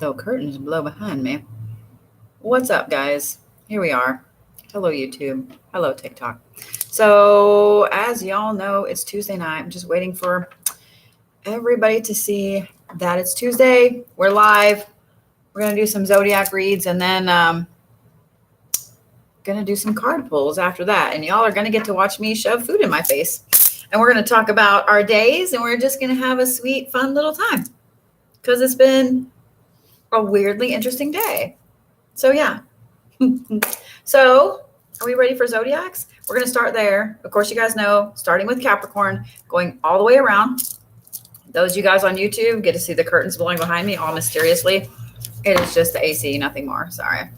though curtains blow behind me. What's up, guys? Here we are. Hello, YouTube. Hello, TikTok. So, as y'all know, it's Tuesday night. I'm just waiting for everybody to see that it's Tuesday. We're live. We're going to do some Zodiac reads and then going to do some card pulls after that. And y'all are going to get to watch me shove food in my face. And we're going to talk about our days and we're just going to have a sweet, fun little time because it's been a weirdly interesting day. So, yeah. So, are we ready for Zodiacs? We're going to start there. Of course, you guys know, starting with Capricorn, going all the way around. Those of you guys on YouTube get to see the curtains blowing behind me all mysteriously. It is just the AC, nothing more. Sorry.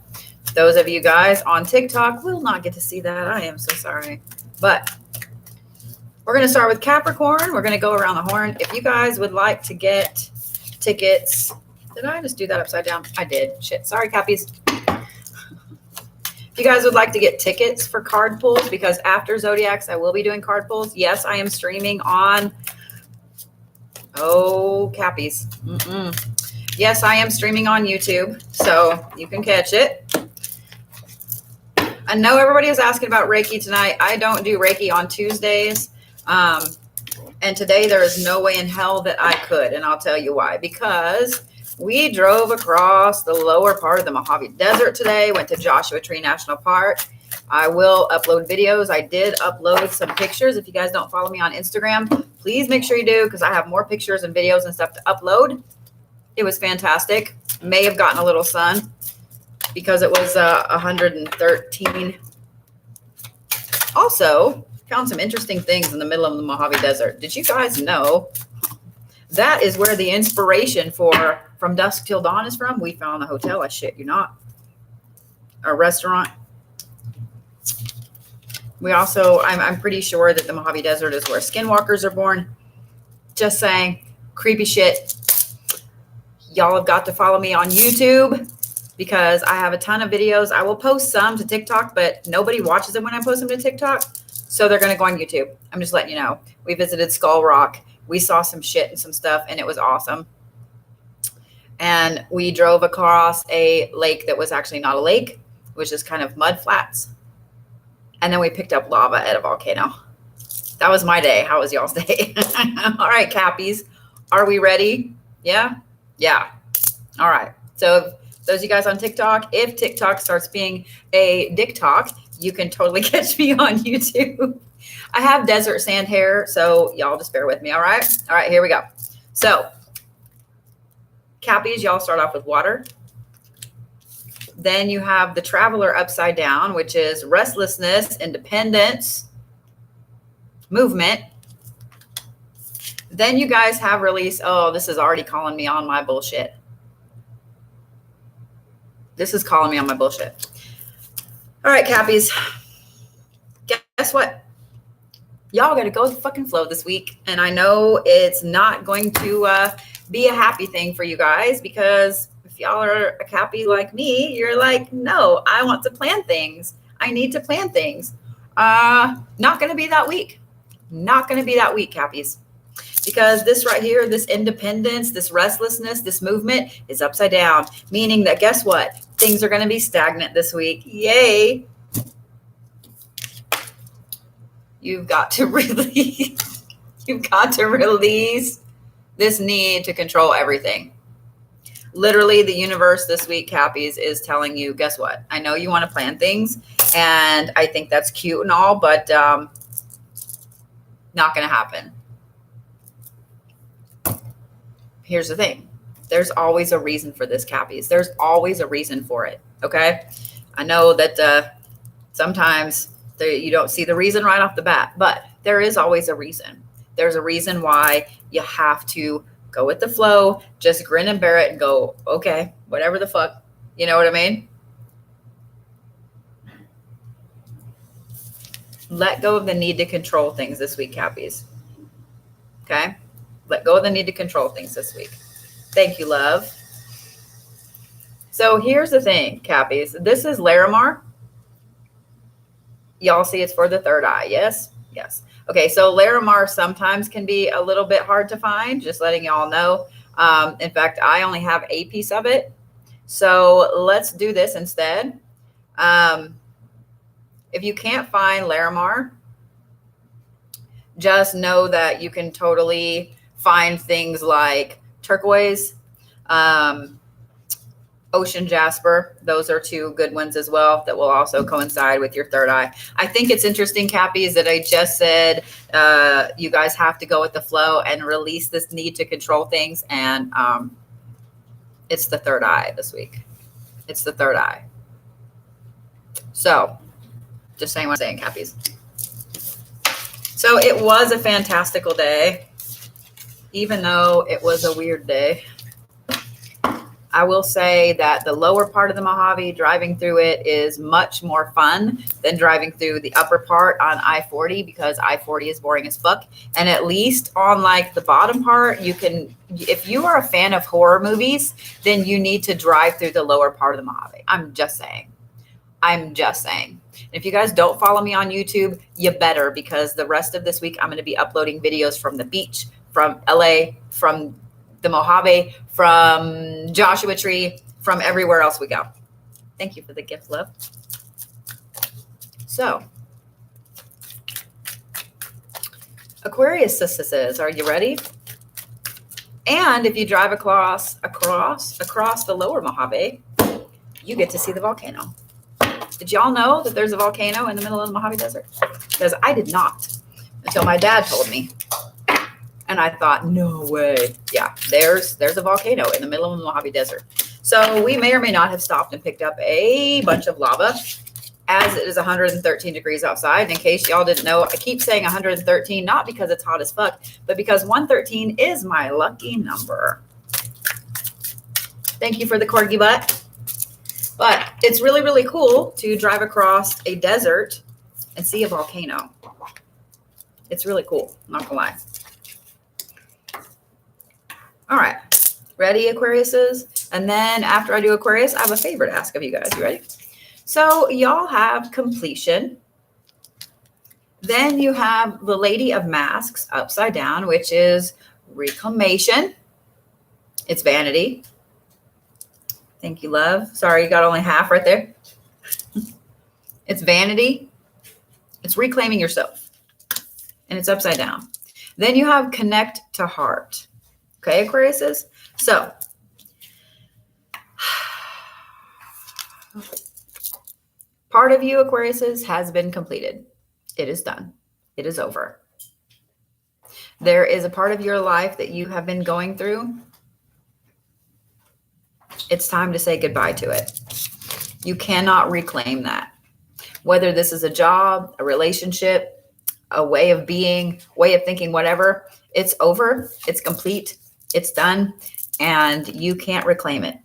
Those of you guys on TikTok will not get to see that. I am so sorry. But we're going to start with Capricorn. We're going to go around the horn. If you guys would like to get tickets. Did I just do that upside down? I did. Shit. Sorry, Cappies. If you guys would like to get tickets for card pulls, because after Zodiacs, I will be doing card pulls. Yes, I am streaming on. Oh, Cappies. Yes, I am streaming on YouTube, so you can catch it. I know everybody is asking about Reiki tonight. I don't do Reiki on Tuesdays. And today there is no way in hell that I could. And I'll tell you why. Because we drove across the lower part of the Mojave Desert today, went to Joshua Tree National Park. I will upload videos. I did upload some pictures. If you guys don't follow me on Instagram, please make sure you do because I have more pictures and videos and stuff to upload. It was fantastic. May have gotten a little sun because it was 113. Also, found some interesting things in the middle of the Mojave Desert. Did you guys know that is where the inspiration for From Dusk Till Dawn is from? We found a hotel, I shit you not. A restaurant. We also, I'm pretty sure that the Mojave Desert is where skinwalkers are born. Just saying, creepy shit. Y'all have got to follow me on YouTube because I have a ton of videos. I will post some to TikTok, but nobody watches them when I post them to TikTok. So they're going to go on YouTube. I'm just letting you know. We visited Skull Rock. We saw some shit and some stuff, and it was awesome. And we drove across a lake that was actually not a lake. It was just kind of mud flats. And then we picked up lava at a volcano. That was my day. How was y'all's day? All right, Cappies. Are we ready? Yeah? Yeah. All right. So those of you guys on TikTok, if TikTok starts being a dick talk, you can totally catch me on YouTube. I have desert sand hair, so y'all just bear with me, all right? All right, here we go. So, Cappies, y'all start off with water. Then you have the Traveler upside down, which is restlessness, independence, movement. Then you guys have release. Oh, this is already calling me on my bullshit. This is calling me on my bullshit. All right, Cappies. Guess what? Y'all got to go with the fucking flow this week. And I know it's not going to be a happy thing for you guys because if y'all are a Cappy like me, you're like, no, I want to plan things. I need to plan things. Not going to be that week. Not going to be that week, Cappies. Because this right here, this independence, this restlessness, this movement is upside down. Meaning that guess what? Things are going to be stagnant this week. Yay. You've got to release. You've got to release this need to control everything. Literally, the universe this week, Cappies, is telling you, guess what? I know you want to plan things, and I think that's cute and all, but not going to happen. Here's the thing. There's always a reason for this, Cappies. There's always a reason for it, okay? I know that sometimes you don't see the reason right off the bat, but there is always a reason. There's a reason why you have to go with the flow, just grin and bear it and go, okay, whatever the fuck. You know what I mean? Let go of the need to control things this week, Cappies. Okay? Let go of the need to control things this week. Thank you, love. So here's the thing, Cappies. This is Larimar. Y'all see it's for the third eye, yes? Yes. Okay, so Larimar sometimes can be a little bit hard to find, just letting y'all know. In fact, I only have a piece of it. So let's do this instead. If you can't find Larimar, just know that you can totally find things like turquoise, ocean jasper. Those are two good ones as well that will also coincide with your third eye. I think it's interesting, Cappies, that I just said you guys have to go with the flow and release this need to control things. And it's the third eye this week. It's the third eye. So just saying what I'm saying, Cappies. So it was a fantastical day, even though it was a weird day. I will say that the lower part of the Mojave, driving through it is much more fun than driving through the upper part on I-40, because I-40 is boring as fuck. And at least on like the bottom part, you can, if you are a fan of horror movies, then you need to drive through the lower part of the Mojave. I'm just saying. If you guys don't follow me on YouTube, you better, because the rest of this week I'm going to be uploading videos from the beach, from LA, from the Mojave, from Joshua Tree, from everywhere else we go. Thank you for the gift, love. So, Aquarius sisters, are you ready? And if you drive across the lower Mojave, you get to see the volcano. Did y'all know that there's a volcano in the middle of the Mojave Desert? Because I did not until my dad told me. And I thought, no way. Yeah, there's a volcano in the middle of the Mojave Desert. So we may or may not have stopped and picked up a bunch of lava, as it is 113 degrees outside. And in case y'all didn't know, I keep saying 113, not because it's hot as fuck, but because 113 is my lucky number. Thank you for the corgi butt. But it's really, really cool to drive across a desert and see a volcano. It's really cool, not gonna lie. All right, ready, Aquariuses? And then after I do Aquarius, I have a favor to ask of you guys. You ready? So y'all have completion. Then you have the Lady of Masks upside down, which is reclamation. It's vanity. Thank you, love. Sorry, you got only half right there. It's vanity. It's reclaiming yourself. And it's upside down. Then you have connect to heart. Okay, Aquariuses? So, part of you, Aquariuses, has been completed. It is done. It is over. There is a part of your life that you have been going through. It's time to say goodbye to it. You cannot reclaim that. Whether this is a job, a relationship, a way of being, way of thinking, whatever, it's over, it's complete, it's done, and you can't reclaim it.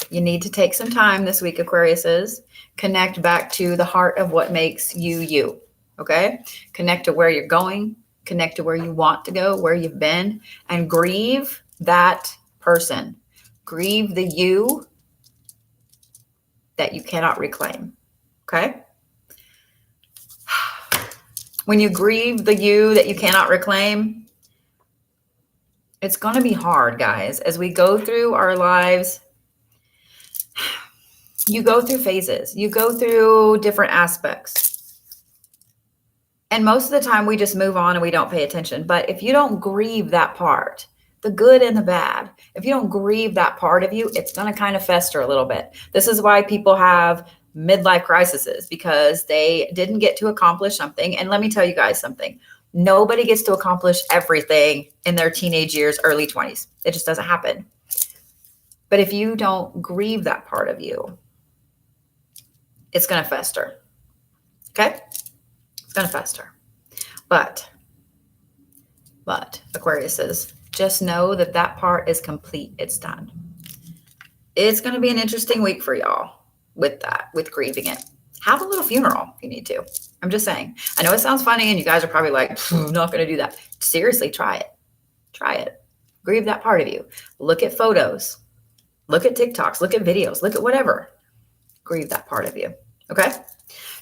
You need to take some time this week, Aquariuses. Connect back to the heart of what makes you, you. Okay? Connect to where you're going. Connect to where you want to go, where you've been, and grieve that person. Grieve the you that you cannot reclaim. Okay? When you grieve the you that you cannot reclaim, it's going to be hard, guys. As we go through our lives, you go through phases. You go through different aspects. And most of the time we just move on and we don't pay attention. But if you don't grieve that part, the good and the bad, if you don't grieve that part of you, it's going to kind of fester a little bit. This is why people have midlife crises, because they didn't get to accomplish something. And let me tell you guys something. Nobody gets to accomplish everything in their teenage years, early 20s. It just doesn't happen. But if you don't grieve that part of you, it's going to fester. Okay? It's going to fester. But Aquariuses, just know that that part is complete. It's done. It's going to be an interesting week for y'all with that, with grieving it. Have a little funeral if you need to. I'm just saying. I know it sounds funny and you guys are probably like, I'm not going to do that. Seriously, try it. Try it. Grieve that part of you. Look at photos. Look at TikToks. Look at videos. Look at whatever. Grieve that part of you. Okay?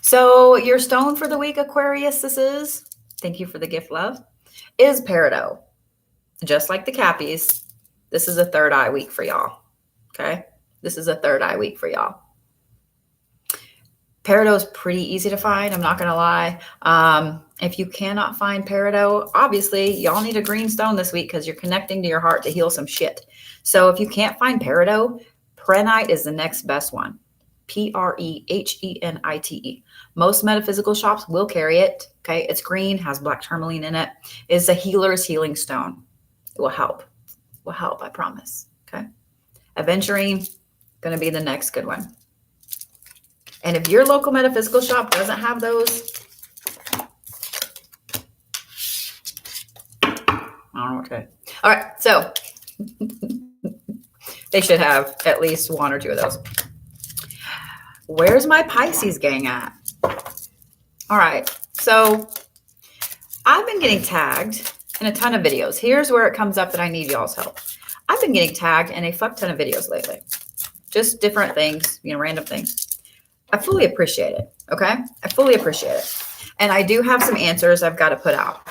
So your stone for the week, Aquarius, this is, thank you for the gift, love, is peridot. just like the Cappies, this is a third eye week for y'all. Okay. This is a third eye week for y'all. Peridot is pretty easy to find. I'm not going to lie. If you cannot find Peridot, obviously y'all need a green stone this week because you're connecting to your heart to heal some shit. So if you can't find Peridot, Prehnite is the next best one. Prehenite. Most metaphysical shops will carry it. Okay. It's green, has black tourmaline in it. It's a healer's healing stone. It will help. It will help, I promise. Okay. Aventurine, going to be the next good one. And if your local metaphysical shop doesn't have those, I don't know what to say. All right. So they should have at least one or two of those. Where's my Pisces gang at? All right. So I've been getting tagged in a ton of videos. Here's where it comes up that I need y'all's help. I've been getting tagged in a fuck ton of videos lately. Just different things, random things. I fully appreciate it. Okay. I fully appreciate it. And I do have some answers I've got to put out.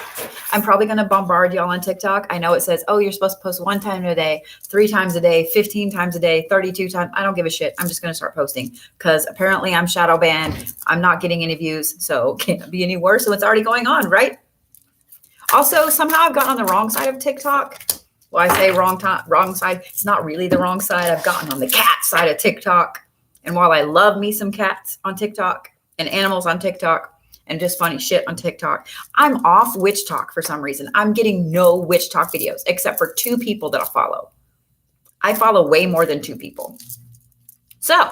I'm probably going to bombard y'all on TikTok. I know it says, oh, you're supposed to post 1 time a day, 3 times a day, 15 times a day, 32 times. I don't give a shit. I'm just going to start posting because apparently I'm shadow banned. I'm not getting any views. So can't be any worse. So it's already going on, right? Also, somehow I've gotten on the wrong side of TikTok. Well, I say wrong side. It's not really the wrong side. I've gotten on the cat side of TikTok. And while I love me some cats on TikTok and animals on TikTok and just funny shit on TikTok, I'm off witch talk for some reason. I'm getting no witch talk videos except for 2 people that I follow. I follow way more than 2 people. So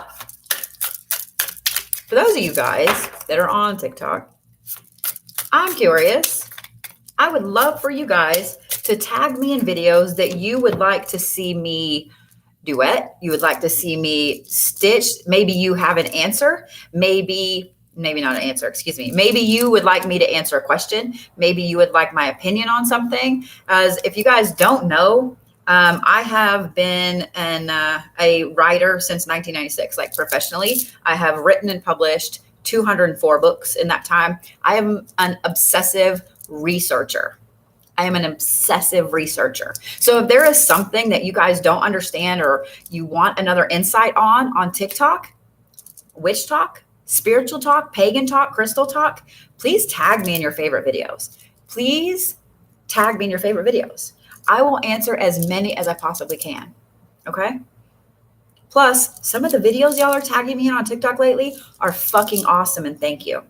for those of you guys that are on TikTok, I'm curious. I would love for you guys to tag me in videos that you would like to see me duet. You would like to see me stitch. Maybe you have an answer. Maybe not an answer, excuse me. Maybe you would like me to answer a question. Maybe you would like my opinion on something. As if you guys don't know, I have been a writer since 1996, like professionally. I have written and published 204 books in that time. I am an obsessive researcher. So if there is something that you guys don't understand or you want another insight on TikTok, witch talk, spiritual talk, pagan talk, crystal talk, please tag me in your favorite videos. Please tag me in your favorite videos. I will answer as many as I possibly can. Okay. Plus, some of the videos y'all are tagging me in on TikTok lately are fucking awesome. And thank you.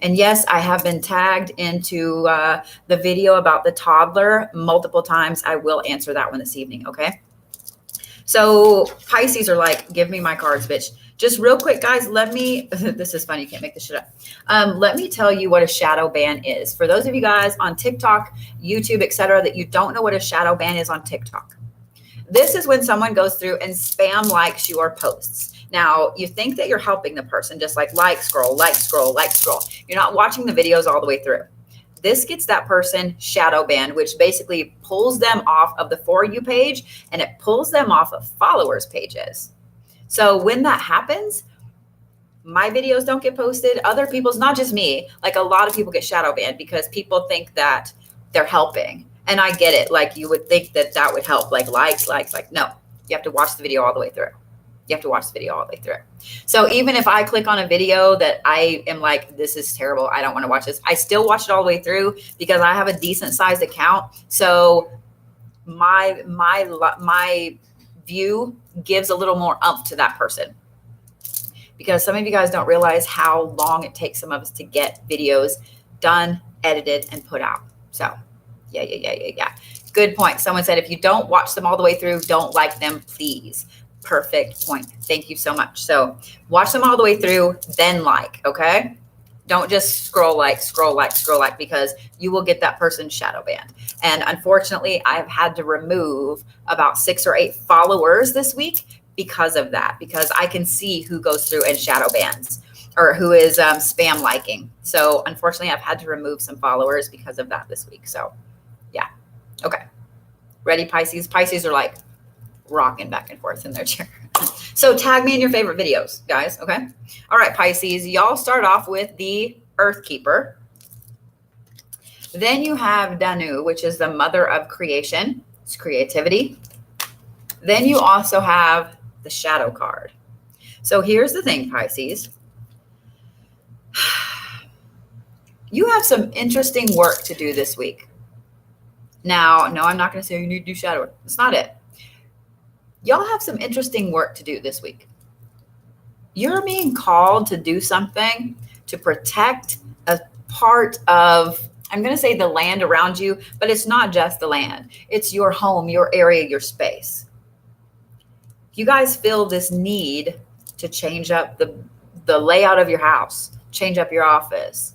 And yes, I have been tagged into the video about the toddler multiple times. I will answer that one this evening. Okay. So Pisces are like, give me my cards, bitch. Just real quick, guys, this is funny. You can't make this shit up. Let me tell you what a shadow ban is. For those of you guys on TikTok, YouTube, etc., that you don't know what a shadow ban is on TikTok. This is when someone goes through and spam likes your posts. Now, you think that you're helping the person, just like scroll. You're not watching the videos all the way through. This gets that person shadow banned, which basically pulls them off of the For You page and it pulls them off of followers pages. So when that happens, my videos don't get posted. Other people's, not just me, like a lot of people get shadow banned because people think that they're helping. And I get it. Like you would think that would help, like likes. No, you have to watch the video all the way through. So even if I click on a video that I am like, this is terrible, I don't want to watch this, I still watch it all the way through because I have a decent sized account. So my view gives a little more umph to that person. Because some of you guys don't realize how long it takes some of us to get videos done, edited, and put out. So yeah. Good point. Someone said, if you don't watch them all the way through, don't like them, please. Perfect point. Thank you so much. So watch them all the way through, then like, okay? Don't just scroll like, because you will get that person shadow banned. And unfortunately, I've had to remove about 6 or 8 followers this week because of that, because I can see who goes through and shadow bans or who is spam liking. So unfortunately, I've had to remove some followers because of that this week. So yeah. Okay. Ready, Pisces? Pisces are like rocking back and forth in their chair. So tag me in your favorite videos, guys. Okay. All right, Pisces, y'all start off with the Earth Keeper. Then you have Danu, which is the mother of creation. It's creativity. Then you also have the shadow card. So here's the thing, Pisces. You have some interesting work to do this week. Now, no, I'm not going to say you need to do shadow work. That's not it. Y'all have some interesting work to do this week. You're being called to do something to protect a part of, I'm going to say the land around you, but it's not just the land. It's your home, your area, your space. You guys feel this need to change up the layout of your house, change up your office,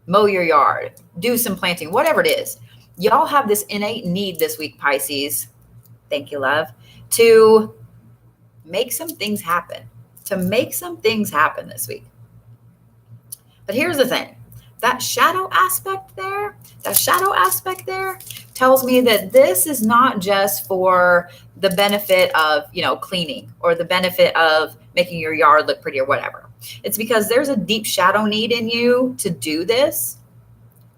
mow your yard, do some planting, whatever it is. Y'all have this innate need this week, Pisces. Thank you, love. To make some things happen. This week. But here's the thing. That shadow aspect there tells me that this is not just for the benefit of, cleaning or the benefit of making your yard look pretty or whatever. It's because there's a deep shadow need in you to do this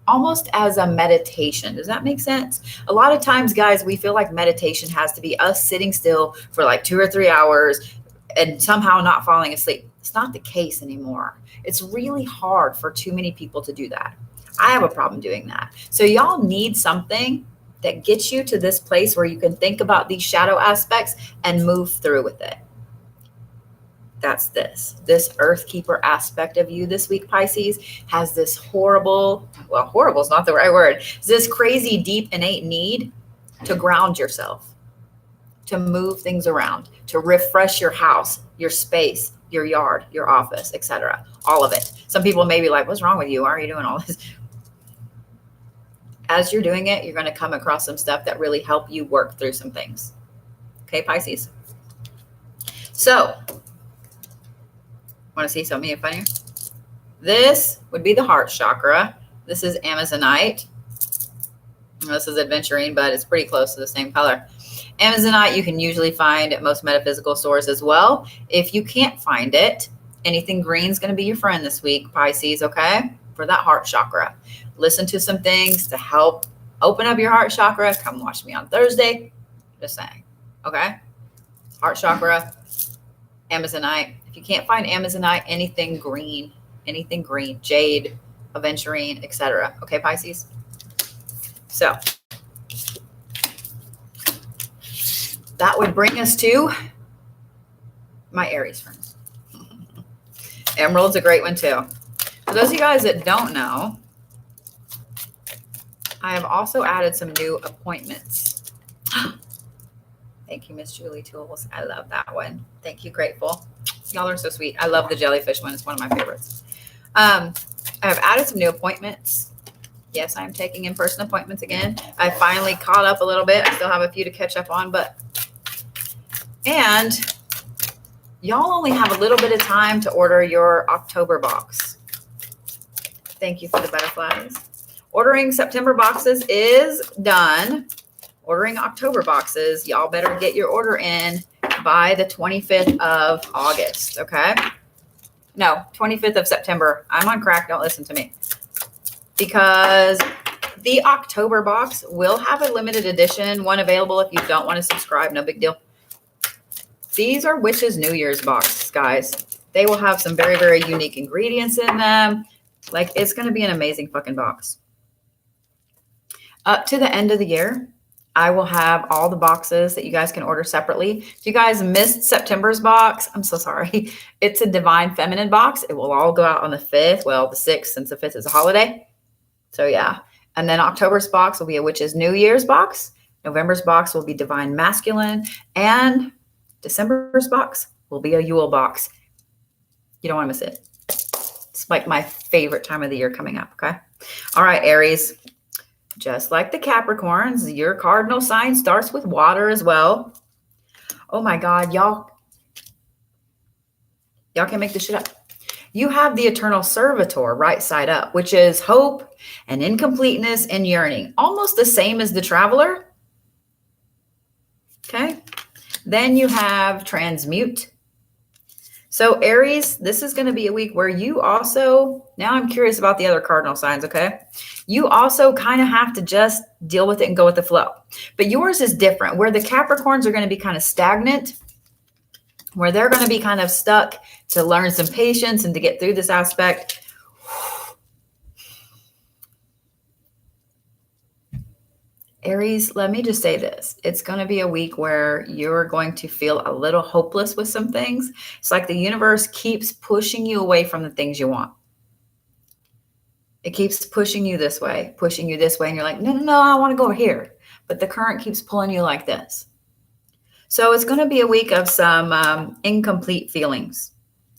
almost as a meditation. Does that make sense? A lot of times, guys, we feel like meditation has to be us sitting still for like 2 or 3 hours and somehow not falling asleep. It's not the case anymore. It's really hard for too many people to do that. I have a problem doing that. So y'all need something that gets you to this place where you can think about these shadow aspects and move through with it. That's this earth keeper aspect of you this week, Pisces, has this horrible is not the right word. It's this crazy, deep, innate need to ground yourself, to move things around, to refresh your house, your space, your yard, your office, etc. All of it. Some people may be like, what's wrong with you? Why are you doing all this? As you're doing it, you're going to come across some stuff that really help you work through some things. Okay, Pisces? So, want to see something funnier? This would be the heart chakra. This is Amazonite. This is aventurine, but it's pretty close to the same color. Amazonite you can usually find at most metaphysical stores as well. If you can't find it, anything green is going to be your friend this week, Pisces, okay? For that heart chakra. Listen to some things to help open up your heart chakra. Come watch me on Thursday. Just saying, okay? Heart chakra, Amazonite. If you can't find Amazonite, anything green, jade, aventurine, etc. Okay, Pisces? So that would bring us to my Aries friends. Emerald's a great one too. For those of you guys that don't know, I have also added some new appointments. Thank you, Miss Julie Tools. I love that one. Thank you, Grateful. Y'all are so sweet. I love the jellyfish one. It's one of my favorites. I have added some new appointments. Yes, I'm taking in-person appointments again. I finally caught up a little bit. I still have a few to catch up on, and y'all only have a little bit of time to order your October box. Thank you for the butterflies. Ordering September boxes is done. Ordering October boxes, y'all better get your order in by the 25th of August, okay? No, 25th of September. I'm on crack. Don't listen to me. Because the October box will have a limited edition one available if you don't want to subscribe. No big deal. These are Witch's New Year's boxes, guys. They will have some very, very unique ingredients in them. Like, it's going to be an amazing fucking box. Up to the end of the year, I will have all the boxes that you guys can order separately. If you guys missed September's box, I'm so sorry. It's a Divine Feminine box. It will all go out on the 5th. Well, the 6th, since the 5th is a holiday. So, yeah. And then October's box will be a Witch's New Year's box. November's box will be Divine Masculine. And December's box will be a Yule box. You don't want to miss it. It's like my favorite time of the year coming up, okay? All right, Aries. Just like the Capricorns, your cardinal sign starts with water as well. Oh my God, y'all can't make this shit up. You have the eternal servitor right side up, which is hope and incompleteness and yearning. Almost the same as the traveler. Okay. Then you have transmute. So Aries, this is going to be a week where you also, now I'm curious about the other cardinal signs, okay? You also kind of have to just deal with it and go with the flow. But yours is different, where the Capricorns are going to be kind of stagnant, where they're going to be kind of stuck to learn some patience and to get through this aspect. Aries, let me just say this. It's going to be a week where you're going to feel a little hopeless with some things. It's like the universe keeps pushing you away from the things you want. It keeps pushing you this way, and you're like, no, I want to go over here. But the current keeps pulling you like this. So it's going to be a week of some incomplete feelings.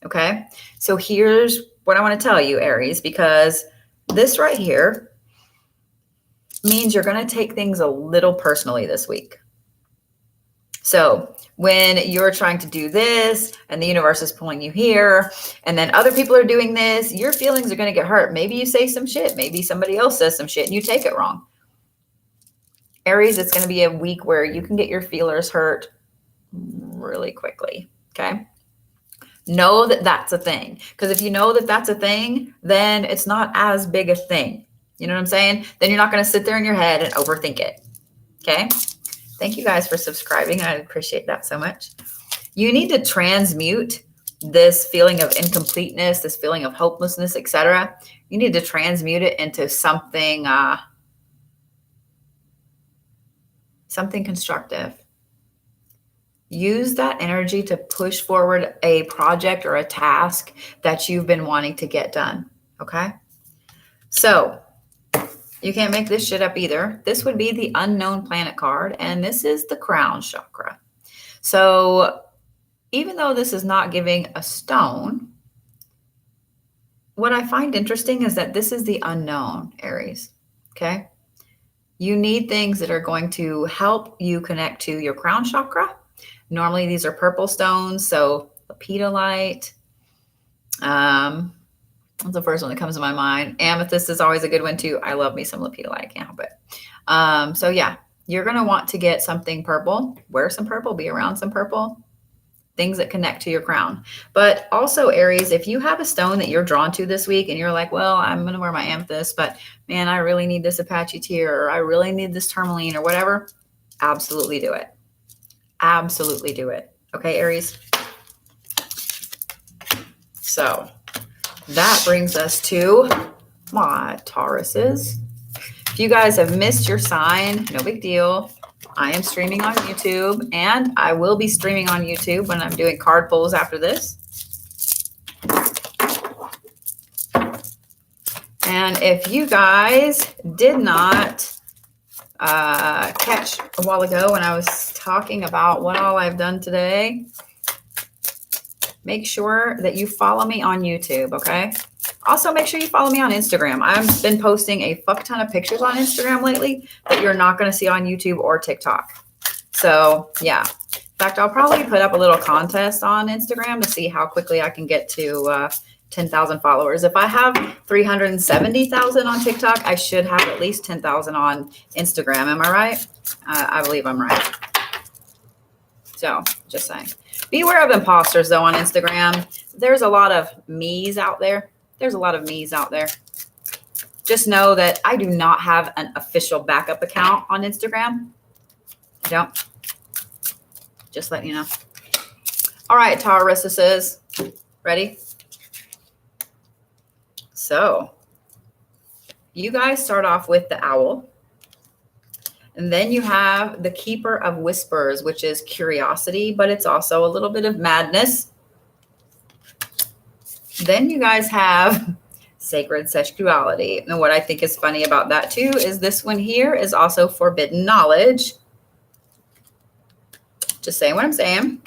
Okay. So here's what I want to tell you, Aries, because this right here means you're going to take things a little personally this week. So when you're trying to do this and the universe is pulling you here, and then other people are doing this, your feelings are going to get hurt. Maybe you say some shit. Maybe somebody else says some shit and you take it wrong. Aries, it's going to be a week where you can get your feelers hurt really quickly. Okay. Know that that's a thing. Because if you know that that's a thing, then it's not as big a thing. You know what I'm saying? Then you're not going to sit there in your head and overthink it. Okay. Thank you guys for subscribing. I appreciate that so much. You need to transmute this feeling of incompleteness, this feeling of hopelessness, etc. You need to transmute it into something, something constructive. Use that energy to push forward a project or a task that you've been wanting to get done. Okay. So you can't make this shit up either. This would be the unknown planet card, and this is the crown chakra. So even though this is not giving a stone, what I find interesting is that this is the unknown, Aries. Okay. You need things that are going to help you connect to your crown chakra. Normally these are purple stones. So lepidolite, that's the first one that comes to my mind. Amethyst is always a good one too. I love me some lepidolite. I can't help it. So yeah, you're going to want to get something purple. Wear some purple. Be around some purple. Things that connect to your crown. But also, Aries, if you have a stone that you're drawn to this week and you're like, well, I'm going to wear my amethyst, but man, I really need this Apache tear, or I really need this tourmaline or whatever, absolutely do it. Absolutely do it. Okay, Aries? So that brings us to my Tauruses. If you guys have missed your sign, no big deal. I am streaming on YouTube, and I will be streaming on YouTube when I'm doing card pulls after this. And if you guys did not catch a while ago when I was talking about what all I've done today, make sure that you follow me on YouTube, okay? Also, make sure you follow me on Instagram. I've been posting a fuck ton of pictures on Instagram lately that you're not going to see on YouTube or TikTok. So, yeah. In fact, I'll probably put up a little contest on Instagram to see how quickly I can get to 10,000 followers. If I have 370,000 on TikTok, I should have at least 10,000 on Instagram. Am I right? I believe I'm right. So, just saying. Beware of imposters, though, on Instagram. There's a lot of me's out there. There's a lot of me's out there. Just know that I do not have an official backup account on Instagram. I don't. Just letting you know. All right, Tauruses. Ready? So, you guys start off with the owl. And then you have the keeper of whispers, which is curiosity, but it's also a little bit of madness. Then you guys have sacred sexuality. And what I think is funny about that too is this one here is also forbidden knowledge. Just saying what I'm saying.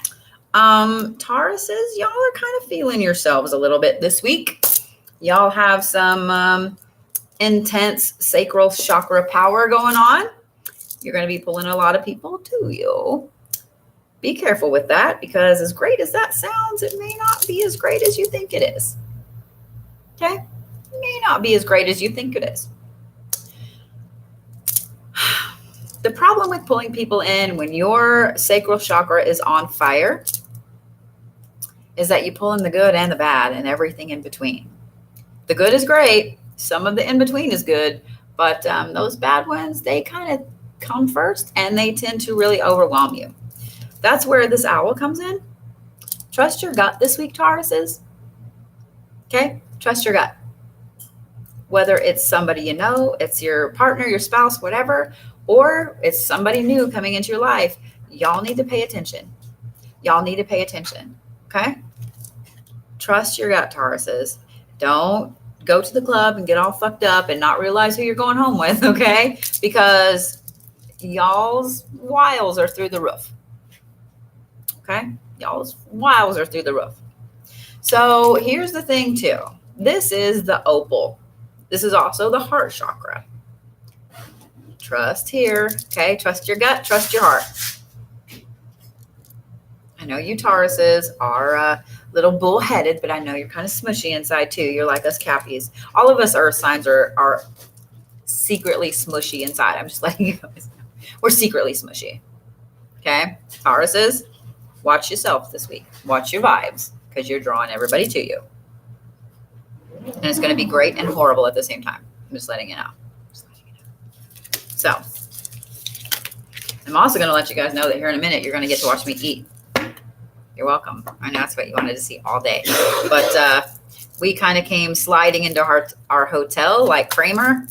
Tauruses, y'all are kind of feeling yourselves a little bit this week. Y'all have some intense sacral chakra power going on. You're going to be pulling a lot of people to you. Be careful with that, because as great as that sounds, it may not be as great as you think it is. Okay? It may not be as great as you think it is. The problem with pulling people in when your sacral chakra is on fire is that you pull in the good and the bad and everything in between. The good is great. Some of the in between is good, but those bad ones, they kind of come first and they tend to really overwhelm you. That's where this owl comes in. Trust your gut this week, Tauruses. Okay? Trust your gut. Whether it's somebody you know, it's your partner, your spouse, whatever, or it's somebody new coming into your life, y'all need to pay attention. Y'all need to pay attention. Okay? Trust your gut, Tauruses. Don't go to the club and get all fucked up and not realize who you're going home with, okay? Because y'all's wiles are through the roof. Okay? Y'all's wiles are through the roof. So here's the thing too. This is the opal. This is also the heart chakra. Trust here. Okay? Trust your gut. Trust your heart. I know you Tauruses are a little bullheaded, but I know you're kind of smushy inside too. You're like us Cappies. All of us earth signs are secretly smushy inside. I'm just letting you guys know. We're secretly smushy. Okay? Tauruses, watch yourself this week. Watch your vibes because you're drawing everybody to you. And it's going to be great and horrible at the same time. I'm just letting you know. So, I'm also going to let you guys know that here in a minute, you're going to get to watch me eat. You're welcome. I know that's what you wanted to see all day. But we kind of came sliding into our hotel like Kramer.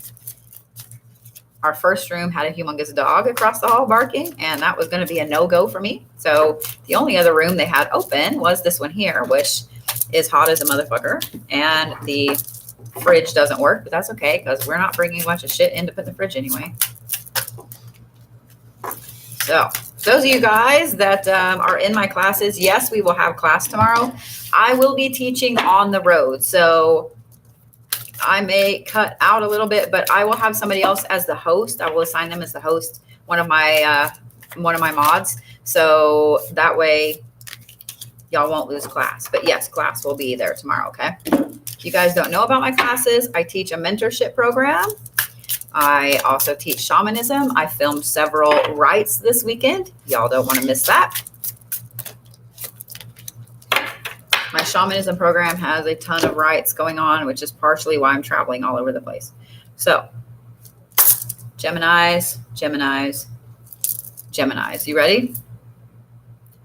Our first room had a humongous dog across the hall barking, and that was going to be a no-go for me. So the only other room they had open was this one here, which is hot as a motherfucker. And the fridge doesn't work, but that's okay because we're not bringing a bunch of shit in to put in the fridge anyway. So those of you guys that are in my classes, yes, we will have class tomorrow. I will be teaching on the road. So I may cut out a little bit, but I will have somebody else as the host. I will assign them as the host, one of my mods. So that way y'all won't lose class. But yes, class will be there tomorrow, okay? If you guys don't know about my classes, I teach a mentorship program. I also teach shamanism. I filmed several rites this weekend. Y'all don't want to miss that. My shamanism program has a ton of rites going on, which is partially why I'm traveling all over the place. So, Geminis, Geminis, Geminis. You ready?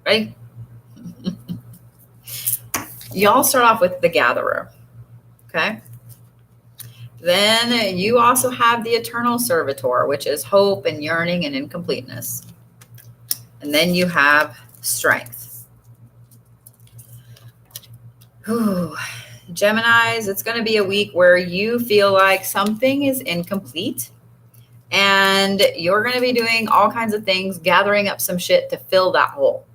Ready? Y'all start off with the Gatherer, okay? Then you also have the Eternal Servitor, which is hope and yearning and incompleteness. And then you have Strength. Whew. Geminis, it's going to be a week where you feel like something is incomplete and you're going to be doing all kinds of things, gathering up some shit to fill that hole.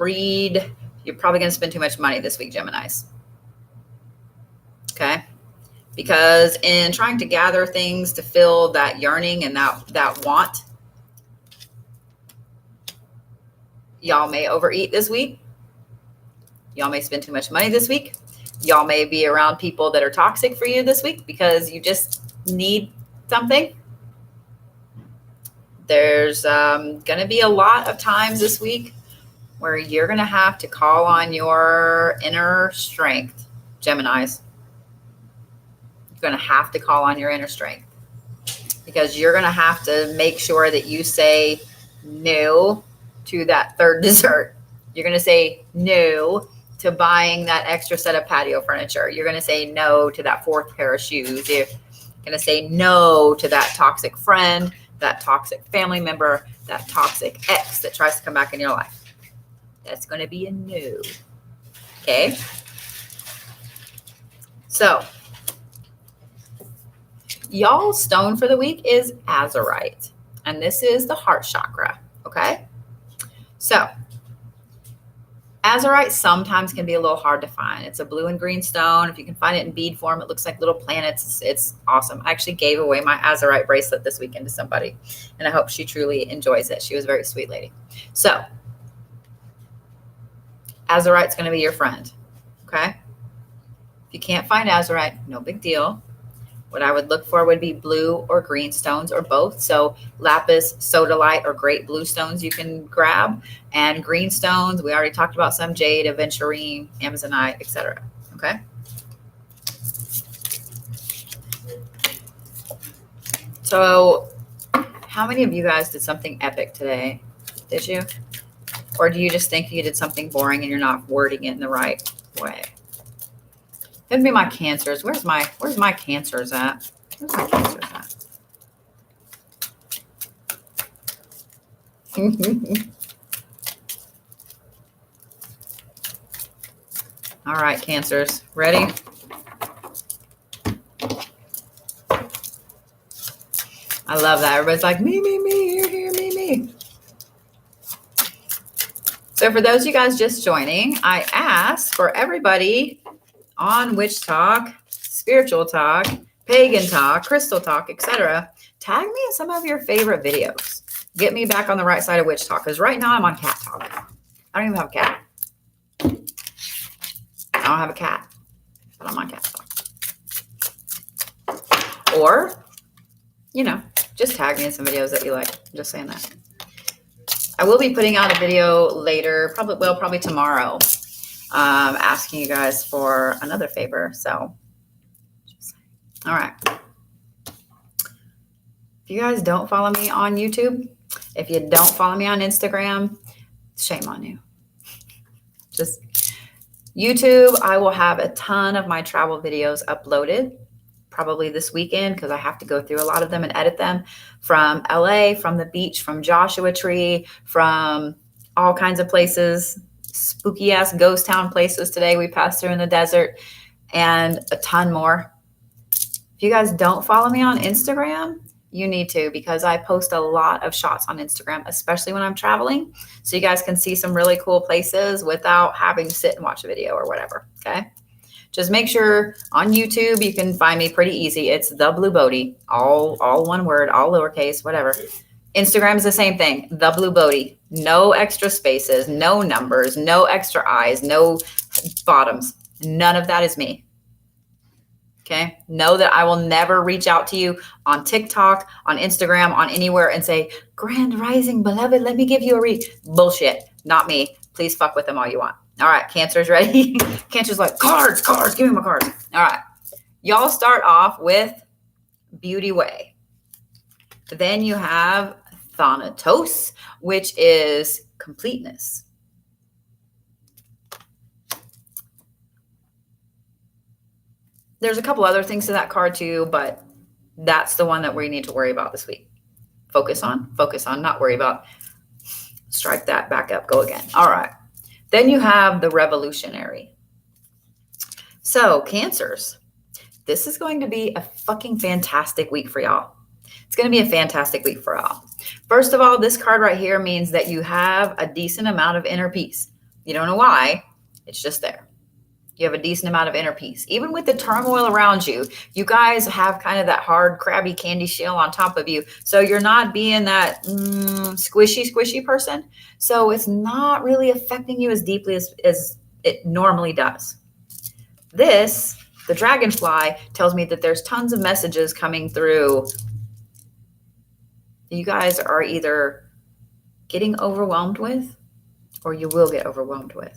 You're probably going to spend too much money this week, Geminis. Okay? Because in trying to gather things to fill that yearning and that want, y'all may overeat this week. Y'all may spend too much money this week. Y'all may be around people that are toxic for you this week because you just need something. There's going to be a lot of times this week where you're going to have to call on your inner strength, Geminis. You're going to have to call on your inner strength because you're going to have to make sure that you say no to that third dessert. You're going to say no to buying that extra set of patio furniture. You're going to say no to that fourth pair of shoes. You're going to say no to that toxic friend, that toxic family member, that toxic ex that tries to come back in your life. That's going to be a no. Okay? So, y'all's stone for the week is azurite. And this is the heart chakra. Okay? So, azurite sometimes can be a little hard to find. It's a blue and green stone. If you can find it in bead form, it looks like little planets. It's awesome. I actually gave away my azurite bracelet this weekend to somebody, and I hope she truly enjoys it. She was a very sweet lady. So, azurite's going to be your friend, okay? If you can't find azurite, no big deal. What I would look for would be blue or green stones or both. So lapis, sodalite, or great blue stones you can grab. And green stones, we already talked about some: jade, aventurine, amazonite, etc. Okay. So how many of you guys did something epic today? Did you? Or do you just think you did something boring and you're not wording it in the right way? It'd be my cancers. Where's my cancers at? Where's my cancers at? All right, cancers. Ready? I love that. Everybody's like, me, here, me. So for those of you guys just joining, I asked for everybody on Witch Talk, Spiritual Talk, Pagan Talk, Crystal Talk, etc. Tag me in some of your favorite videos. Get me back on the right side of Witch Talk, because right now I'm on Cat Talk. I don't even have a cat. I don't have a cat, but I'm on Cat Talk. Or, just tag me in some videos that you like. I'm just saying that. I will be putting out a video later, probably tomorrow, asking you guys for another favor. So, all right. If you guys don't follow me on YouTube, if you don't follow me on Instagram, shame on you. Just YouTube, I will have a ton of my travel videos uploaded probably this weekend, because I have to go through a lot of them and edit them, from LA, from the beach, from Joshua Tree, from all kinds of places, spooky ass ghost town places today we passed through in the desert, and a ton more. If you guys don't follow me on Instagram, you need to, because I post a lot of shots on Instagram, especially when I'm traveling, so you guys can see some really cool places without having to sit and watch a video or whatever. Okay. Just make sure on YouTube you can find me pretty easy. It's The Blue Bodhi, all one word, all lowercase, whatever. Instagram is the same thing, The Blue Bodhi. No extra spaces, no numbers, no extra eyes, no bottoms. None of that is me. Okay. Know that I will never reach out to you on TikTok, on Instagram, on anywhere and say, Grand Rising, beloved, let me give you a read. Bullshit. Not me. Please fuck with them all you want. All right. Cancer's ready. Cancer's like, cards. Give me my cards. All right. Y'all start off with Beauty Way. Then you have Thanatos, which is completeness. There's a couple other things to that card too, but that's the one that we need to worry about this week. Focus on, not worry about. Strike that back up, go again. All right. Then you have the Revolutionary. So Cancers, this is going to be a fucking fantastic week for y'all. It's going to be a fantastic week for y'all. First of all, this card right here means that you have a decent amount of inner peace. You don't know why, it's just there. You have a decent amount of inner peace. Even with the turmoil around you, you guys have kind of that hard, crabby candy shell on top of you. So you're not being that squishy person. So it's not really affecting you as deeply as it normally does. This, the dragonfly, tells me that there's tons of messages coming through. You guys are either getting overwhelmed with, or you will get overwhelmed with.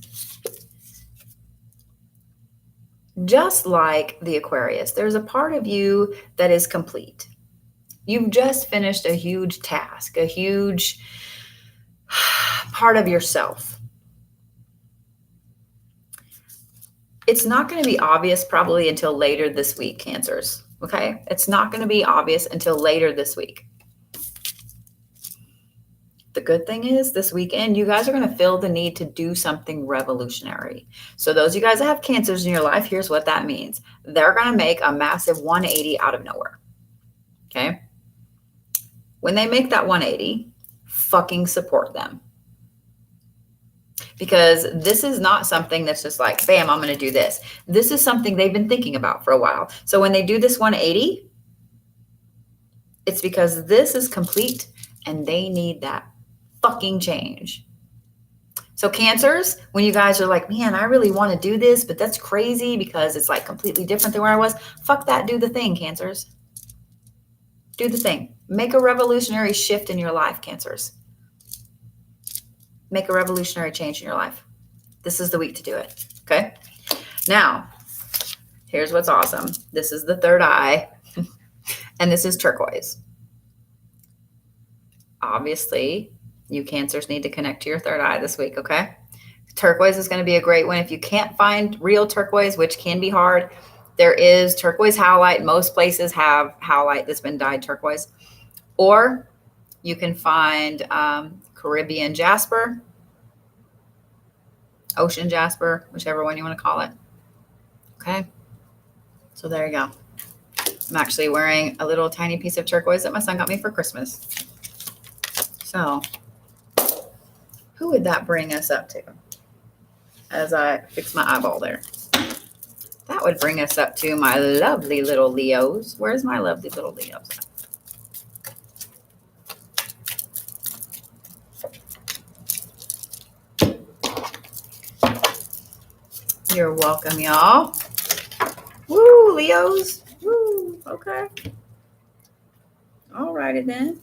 Just like the Aquarius, there's a part of you that is complete. You've just finished a huge task, a huge part of yourself. It's not going to be obvious probably until later this week, Cancers. Okay? It's not going to be obvious until later this week. The good thing is this weekend, you guys are going to feel the need to do something revolutionary. So those of you guys that have Cancers in your life, here's what that means. They're going to make a massive 180 out of nowhere. Okay? When they make that 180, fucking support them. Because this is not something that's just like, bam, I'm going to do this. This is something they've been thinking about for a while. So when they do this 180, it's because this is complete and they need that fucking change. So Cancers, when you guys are like, man, I really want to do this, but that's crazy because it's like completely different than where I was. Fuck that. Do the thing, Cancers. Do the thing. Make a revolutionary shift in your life, Cancers. Make a revolutionary change in your life. This is the week to do it. Okay. Now, here's what's awesome. This is the third eye, and this is turquoise. Obviously, you Cancers need to connect to your third eye this week, okay? Turquoise is going to be a great one. If you can't find real turquoise, which can be hard, there is turquoise howlite. Most places have howlite that's been dyed turquoise. Or you can find Caribbean jasper, ocean jasper, whichever one you want to call it. Okay? So there you go. I'm actually wearing a little tiny piece of turquoise that my son got me for Christmas. So who would that bring us up to? As I fix my eyeball there. That would bring us up to my lovely little Leos. Where's my lovely little Leos at? You're welcome, y'all. Woo, Leos. Woo, okay. All righty then.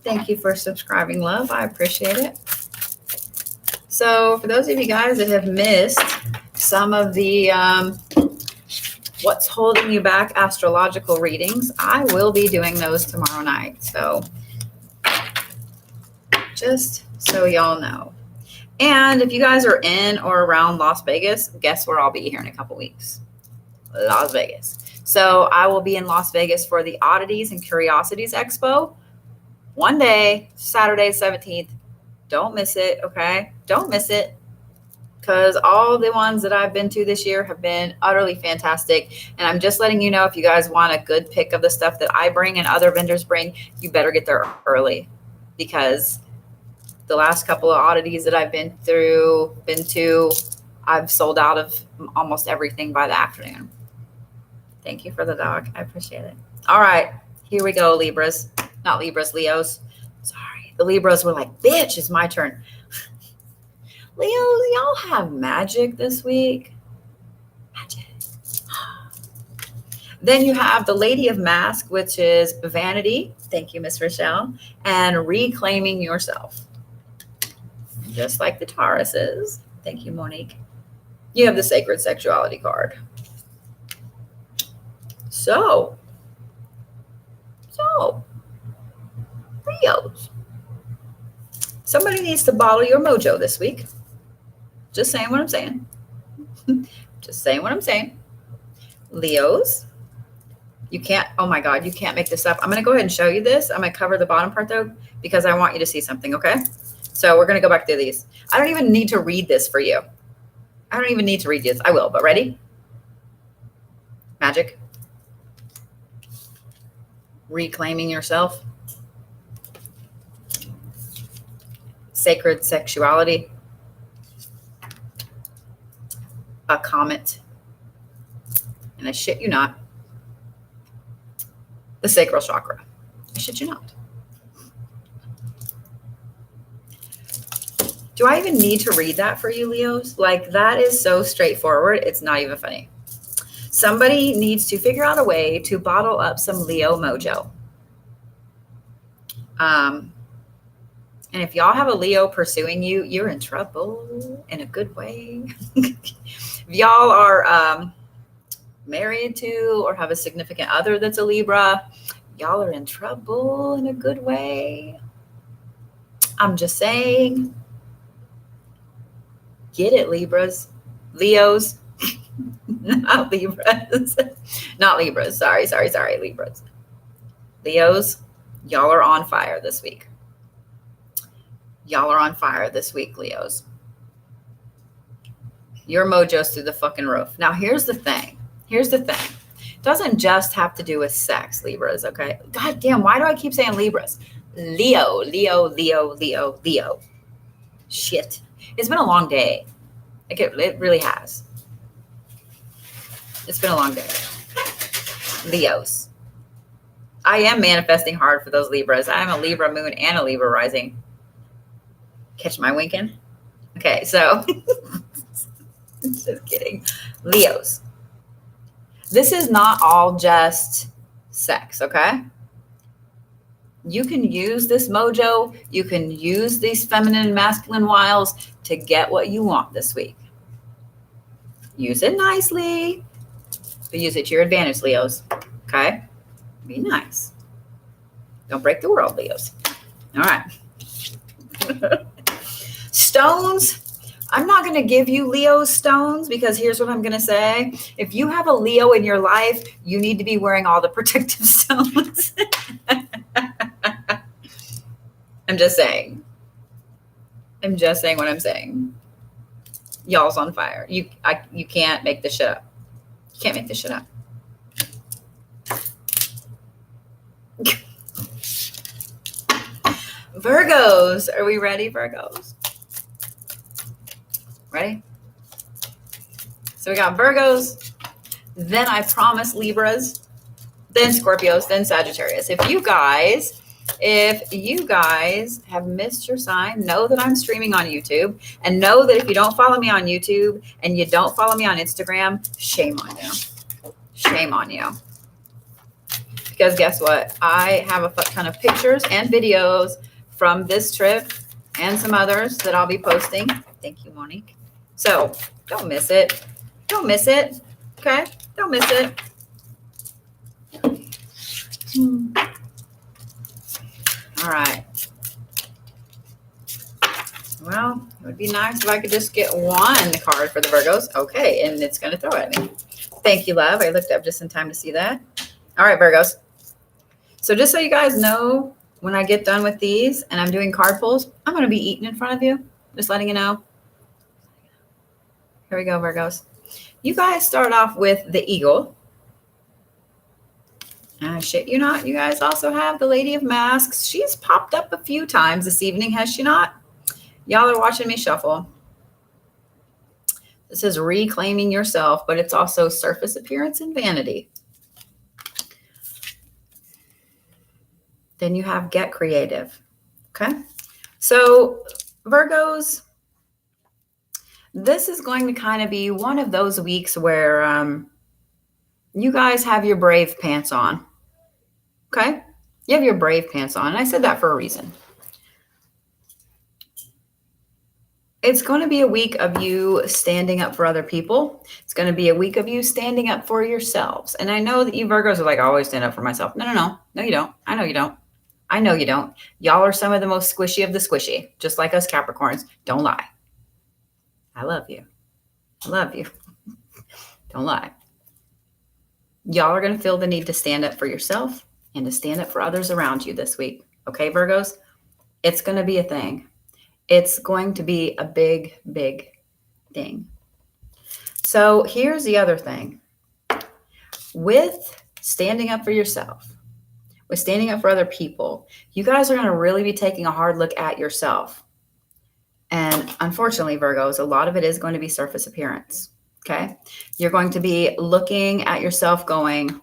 Thank you for subscribing, love. I appreciate it. So for those of you guys that have missed some of the what's holding you back astrological readings, I will be doing those tomorrow night. So just so y'all know. And if you guys are in or around Las Vegas, guess where I'll be here in a couple weeks? Las Vegas. So I will be in Las Vegas for the Oddities and Curiosities Expo. One day, Saturday, 17th. Don't miss it, okay? Don't miss it, because all the ones that I've been to this year have been utterly fantastic. And I'm just letting you know, if you guys want a good pick of the stuff that I bring and other vendors bring, you better get there early, because the last couple of oddities that I've been to, I've sold out of almost everything by the afternoon. Thank you for the dog. I appreciate it. All right, here we go, Libras. Not Libras, Leos. Sorry. The Libras were like, bitch, it's my turn. Leos, y'all have magic this week. Magic. Then you have the Lady of Mask, which is vanity. Thank you, Miss Rochelle. And reclaiming yourself. Just like the Taurus is. Thank you, Monique. You have the Sacred Sexuality card. So, Leos. Somebody needs to bottle your mojo this week. Just saying what I'm saying. Just saying what I'm saying. Leos, you can't, oh my God, you can't make this up. I'm going to go ahead and show you this. I'm going to cover the bottom part though, because I want you to see something, okay? So we're going to go back through these. I don't even need to read this for you. I don't even need to read this. I will, but ready? Magic. Reclaiming yourself. Sacred sexuality. A comet. And I shit you not, the sacral chakra. I shit you not. Do I even need to read that for you, Leos? Like, that is so straightforward. It's not even funny. Somebody needs to figure out a way to bottle up some Leo mojo. And if y'all have a Leo pursuing you, you're in trouble in a good way. If y'all are married to or have a significant other that's a Libra, y'all are in trouble in a good way. I'm just saying. Get it, Libras. Leos. Not Libras. Not Libras. Sorry, Libras. Leos, y'all are on fire this week. Y'all are on fire this week, Leos. Your mojo's through the fucking roof. Now, here's the thing. Here's the thing. It doesn't just have to do with sex, Libras, okay? God damn, why do I keep saying Libras? Leo, Leo, Leo, Leo, Leo. Shit. It's been a long day. Like, it really has. It's been a long day. Leos. I am manifesting hard for those Libras. I'm a Libra moon and a Libra rising. Catch my winking? Okay, so just kidding. Leos. This is not all just sex, okay? You can use this mojo. You can use these feminine and masculine wiles to get what you want this week. Use it nicely, but use it to your advantage, Leos. Okay? Be nice. Don't break the world, Leos. All right. Stones. I'm not going to give you Leo's stones because here's what I'm going to say. If you have a Leo in your life, you need to be wearing all the protective stones. I'm just saying. I'm just saying what I'm saying. Y'all's on fire. You can't make this shit up. You can't make this shit up. Virgos. Are we ready, Virgos? Ready? So we got Virgos, then I promise Libras, then Scorpios, then Sagittarius. If you guys have missed your sign, know that I'm streaming on YouTube, and know that if you don't follow me on YouTube and you don't follow me on Instagram, shame on you. Shame on you. Because guess what? I have a fuck ton of pictures and videos from this trip and some others that I'll be posting. Thank you, Monique. So don't miss it. Don't miss it. Okay? Don't miss it. All right. Well, it would be nice if I could just get one card for the Virgos. Okay, and it's going to throw at me. Thank you, love. I looked up just in time to see that. All right, Virgos. So just so you guys know, when I get done with these and I'm doing card pulls, I'm going to be eating in front of you. Just letting you know. Here we go, Virgos. You guys start off with the Eagle. Shit you not. You guys also have the Lady of Masks. She's popped up a few times this evening, has she not? Y'all are watching me shuffle. This is reclaiming yourself, but it's also surface appearance and vanity. Then you have Get Creative. Okay. So Virgos, this is going to kind of be one of those weeks where you guys have your brave pants on. Okay? You have your brave pants on. And I said that for a reason. It's going to be a week of you standing up for other people. It's going to be a week of you standing up for yourselves. And I know that you Virgos are like, I always stand up for myself. No. No, you don't. I know you don't. I know you don't. Y'all are some of the most squishy of the squishy, just like us Capricorns. Don't lie. I love you. I love you. Don't lie. Y'all are going to feel the need to stand up for yourself and to stand up for others around you this week. Okay, Virgos? It's going to be a thing. It's going to be a big, big thing. So here's the other thing. With standing up for yourself, with standing up for other people, you guys are going to really be taking a hard look at yourself. And unfortunately, Virgos, a lot of it is going to be surface appearance. Okay. You're going to be looking at yourself going,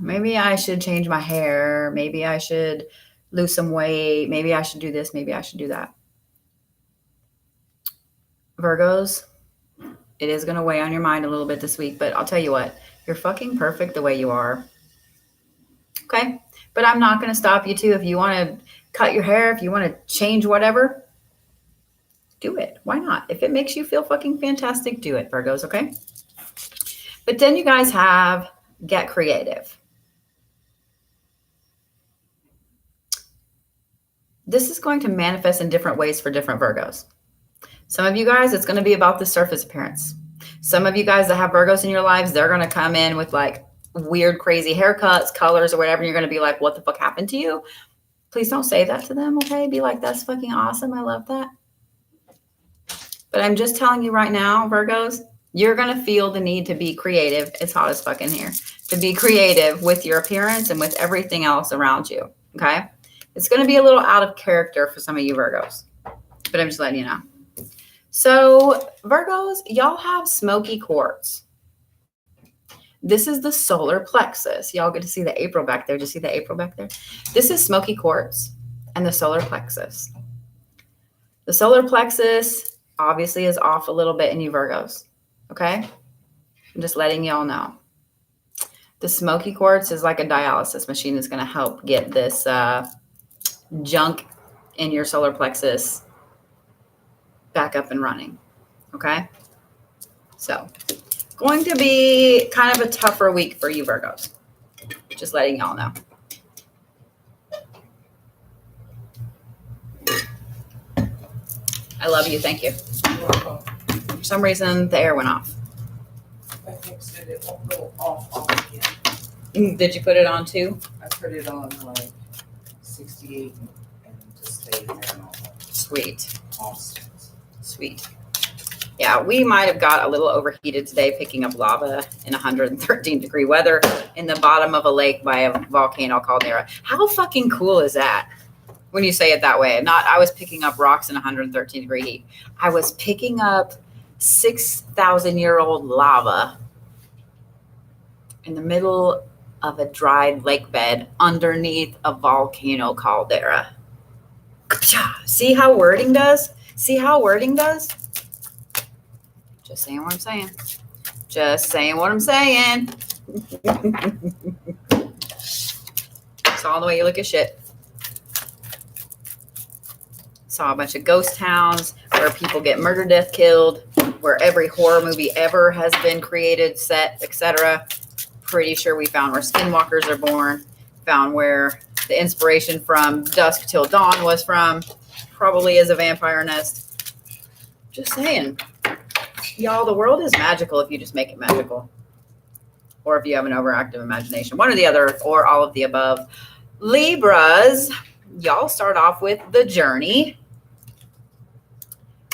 maybe I should change my hair. Maybe I should lose some weight. Maybe I should do this. Maybe I should do that. Virgos, it is going to weigh on your mind a little bit this week, but I'll tell you what, you're fucking perfect the way you are. Okay. But I'm not going to stop you too. If you want to cut your hair, if you want to change whatever, do it. Why not? If it makes you feel fucking fantastic, do it, Virgos, okay? But then you guys have Get Creative. This is going to manifest in different ways for different Virgos. Some of you guys, it's going to be about the surface appearance. Some of you guys that have Virgos in your lives, they're going to come in with like weird, crazy haircuts, colors, or whatever. And you're going to be like, what the fuck happened to you? Please don't say that to them, okay? Be like, that's fucking awesome. I love that. But I'm just telling you right now, Virgos, you're going to feel the need to be creative. It's hot as fucking here. To be creative with your appearance and with everything else around you, okay? It's going to be a little out of character for some of you Virgos, but I'm just letting you know. So Virgos, y'all have smoky quartz. This is the solar plexus. Y'all get to see the April back there. Do you see the April back there? This is smoky quartz and the solar plexus. The solar plexus obviously is off a little bit in you Virgos. Okay? I'm just letting y'all know. The smoky quartz is like a dialysis machine that's going to help get this junk in your solar plexus back up and running. Okay? So, going to be kind of a tougher week for you Virgos. Just letting y'all know. I love you. Thank you. For some reason, the air went off. I fixed it. It won't go off again. Did you put it on too? I put it on like 68 and just stayed there and all that. Sweet. Awesome. Sweet. Yeah, we might have got a little overheated today picking up lava in 113-degree weather in the bottom of a lake by a volcano caldera. How fucking cool is that? When you say it that way. Not I was picking up rocks in 113-degree heat. I was picking up 6,000-year-old lava in the middle of a dried lake bed underneath a volcano caldera. See how wording does? See how wording does? Just saying what I'm saying. Just saying what I'm saying. Saw the way you look at shit. Saw a bunch of ghost towns where people get murdered, death, killed, where every horror movie ever has been created, set, etc. Pretty sure we found where skinwalkers are born. Found where the inspiration from Dusk Till Dawn was from. Probably is a vampire nest. Just saying. Y'all, the world is magical if you just make it magical. Or if you have an overactive imagination. One or the other, or all of the above. Libras, y'all start off with the journey.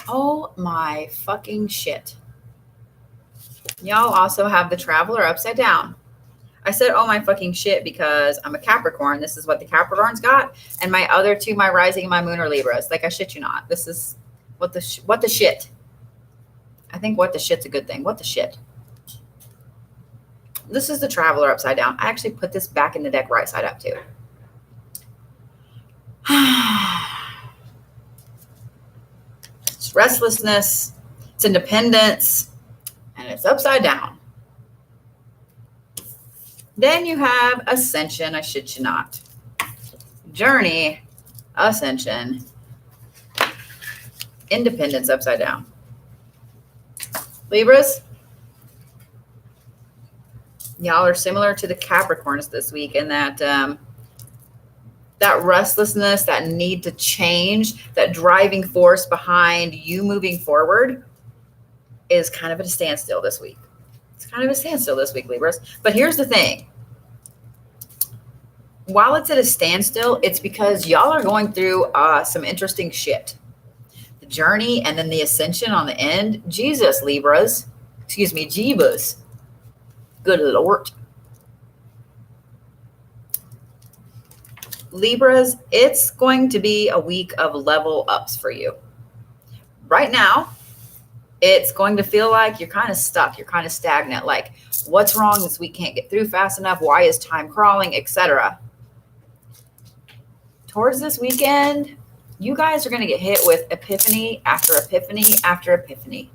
Oh my fucking shit. Y'all also have the traveler upside down. I said, oh my fucking shit, because I'm a Capricorn. This is what the Capricorns got. And my other two, my rising and my moon, are Libras. Like, I shit you not. This is what the shit. I think what the shit's a good thing. What the shit? This is the traveler upside down. I actually put this back in the deck right side up too. It's restlessness. It's independence. And it's upside down. Then you have ascension. I shit you not. Journey. Ascension. Independence upside down. Libras, y'all are similar to the Capricorns this week in that that restlessness, that need to change, that driving force behind you moving forward is kind of at a standstill this week. It's kind of a standstill this week, Libras. But here's the thing. While it's at a standstill, it's because y'all are going through some interesting shit. Journey and then the ascension on the end. Jesus, Libras. Excuse me, Jeebus. Good Lord. Libras, it's going to be a week of level ups for you. Right now, it's going to feel like you're kind of stuck. You're kind of stagnant. Like, what's wrong? This week can't get through fast enough. Why is time crawling, etc. Towards this weekend, you guys are going to get hit with epiphany after epiphany after epiphany.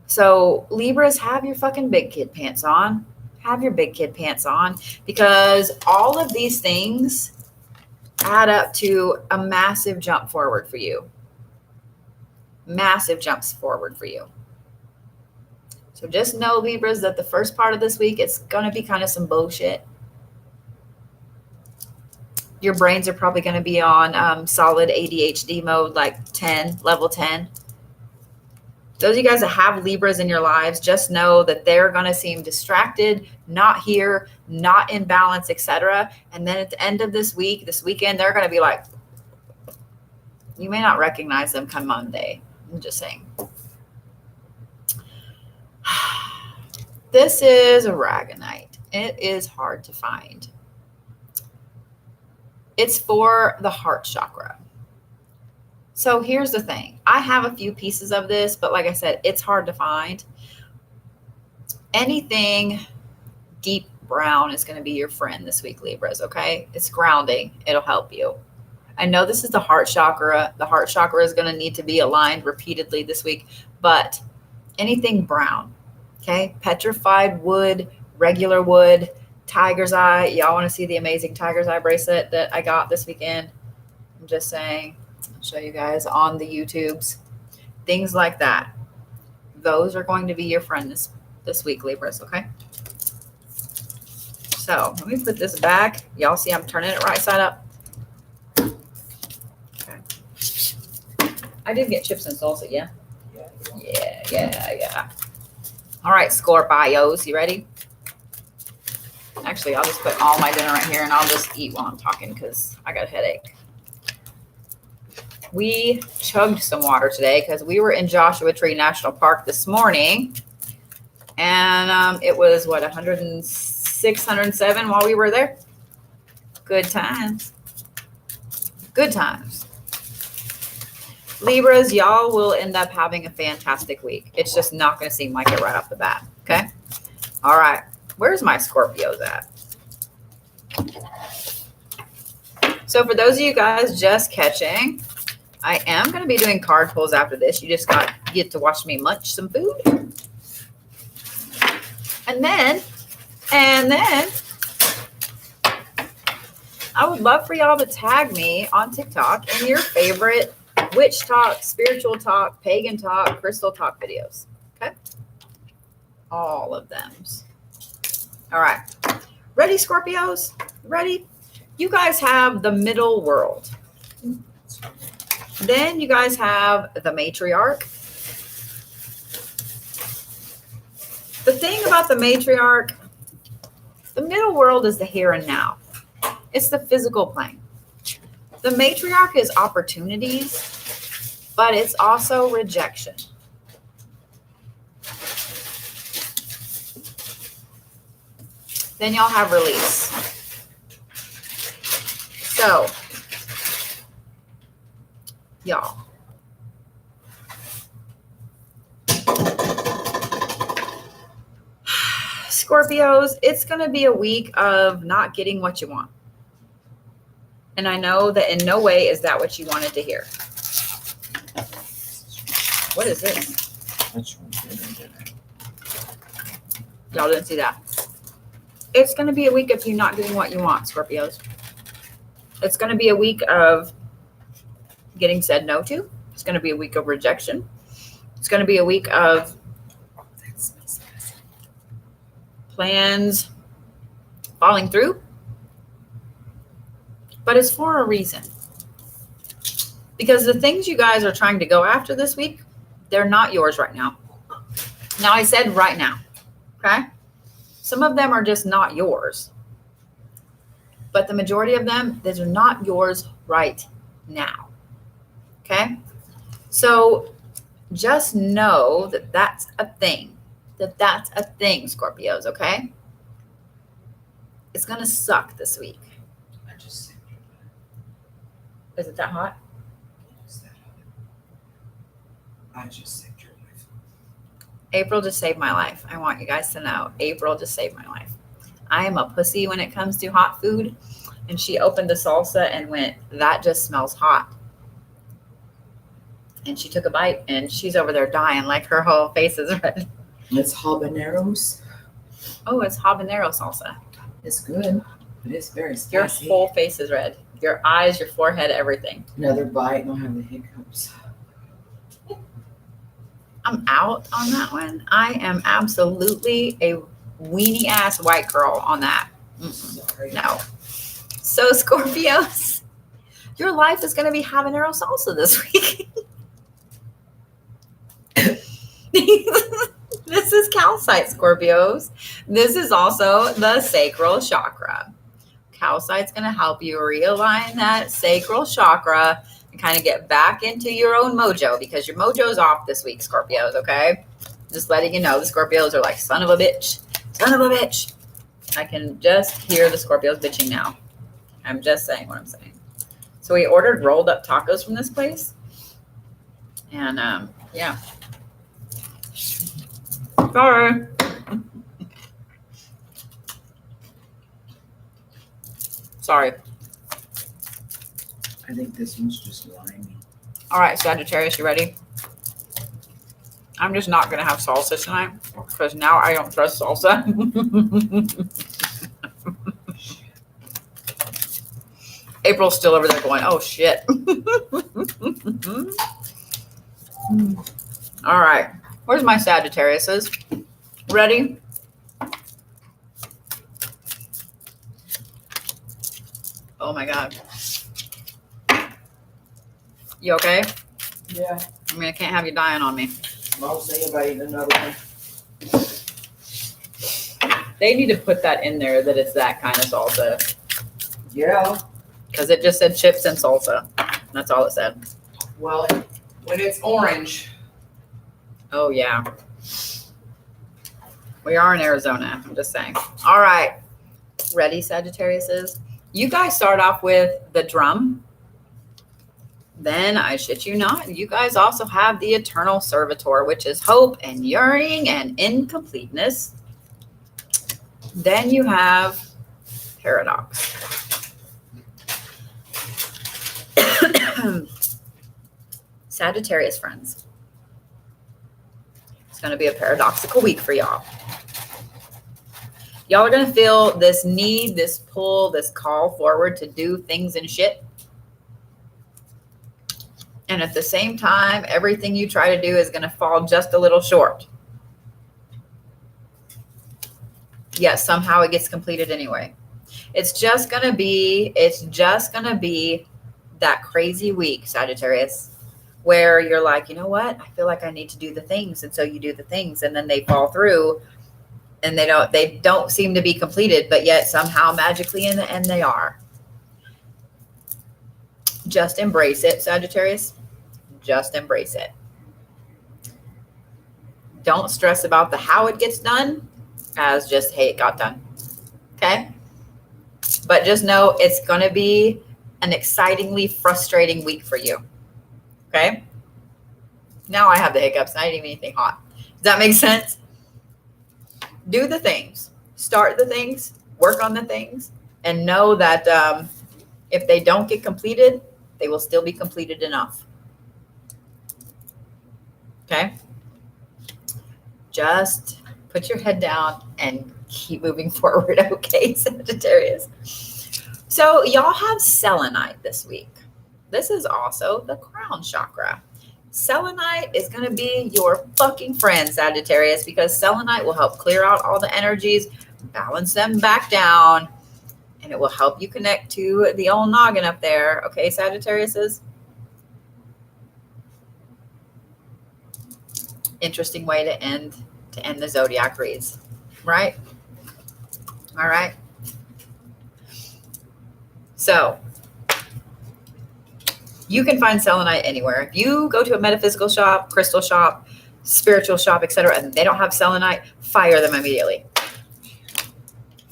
So Libras, have your fucking big kid pants on. Have your big kid pants on, because all of these things add up to a massive jump forward for you. Massive jumps forward for you. So just know, Libras, that the first part of this week, it's going to be kind of some bullshit. Your brains are probably going to be on solid ADHD mode, like 10, level 10. Those of you guys that have Libras in your lives, just know that they're going to seem distracted, not here, not in balance, etc. And then at the end of this week, this weekend, they're going to be like, you may not recognize them come Monday. I'm just saying. This is a Ragonite. It is hard to find. It's for the heart chakra. So here's the thing. I have a few pieces of this, but like I said, it's hard to find. anything deep brown is going to be your friend this week, Libras, okay? It's grounding. It'll help you. I know this is the heart chakra. The heart chakra is going to need to be aligned repeatedly this week, but anything brown, okay? Petrified wood, regular wood, tiger's eye. Y'all want to see the amazing tiger's eye bracelet that I got this weekend? I'm just saying. I'll show you guys on the YouTubes. Things like that. Those are going to be your friend this week, Libras, okay? So let me put this back. Y'all see I'm turning it right side up. Okay. I did get chips and salsa, yeah? Yeah. All right, Scorpios, you ready? Actually, I'll just put all my dinner right here and I'll just eat while I'm talking because I got a headache. We chugged some water today because we were in Joshua Tree National Park this morning. And it was, 106, 107 while we were there? Good times. Good times. Libras, y'all will end up having a fantastic week. It's just not going to seem like it right off the bat, okay? All right. Where's my Scorpios at? So for those of you guys just catching, I am going to be doing card pulls after this. You just get to watch me munch some food. And then I would love for y'all to tag me on TikTok in your favorite witch talk, spiritual talk, pagan talk, crystal talk videos. Okay? All of them. All right. Ready, Scorpios? Ready? You guys have the middle world. Then you guys have the matriarch. The thing about the matriarch, the middle world is the here and now. It's the physical plane. The matriarch is opportunities, but it's also rejection. Then y'all have release. So, y'all. Scorpios, it's going to be a week of not getting what you want. And I know that in no way is that what you wanted to hear. What is this? Y'all didn't see that. It's going to be a week of you not getting what you want, Scorpios. It's going to be a week of getting said no to. It's going to be a week of rejection. It's going to be a week of plans falling through. But it's for a reason. Because the things you guys are trying to go after this week, they're not yours right now. Now, I said right now. Okay? Some of them are just not yours. But the majority of them, these are not yours right now. Okay? So just know that that's a thing. That's a thing, Scorpios, okay? It's going to suck this week. Is it that hot? I just saved your life. April just saved my life. I want you guys to know. April just saved my life. I am a pussy when it comes to hot food. And she opened the salsa and went, that just smells hot. And she took a bite and she's over there dying like her whole face is red. It's habaneros. Oh, it's habanero salsa. It's good, but it's very Your spicy. whole face is red. Your eyes, your forehead, everything. Another bite and I'll have the hiccups. I'm out on that one. I am absolutely a weenie ass white girl on that. Sorry. No. So Scorpios, your life is going to be habanero salsa this week. This is calcite, Scorpios. This is also the sacral chakra. Calcite's going to help you realign that sacral chakra and kind of get back into your own mojo because your mojo's off this week, Scorpios, okay? Just letting you know, the Scorpios are like, son of a bitch. Son of a bitch. I can just hear the Scorpios bitching now. I'm just saying what I'm saying. So we ordered rolled up tacos from this place. And, yeah. Sorry. Sorry. I think this one's just limey. All right, Sagittarius, you ready? I'm just not going to have salsa tonight because now I don't trust salsa. April's still over there going, oh, shit. All right. Where's my Sagittariuses? Ready? Oh, my God. You okay? Yeah. I mean, I can't have you dying on me. I'll say about eating another one. They need to put that in there that it's that kind of salsa. Yeah. Because it just said chips and salsa. That's all it said. Well, when it's orange. Oh, yeah. We are in Arizona. I'm just saying. All right. Ready, Sagittariuses? You guys start off with the drum. Then, I shit you not, you guys also have the eternal servitor, which is hope and yearning and incompleteness. Then you have paradox. Sagittarius friends. It's going to be a paradoxical week for y'all. Y'all are going to feel this need, this pull, this call forward to do things and shit. And at the same time, everything you try to do is going to fall just a little short. Yet somehow it gets completed anyway. It's just going to be that crazy week, Sagittarius, where you're like, you know what? I feel like I need to do the things. And so you do the things and then they fall through and they don't seem to be completed, but yet somehow magically in the end they are. Just embrace it, Sagittarius. Just embrace it. Don't stress about the how it gets done as just, hey, it got done. Okay? But just know it's going to be an excitingly frustrating week for you. Okay? Now I have the hiccups. I didn't even eat anything hot. Does that make sense? Do the things. Start the things. Work on the things. And know that if they don't get completed, they will still be completed enough. Okay? Just put your head down and keep moving forward, okay, Sagittarius? So y'all have selenite this week. This is also the crown chakra. Selenite is going to be your fucking friend, Sagittarius, because selenite will help clear out all the energies, balance them back down, and it will help you connect to the old noggin up there. Okay, Sagittariuses? Interesting way to end the zodiac reads, right? All right. So you can find selenite anywhere. If you go to a metaphysical shop, crystal shop, spiritual shop, etc., and they don't have selenite, fire them immediately.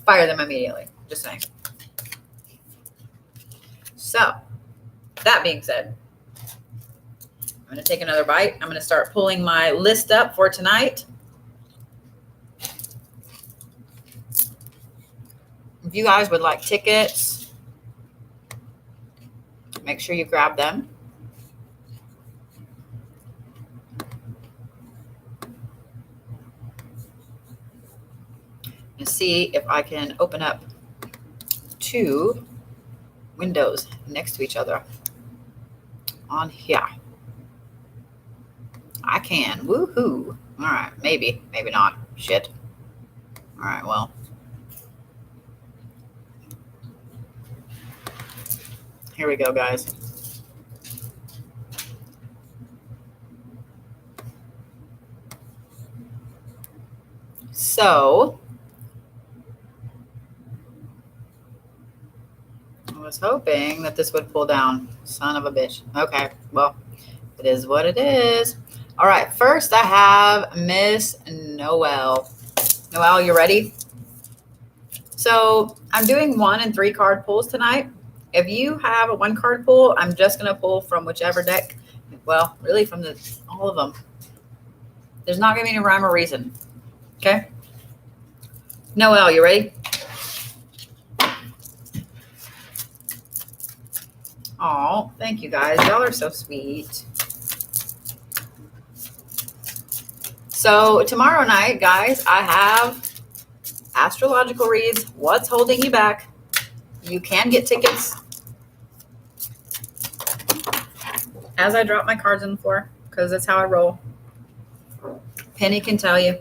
Fire them immediately. Just saying. So that being said, I'm going to take another bite. I'm going to start pulling my list up for tonight. If you guys would like tickets, make sure you grab them. And see if I can open up 2 windows next to each other on here. I can. Woohoo. All right. Maybe. Maybe not. Shit. All right. Well. Here we go, guys. So, I was hoping that this would pull down. Son of a bitch. Okay. Well, it is what it is. All right, first I have Miss Noelle. Noelle, you ready? So I'm doing 1 and 3 card pulls tonight. If you have a 1 card pull, I'm just going to pull from whichever deck. Well, really from all of them. There's not going to be any rhyme or reason. Okay? Noelle, you ready? Oh, thank you guys. Y'all are so sweet. So tomorrow night, guys, I have astrological reads. What's holding you back? You can get tickets as I drop my cards on the floor because that's how I roll. Penny can tell you.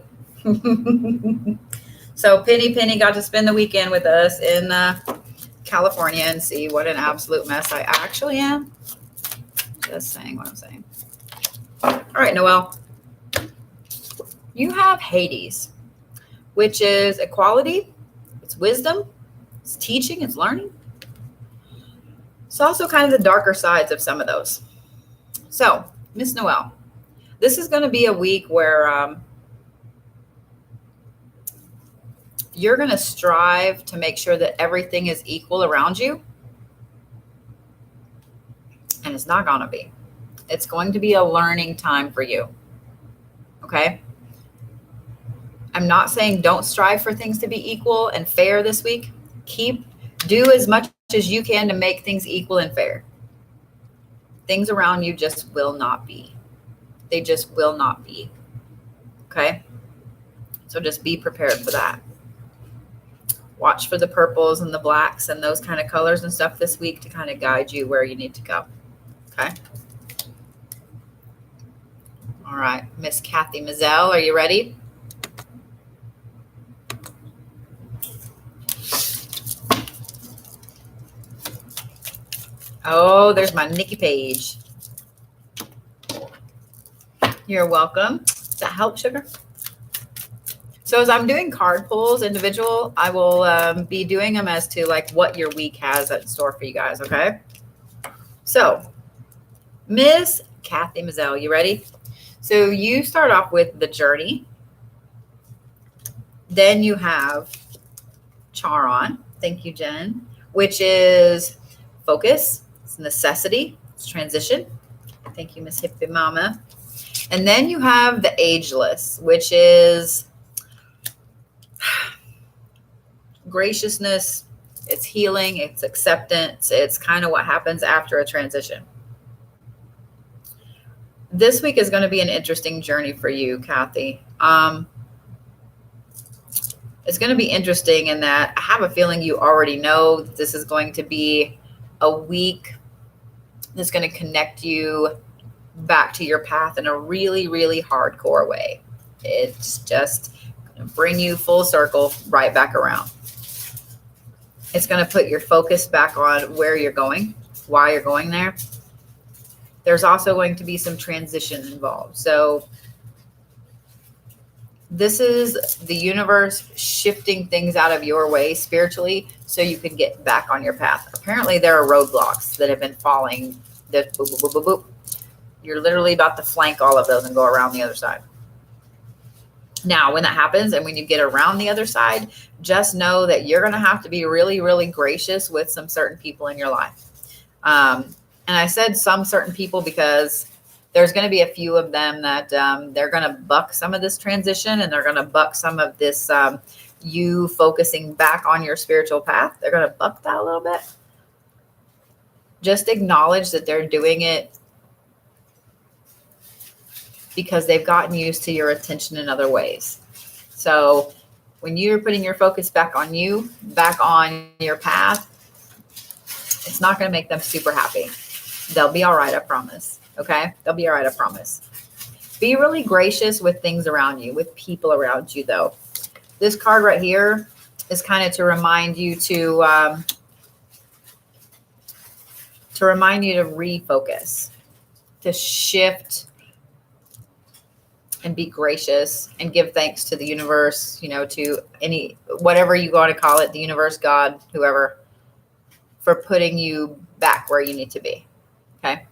So Penny got to spend the weekend with us in California and see what an absolute mess I actually am. Just saying what I'm saying. All right, Noelle. You have Hades, which is equality, it's wisdom, it's teaching, it's learning. It's also kind of the darker sides of some of those. So, Miss Noelle, this is going to be a week where you're going to strive to make sure that everything is equal around you. And it's not going to be. It's going to be a learning time for you. Okay? I'm not saying don't strive for things to be equal and fair this week. Do as much as you can to make things equal and fair. Things around you just will not be. They just will not be. Okay? So just be prepared for that. Watch for the purples and the blacks and those kind of colors and stuff this week to kind of guide you where you need to go. Okay? All right. Miss Kathy Mazel, are you ready? Oh, there's my Nikki page. You're welcome. Does that help, sugar? So as I'm doing card pulls individual, I will be doing them as to like what your week has in store for you guys, okay? So, Miss Kathy Mazel, you ready? So you start off with the journey. Then you have Charon. Thank you, Jen. Which is focus. It's necessity. It's transition. Thank you, Miss Hippie Mama. And then you have the ageless, which is graciousness. It's healing. It's acceptance. It's kind of what happens after a transition. This week is going to be an interesting journey for you, Kathy. It's going to be interesting in that I have a feeling you already know that this is going to be a week that's going to connect you back to your path in a really, really hardcore way. It's just going to bring you full circle right back around. It's going to put your focus back on where you're going, why you're going there. There's also going to be some transition involved. So this is the universe shifting things out of your way spiritually so you can get back on your path. Apparently there are roadblocks that have been falling. That boop, boop, boop, boop, boop. You're literally about to flank all of those and go around the other side. Now, when that happens and when you get around the other side, just know that you're going to have to be really, really gracious with some certain people in your life. And I said some certain people because there's going to be a few of them that they're going to buck some of this transition and they're going to buck some of this you focusing back on your spiritual path. They're going to buck that a little bit. Just acknowledge that they're doing it because they've gotten used to your attention in other ways. So when you're putting your focus back on you, back on your path, it's not going to make them super happy. They'll be all right, I promise. Okay? They'll be all right, I promise. Be really gracious with things around you, with people around you, though. This card right here is kind of to remind you to refocus, to shift and be gracious and give thanks to the universe, to any, whatever you want to call it, the universe, God, whoever, for putting you back where you need to be. Okay.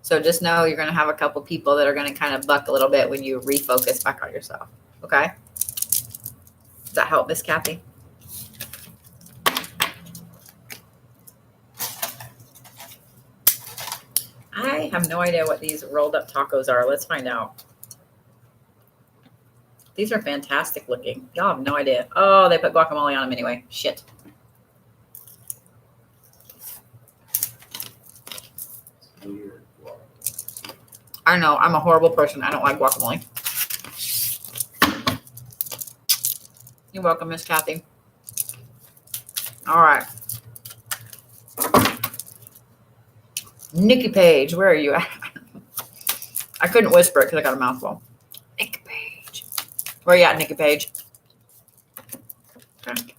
So just know you're going to have a couple people that are going to kind of buck a little bit when you refocus back on yourself. Okay. Does that help, Miss Kathy? I have no idea what these rolled up tacos are. Let's find out. These are fantastic looking. Y'all have no idea. Oh, they put guacamole on them anyway. Shit. weird guacamole. I know, I'm a horrible person. I don't like guacamole. You're welcome, Miss Kathy. All right. Nikki Page, where are you at? I couldn't whisper it because I got a mouthful. Nikki Page. Where are you at, Nikki Page? Okay.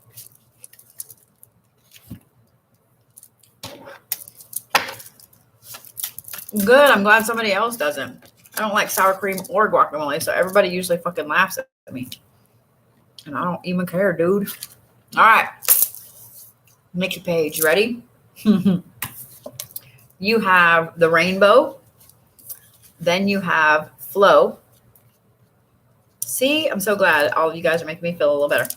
Good. I'm glad somebody else doesn't. I don't like sour cream or guacamole, so everybody usually fucking laughs at me. And I don't even care, dude. All right. Nikki Page, ready? You have the rainbow. Then you have flow. See, I'm so glad all of you guys are making me feel a little better.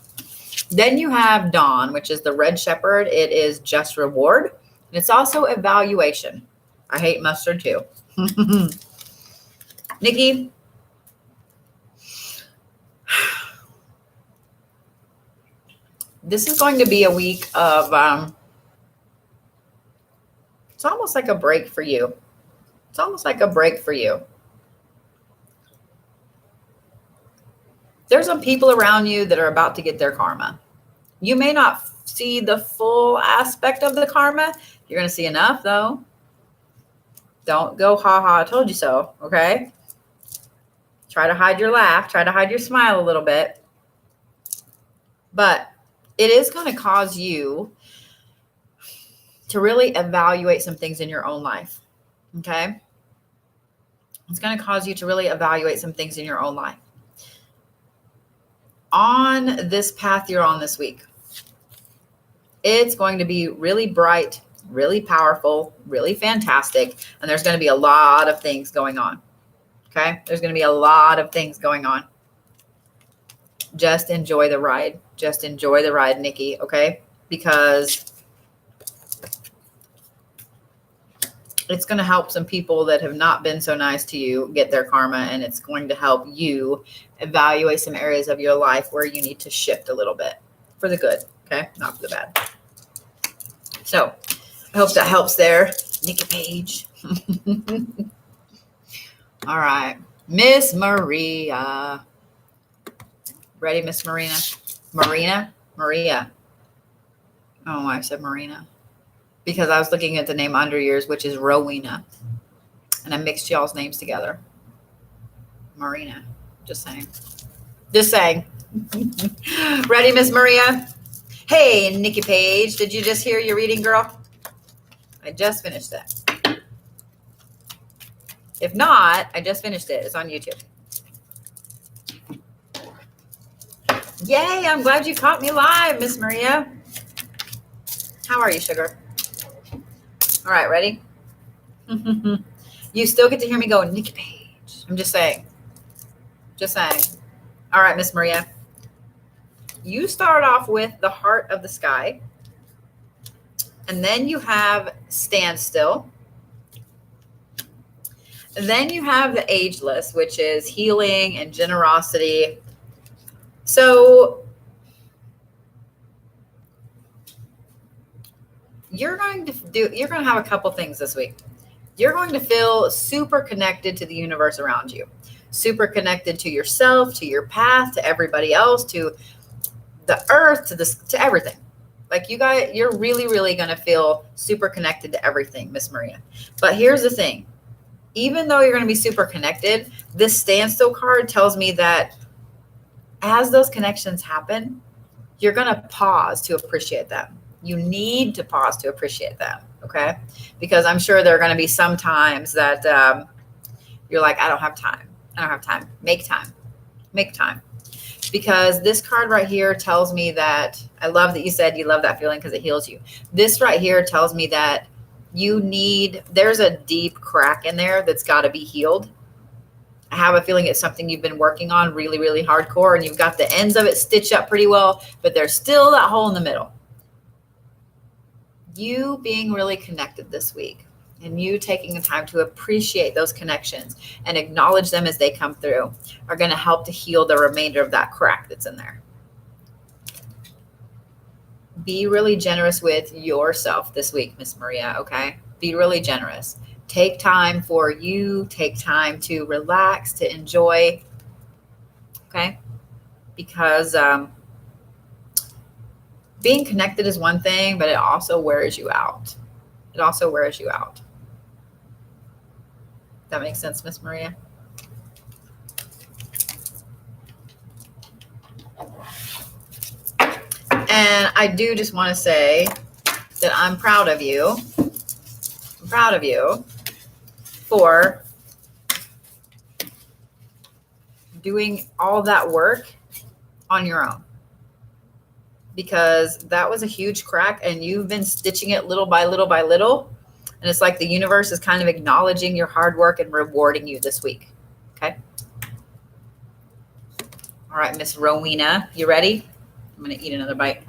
Then you have dawn, which is the red shepherd. It is just reward. And it's also evaluation. I hate mustard too. Nikki. This is going to be a week of, it's almost like a break for you. It's almost like a break for you. There's some people around you that are about to get their karma. You may not see the full aspect of the karma. You're going to see enough, though. Don't go, ha ha, I told you so, okay? Try to hide your laugh. Try to hide your smile a little bit. But it is going to cause you to really evaluate some things in your own life, okay? It's going to cause you to really evaluate some things in your own life. On this path you're on this week, it's going to be really bright, really powerful, really fantastic, and there's going to be a lot of things going on, okay? There's going to be a lot of things going on. Just enjoy the ride. Just enjoy the ride, Nikki, okay? Because it's going to help some people that have not been so nice to you get their karma, and it's going to help you evaluate some areas of your life where you need to shift a little bit for the good, okay? Not for the bad. So I hope that helps there, Nikki Page. All right. Miss Maria. Ready, Miss Marina? Maria. Oh, I said Marina. Because I was looking at the name under yours, which is Rowena. And I mixed y'all's names together. Marina. Just saying. Just saying. Ready, Miss Maria? Hey, Nikki Page. Did you just hear your reading, girl? I just finished it. If not, I just finished it. It's on YouTube. Yay, I'm glad you caught me live, Miss Maria. How are you, sugar? All right, ready? You still get to hear me go, Nikki Page. I'm just saying. Just saying. All right, Miss Maria. You start off with the heart of the sky. And then you have standstill. And then you have the ageless, which is healing and generosity. So you're going to have a couple things this week. You're going to feel super connected to the universe around you, super connected to yourself, to your path, to everybody else, to the earth, to everything. Like you're really, really going to feel super connected to everything, Miss Maria. But here's the thing. Even though you're going to be super connected, this standstill card tells me that as those connections happen, you're going to pause to appreciate them. You need to pause to appreciate them, okay? Because I'm sure there are going to be some times that you're like, I don't have time. I don't have time. Make time. Make time. Because this card right here tells me that, I love that you said you love that feeling because it heals you. This right here tells me that there's a deep crack in there that's got to be healed. I have a feeling it's something you've been working on really, really hardcore, and you've got the ends of it stitched up pretty well, but there's still that hole in the middle. You being really connected this week and you taking the time to appreciate those connections and acknowledge them as they come through are going to help to heal the remainder of that crack that's in there. Be really generous with yourself this week, Miss Maria, okay? Be really generous. Take time for you. Take time to relax, to enjoy, okay? Because being connected is one thing, but it also wears you out. It also wears you out. That makes sense, Miss Maria? And I do just want to say that I'm proud of you. I'm proud of you for doing all that work on your own, because that was a huge crack and you've been stitching it little by little by little. And it's like the universe is kind of acknowledging your hard work and rewarding you this week. Okay. All right, Miss Rowena, you ready? I'm going to eat another bite.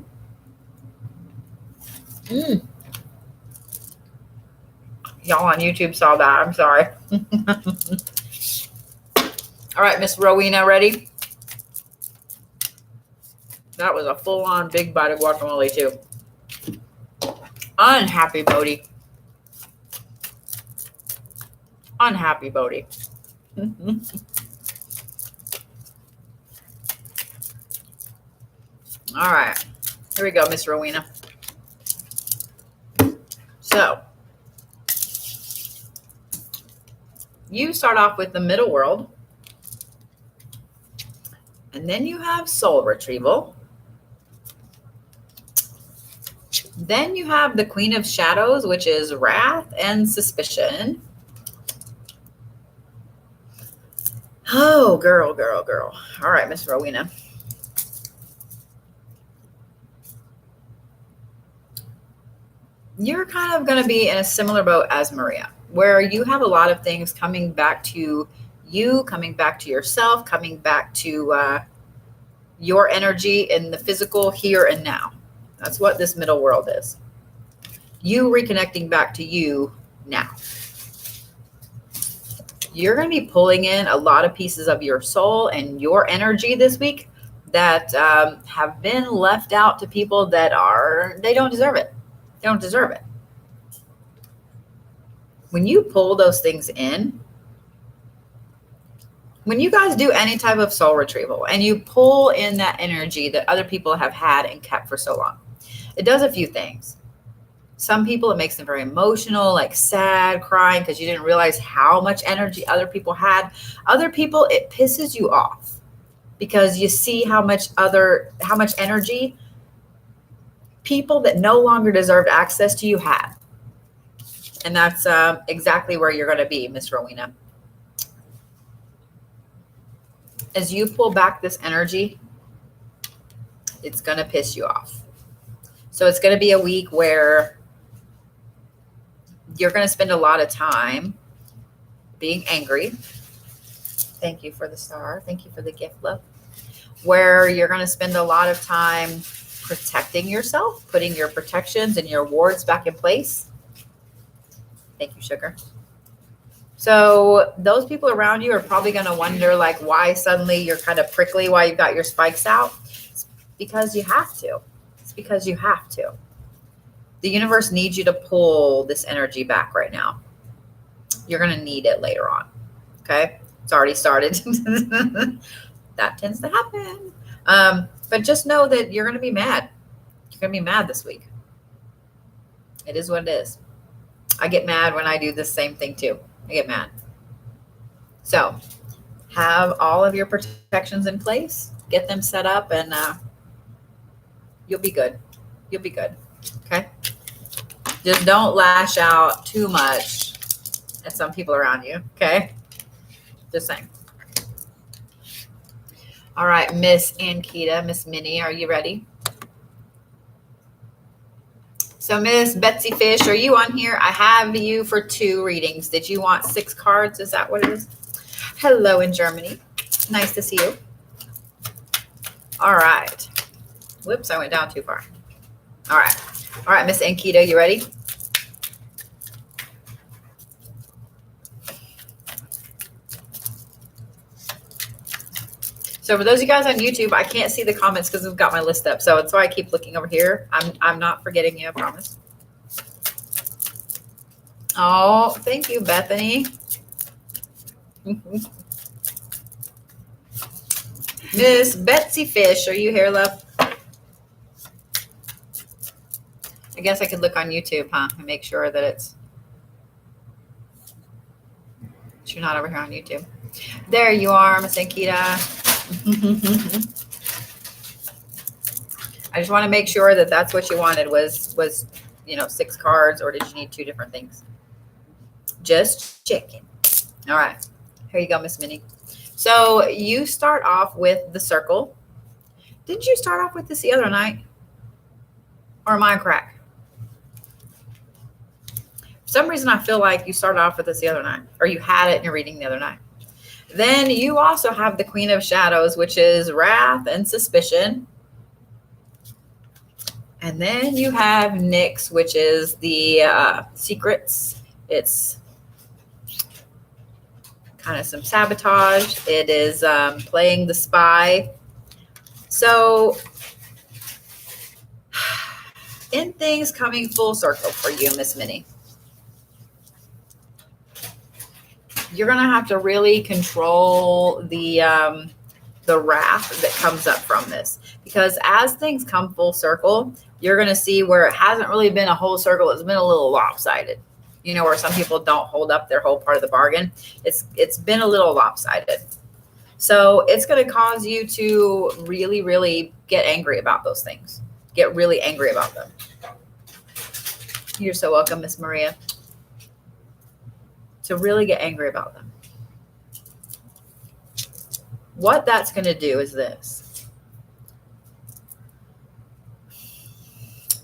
Y'all on YouTube saw that. I'm sorry. All right, Miss Rowena, ready? That was a full-on big bite of guacamole, too. Unhappy Bodhi. Unhappy Bodhi. All right. Here we go, Miss Rowena. So, you start off with the middle world. And then you have soul retrieval. Then you have the Queen of Shadows, which is wrath and suspicion. Oh, girl. All right, Miss Rowena. You're kind of going to be in a similar boat as Maria, where you have a lot of things coming back to you, coming back to yourself, coming back to your energy in the physical here and now. That's what this middle world is. You reconnecting back to you now. You're going to be pulling in a lot of pieces of your soul and your energy this week that have been left out to people that they don't deserve it. They don't deserve it. When you pull those things in, when you guys do any type of soul retrieval and you pull in that energy that other people have had and kept for so long, it does a few things. Some people, it makes them very emotional, like sad, crying, because you didn't realize how much energy other people had. Other people, it pisses you off because you see how much energy people that no longer deserved access to you had. And that's exactly where you're going to be, Miss Rowena. As you pull back this energy, it's going to piss you off. So it's going to be a week where you're going to spend a lot of time being angry. Thank you for the star. Thank you for the gift, love. Where you're going to spend a lot of time protecting yourself, putting your protections and your wards back in place. Thank you, sugar. So those people around you are probably going to wonder, like, why suddenly you're kind of prickly, why you've got your spikes out. It's because you have to. It's because you have to. The universe needs you to pull this energy back right now. You're going to need it later on. Okay? It's already started. That tends to happen. But just know that you're going to be mad. You're going to be mad this week. It is what it is. I get mad when I do the same thing too. I get mad. So have all of your protections in place. Get them set up and you'll be good. You'll be good. Okay? Just don't lash out too much at some people around you. Okay? Just saying. All right, Miss Ankita, Miss Minnie, are you ready? So Miss Betsy Fish, are you on here? I have you for 2 readings. Did you want 6 cards? Is that what it is? Hello in Germany. Nice to see you. All right. Whoops, I went down too far. All right. All right, Miss Ankita, you ready? So for those of you guys on YouTube, I can't see the comments because I've got my list up. So that's why I keep looking over here. I'm not forgetting you, I promise. Oh, thank you, Bethany. Miss Betsy Fish, are you here, love? I guess I could look on YouTube, huh? And make sure that you're not over here on YouTube. There you are, Miss Ankita. I just want to make sure that that's what you wanted was 6 cards, or did you need 2 different things? Just checking. All right. Here you go, Miss Minnie. So you start off with the circle. Didn't you start off with this the other night? Or am I a crack? For some reason, I feel like you started off with this the other night, or you had it in your reading the other night. Then you also have the Queen of Shadows, which is wrath and suspicion. And then you have Nyx, which is the secrets. It's kind of some sabotage. It is playing the spy. So in things coming full circle for you, Miss Minnie, you're going to have to really control the wrath that comes up from this, because as things come full circle, you're going to see where it hasn't really been a whole circle. It's been a little lopsided, where some people don't hold up their whole part of the bargain. It's been a little lopsided. So it's going to cause you to really, really get angry about those things. Get really angry about them. You're so welcome, Miss Maria. To really get angry about them. What that's going to do is this.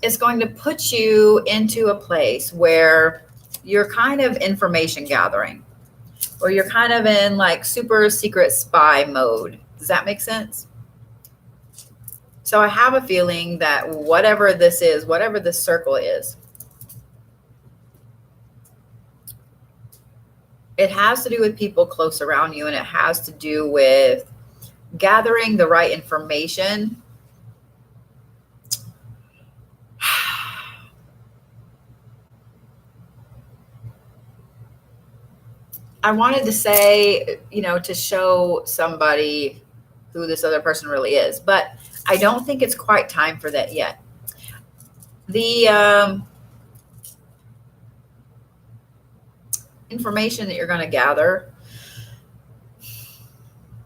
It's going to put you into a place where you're kind of information gathering, or you're kind of in like super secret spy mode. Does that make sense? So I have a feeling that whatever this is, whatever this circle is, it has to do with people close around you, and it has to do with gathering the right information. I wanted to say, to show somebody who this other person really is, but I don't think it's quite time for that yet. The information that you're going to gather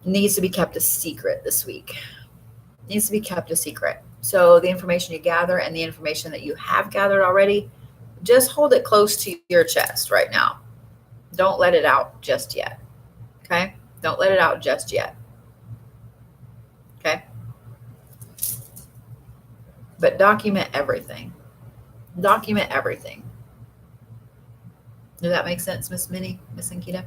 needs to be kept a secret this week. Needs to be kept a secret. So the information you gather and the information that you have gathered already, just hold it close to your chest right now. Don't let it out just yet. Okay? Don't let it out just yet. Okay? But document everything. Document everything. Does that make sense, Miss Minnie, Miss Ankita?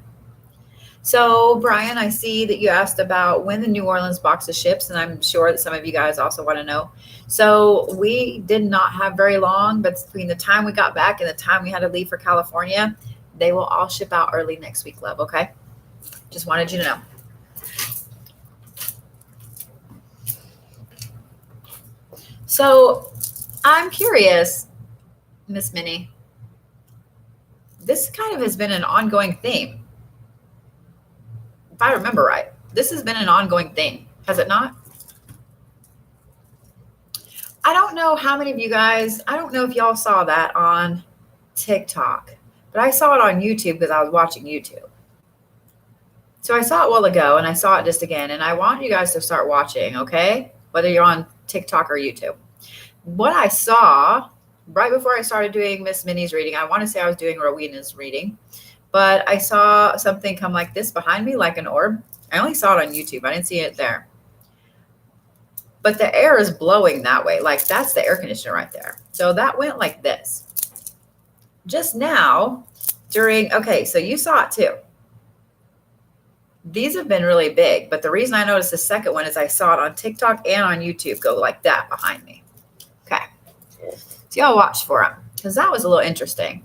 So, Brian, I see that you asked about when the New Orleans box of ships, and I'm sure that some of you guys also want to know. So we did not have very long, but between the time we got back and the time we had to leave for California, they will all ship out early next week, love, okay? Just wanted you to know. So I'm curious, Miss Minnie, this kind of has been an ongoing theme. If I remember right, this has been an ongoing theme, has it not? I don't know how many of you guys, I don't know if y'all saw that on TikTok, but I saw it on YouTube because I was watching YouTube. So I saw it a while ago, and I saw it just again, and I want you guys to start watching, okay? Whether you're on TikTok or YouTube. What I saw right before I started doing Miss Minnie's reading, I want to say I was doing Rowena's reading, but I saw something come like this behind me, like an orb. I only saw it on YouTube. I didn't see it there. But the air is blowing that way. Like that's the air conditioner right there. So that went like this. Just now during, okay, so you saw it too. These have been really big, but the reason I noticed the second one is I saw it on TikTok and on YouTube go like that behind me. Okay. So y'all watch for them because that was a little interesting.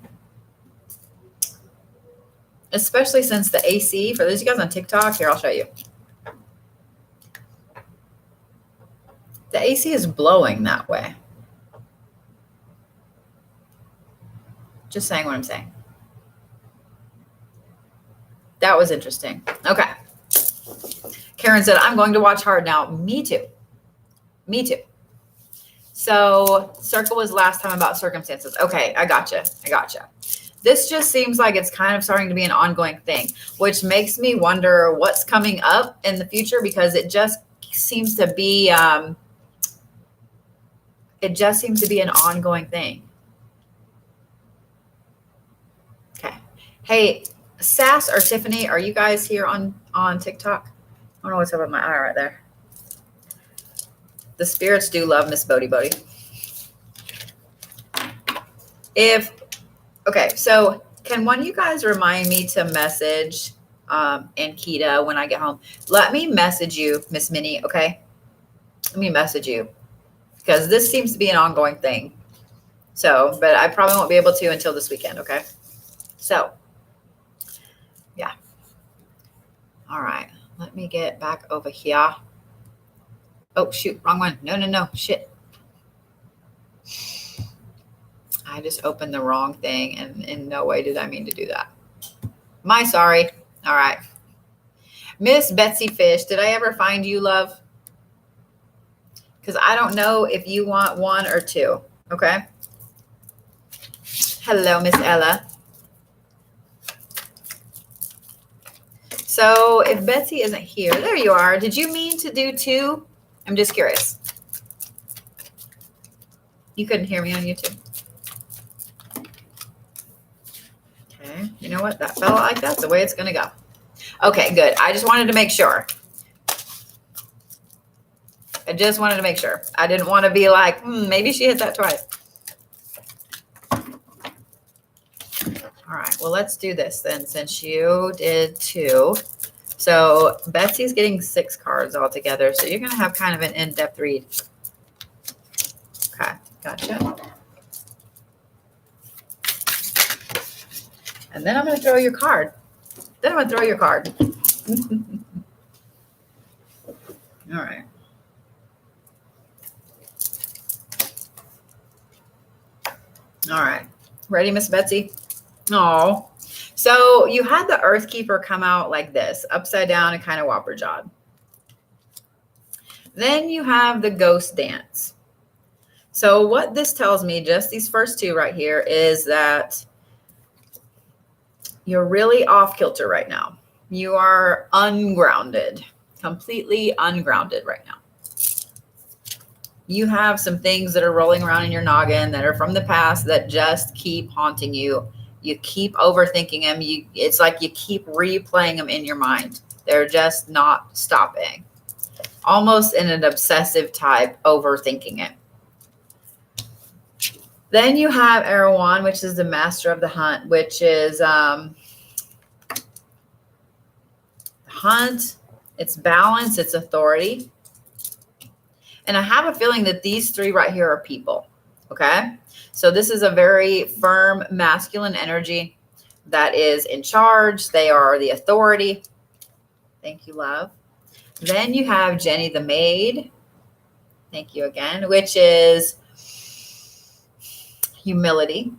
Especially since the AC, for those of you guys on TikTok, here, I'll show you. The AC is blowing that way. Just saying what I'm saying. That was interesting. Okay. Karen said, I'm going to watch hard now. Me too. Me too. So circle was last time about circumstances. Okay, I gotcha. This just seems like it's kind of starting to be an ongoing thing, which makes me wonder what's coming up in the future, because it just seems to be an ongoing thing. Okay. Hey, Sass or Tiffany, are you guys here on TikTok? I don't know what's up with my eye right there. The spirits do love Miss Bodie. Okay, so can one of you guys remind me to message Ankita when I get home? Let me message you, Miss Minnie, okay? Let me message you, because this seems to be an ongoing thing. So, but I probably won't be able to until this weekend, okay? So, yeah. All right, let me get back over here. Oh, shoot, wrong one. No, shit. I just opened the wrong thing, and in no way did I mean to do that. My sorry. All right. Miss Betsy Fish, did I ever find you, love? Because I don't know if you want one or two, okay? Hello, Miss Ella. So if Betsy isn't here, there you are. Did you mean to do two? I'm just curious. You couldn't hear me on YouTube. Okay, you know what? That felt like that's the way it's going to go. Okay, good. I just wanted to make sure. I just wanted to make sure. I didn't want to be like, maybe she hit that twice. All right, well, let's do this then, since you did two. So Betsy's getting 6 cards altogether. So you're going to have kind of an in-depth read. Okay, gotcha. And then I'm going to throw your card. All right. All right. Ready, Miss Betsy? Oh. So you had the Earth Keeper come out like this, upside down and kind of whopper jawed. Then you have the Ghost Dance. So what this tells me, just these first two right here, is that you're really off kilter right now. You are ungrounded, completely ungrounded right now. You have some things that are rolling around in your noggin that are from the past that just keep haunting you. You keep overthinking them. It's like you keep replaying them in your mind. They're just not stopping. Almost in an obsessive type, overthinking it. Then you have Erewhon, which is the master of the hunt, which is hunt, it's balance, it's authority. And I have a feeling that these three right here are people, okay? So this is a very firm masculine energy that is in charge. They are the authority. Thank you, love. Then you have Jenny the maid. Thank you again, which is humility.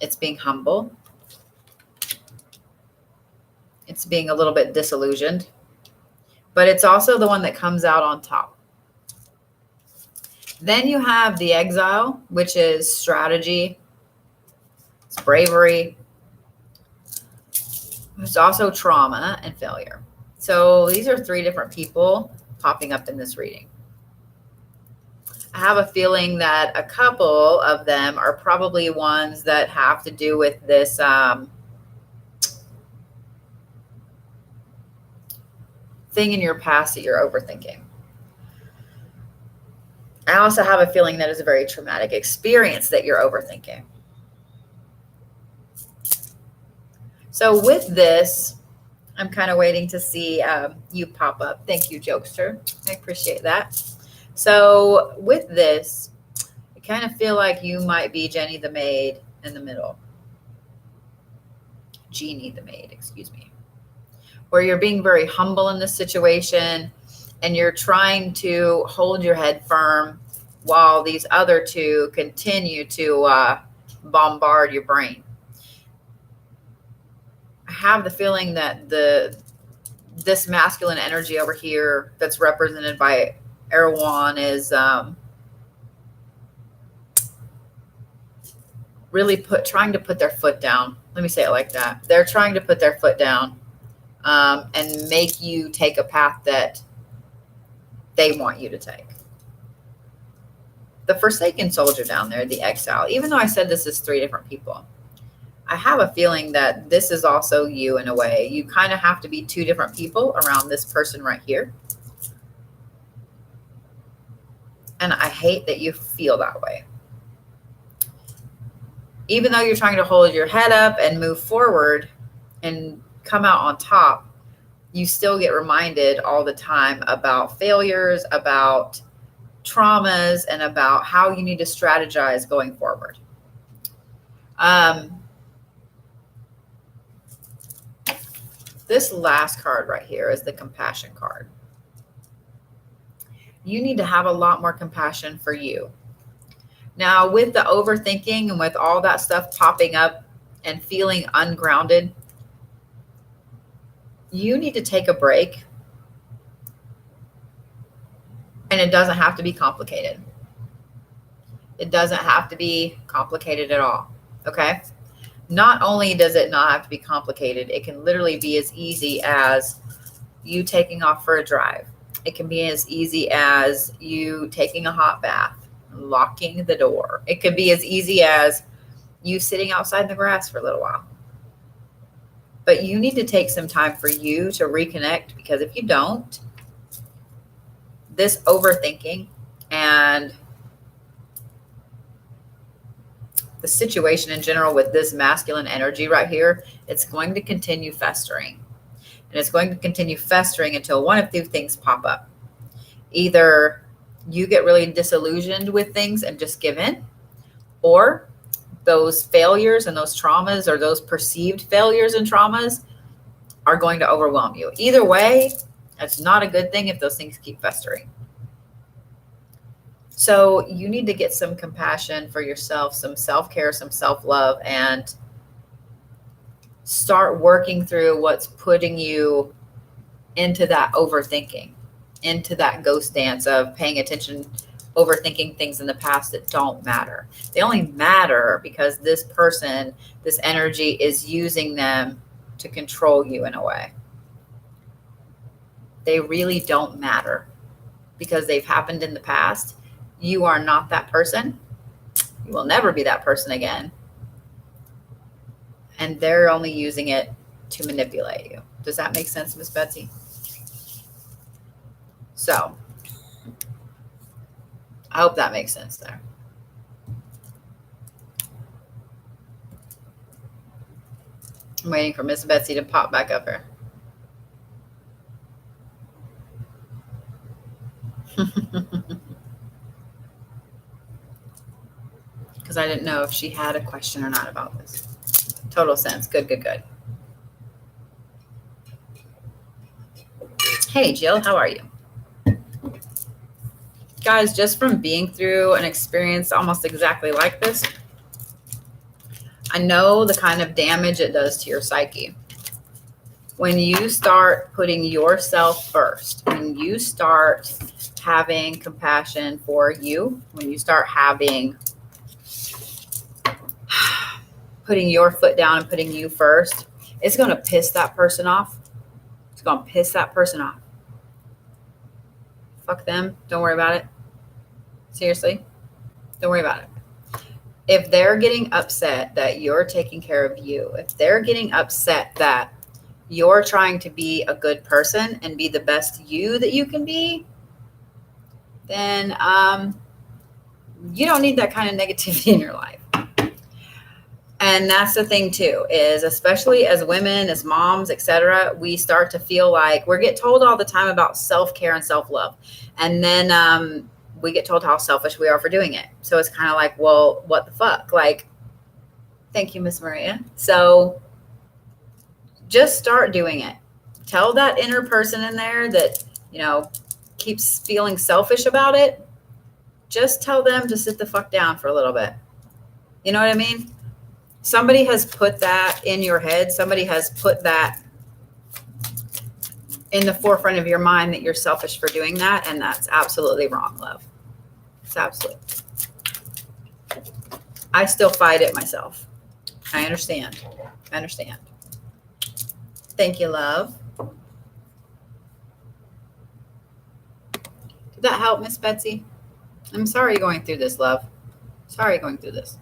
It's being humble. It's being a little bit disillusioned. But it's also the one that comes out on top. Then you have the exile, which is strategy. It's bravery. It's also trauma and failure. So these are 3 different people popping up in this reading. I have a feeling that a couple of them are probably ones that have to do with this thing in your past that you're overthinking. I also have a feeling that is a very traumatic experience that you're overthinking. So with this, I'm kind of waiting to see you pop up. Thank you, Jokester. I appreciate that. So with this, I kind of feel like you might be Jenny the maid in the middle. Jeannie the maid, excuse me. Where you're being very humble in this situation. and you're trying to hold your head firm while these other two continue to bombard your brain. I have the feeling that this masculine energy over here that's represented by Erewhon is really trying to put their foot down. Let me say it like that. They're trying to put their foot down and make you take a path that they want you to take. The Forsaken Soldier down there, the Exile, even though I said this is 3 different people, I have a feeling that this is also you in a way. You kind of have to be 2 different people around this person right here. And I hate that you feel that way. Even though you're trying to hold your head up and move forward and come out on top, you still get reminded all the time about failures, about traumas, and about how you need to strategize going forward. This last card right here is the Compassion card. You need to have a lot more compassion for you. Now, with the overthinking and with all that stuff popping up and feeling ungrounded, you need to take a break. And it doesn't have to be complicated. It doesn't have to be complicated at all. Okay? Not only does it not have to be complicated, it can literally be as easy as you taking off for a drive. It can be as easy as you taking a hot bath, locking the door. It could be as easy as you sitting outside in the grass for a little while. But you need to take some time for you to reconnect, because if you don't, this overthinking and the situation in general with this masculine energy right here, it's going to continue festering. And it's going to continue festering until one of 2 things pop up. Either you get really disillusioned with things and just give in, or those failures and those traumas, or those perceived failures and traumas, are going to overwhelm you. Either way, it's not a good thing if those things keep festering. So you need to get some compassion for yourself, some self-care, some self-love, and start working through what's putting you into that overthinking, into that ghost dance of paying attention, overthinking things in the past that don't matter. They only matter because this person, this energy, is using them to control you in a way. They really don't matter because they've happened in the past. You are not that person. You will never be that person again. And they're only using it to manipulate you. Does that make sense, Miss Betsy? So, I hope that makes sense there. I'm waiting for Miss Betsy to pop back up here. Because I didn't know if she had a question or not about this. Total sense. Good, good, good. Hey, Jill, how are you? Guys, just from being through an experience almost exactly like this, I know the kind of damage it does to your psyche. When you start putting yourself first, when you start having compassion for you, when you start putting your foot down and putting you first, it's going to piss that person off. It's going to piss that person off. Fuck them. Don't worry about it. Seriously. Don't worry about it. If they're getting upset that you're taking care of you, if they're getting upset that you're trying to be a good person and be the best you that you can be, then you don't need that kind of negativity in your life. And that's the thing too, is especially as women, as moms, etc., we start to feel like we get told all the time about self-care and self-love. And then we get told how selfish we are for doing it. So it's kind of like, well, what the fuck? Like, thank you, Miss Maria. So just start doing it. Tell that inner person in there that, you know, keeps feeling selfish about it, just tell them to sit the fuck down for a little bit. You know what I mean? Somebody has put that in your head. Somebody has put that in the forefront of your mind that you're selfish for doing that. And that's absolutely wrong, love. It's absolutely. I still fight it myself. I understand. I understand. Thank you, love. Did that help, Miss Betsy? I'm sorry you're going through this, love. Sorry you're going through this.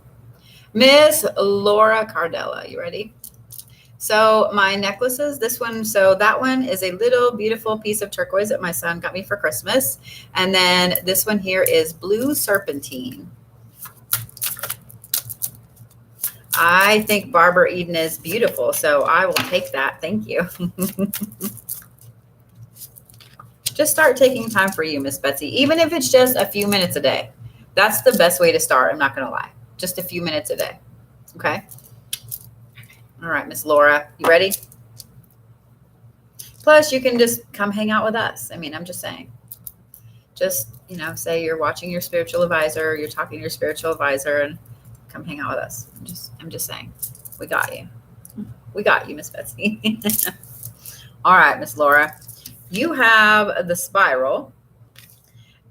Miss Laura Cardella, you ready? So my necklaces, this one, so that one is a little beautiful piece of turquoise that my son got me for Christmas. And then this one here is blue serpentine. I think Barbara Eden is beautiful, so I will take that. Thank you. Just start taking time for you, Miss Betsy, even if it's just a few minutes a day. That's the best way to start. I'm not going to lie. Just a few minutes a day. Okay. All right, Miss Laura, you ready? Plus, you can just come hang out with us. I mean, I'm just saying. Just, you know, say you're watching your spiritual advisor, you're talking to your spiritual advisor, and come hang out with us. I'm just saying. We got you. We got you, Miss Betsy. All right, Miss Laura. You have the spiral,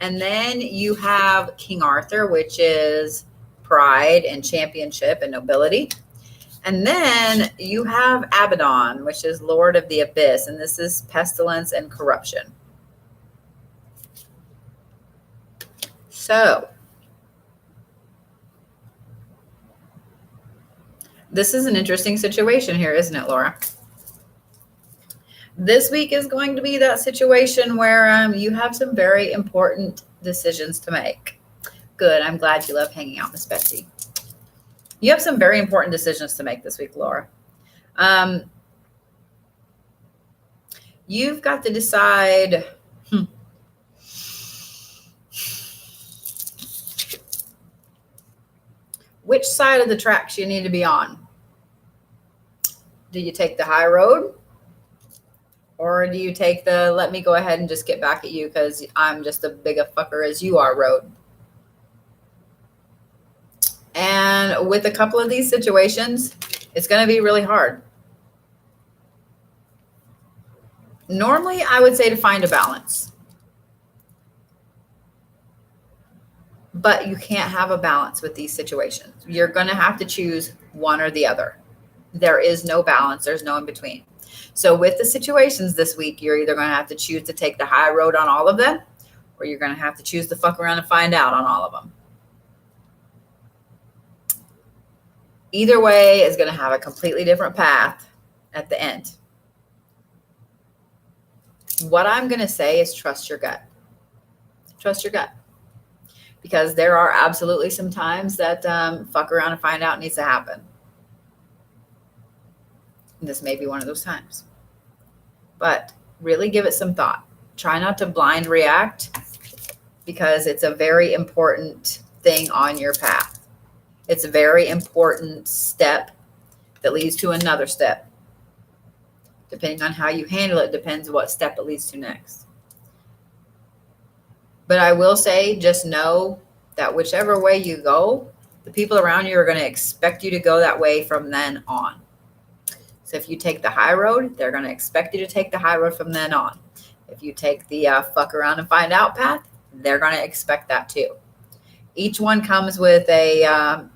and then you have King Arthur, which is pride and championship and nobility. And then you have Abaddon, which is Lord of the Abyss, and this is pestilence and corruption. So this is an interesting situation here, isn't it, Laura? This week is going to be that situation where you have some very important decisions to make. Good. I'm glad you love hanging out, Miss Betsy. You have some very important decisions to make this week, Laura. You've got to decide which side of the tracks you need to be on. Do you take the high road? Or do you take the let me go ahead and just get back at you because I'm just as big a fucker as you are road? And with a couple of these situations, it's going to be really hard. Normally, I would say to find a balance. But you can't have a balance with these situations. You're going to have to choose one or the other. There is no balance. There's no in between. So with the situations this week, you're either going to have to choose to take the high road on all of them, or you're going to have to choose to fuck around and find out on all of them. Either way is going to have a completely different path at the end. What I'm going to say is trust your gut. Trust your gut. Because there are absolutely some times that fuck around and find out needs to happen. And this may be one of those times. But really give it some thought. Try not to blind react because it's a very important thing on your path. It's a very important step that leads to another step. Depending on how you handle it, depends what step it leads to next. But I will say, just know that whichever way you go, the people around you are going to expect you to go that way from then on. So if you take the high road, they're going to expect you to take the high road from then on. If you take the fuck around and find out path, they're going to expect that too. Each one comes with a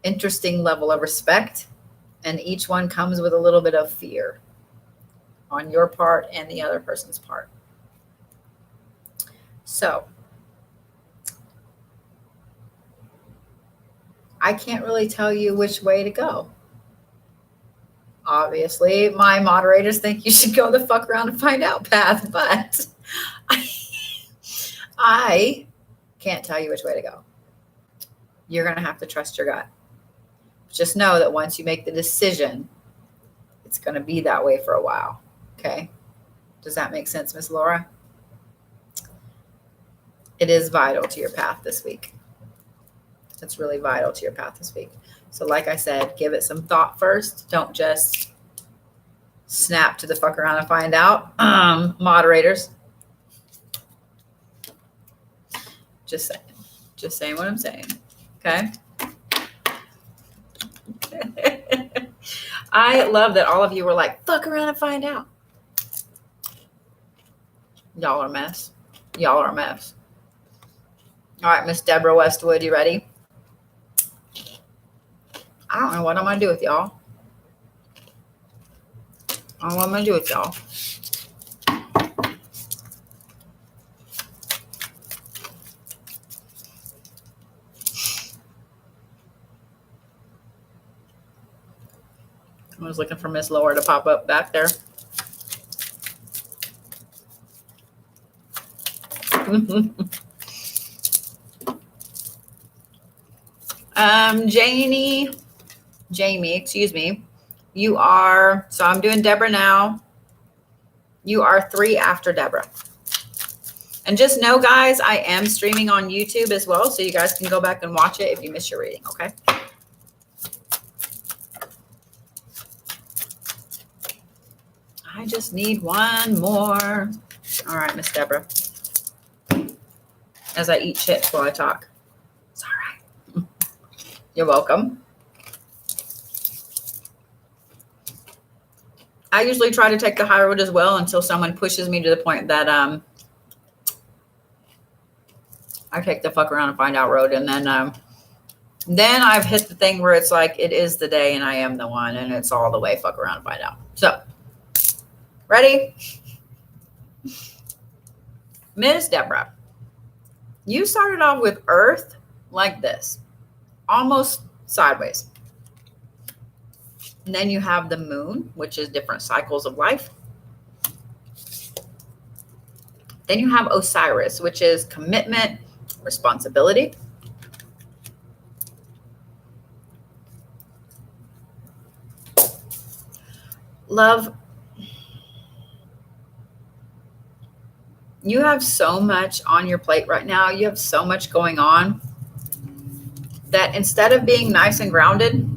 interesting level of respect, and each one comes with a little bit of fear on your part and the other person's part. So I can't really tell you which way to go. Obviously, my moderators think you should go the fuck around and find out path, but I can't tell you which way to go. You're going to have to trust your gut. Just know that once you make the decision, it's going to be that way for a while. Okay? Does that make sense, Miss Laura? It is vital to your path this week. It's really vital to your path this week. So like I said, give it some thought first. Don't just snap to the fuck around and find out. Moderators, Just saying. Just saying what I'm saying. Okay. I love that all of you were like, fuck around and find out. Y'all are a mess. Y'all are a mess. All right, Miss Deborah Westwood, you ready? I don't know what I'm going to do with y'all. I don't know what I'm going to do with y'all. I was looking for Miss Laura to pop up back there. Jamie, excuse me. You are, so I'm doing Deborah now. You are 3 after Deborah. And just know, guys, I am streaming on YouTube as well, so you guys can go back and watch it if you miss your reading, okay? I just need one more. All right, Miss Deborah. As I eat chips while I talk. It's all right. You're welcome. I usually try to take the high road as well until someone pushes me to the point that I take the fuck around and find out road. And then I've hit the thing where it's like, it is the day and I am the one, and it's all the way fuck around and find out. So, ready? Miss Deborah, you started off with Earth like this, almost sideways. And then you have the moon, which is different cycles of life. Then you have Osiris, which is commitment, responsibility. Love, you have so much on your plate right now. You have so much going on that instead of being nice and grounded,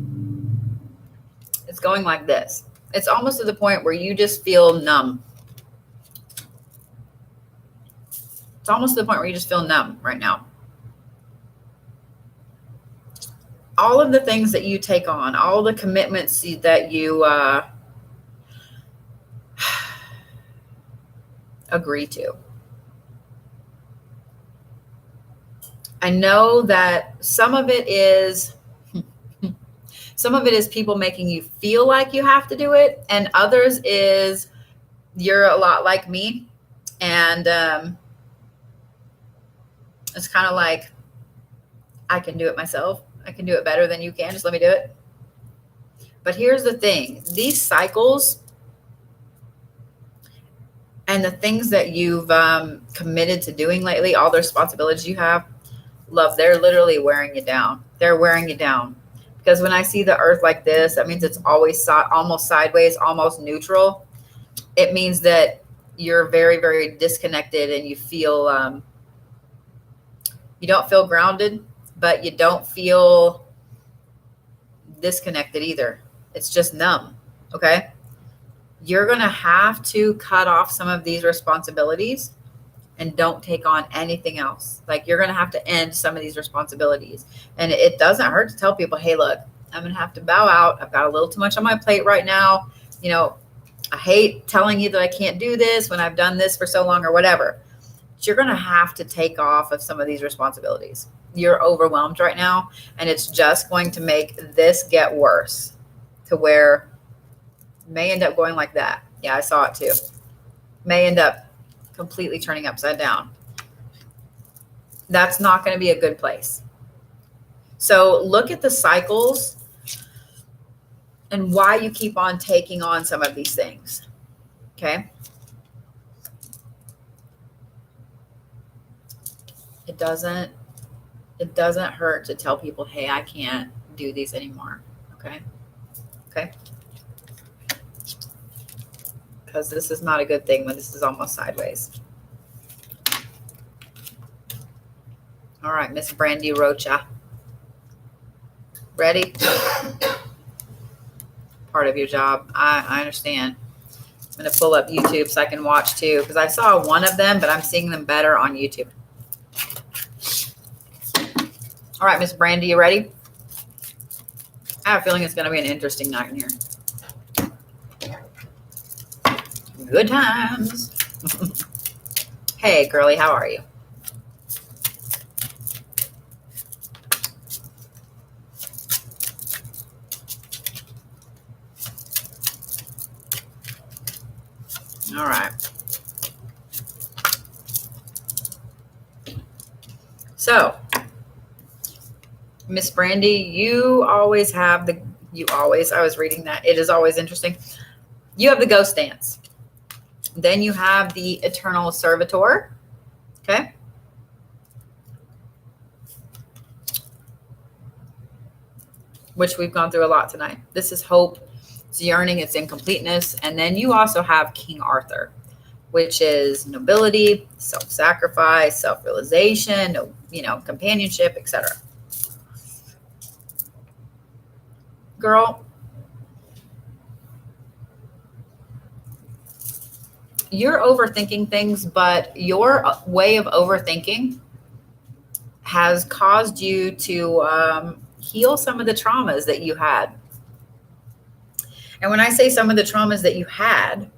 it's going like this. It's almost to the point where you just feel numb. It's almost to the point where you just feel numb right now. All of the things that you take on, all the commitments that you agree to. I know that some of it is people making you feel like you have to do it, and others is you're a lot like me, and it's kind of like, I can do it myself. I can do it better than you can. Just let me do it. But here's the thing. These cycles and the things that you've committed to doing lately, all the responsibilities you have, love, they're literally wearing you down. They're wearing you down. Because when I see the Earth like this, that means it's always almost sideways, almost neutral. It means that you're very, very disconnected, and you feel, you don't feel grounded, but you don't feel disconnected either. It's just numb, okay? You're going to have to cut off some of these responsibilities and don't take on anything else. Like, you're going to have to end some of these responsibilities. And it doesn't hurt to tell people, hey, look, I'm going to have to bow out. I've got a little too much on my plate right now. You know, I hate telling you that I can't do this when I've done this for so long or whatever. But you're going to have to take off of some of these responsibilities. You're overwhelmed right now, and it's just going to make this get worse to where it may end up going like that. Yeah, I saw it too. May end up completely turning upside down. That's not going to be a good place. So look at the cycles and why you keep on taking on some of these things. Okay. It doesn't hurt to tell people, hey, I can't do these anymore. Okay. Okay. Because this is not a good thing when this is almost sideways. All right, Miss Brandy Rocha. Ready? Part of your job. I understand. I'm going to pull up YouTube so I can watch too, because I saw one of them, but I'm seeing them better on YouTube. All right, Miss Brandy, you ready? I have a feeling it's going to be an interesting night in here. Good times. Hey, girly, how are you? All right. So, Miss Brandy, you always have the, I was reading that. It is always interesting. You have the ghost dance. Then you have the eternal servitor. Okay. Which we've gone through a lot tonight. This is hope, it's yearning, it's incompleteness. And then you also have King Arthur, which is nobility, self-sacrifice, self-realization, companionship, etc. Girl, you're overthinking things, but your way of overthinking has caused you to heal some of the traumas that you had. And when I say some of the traumas that you had,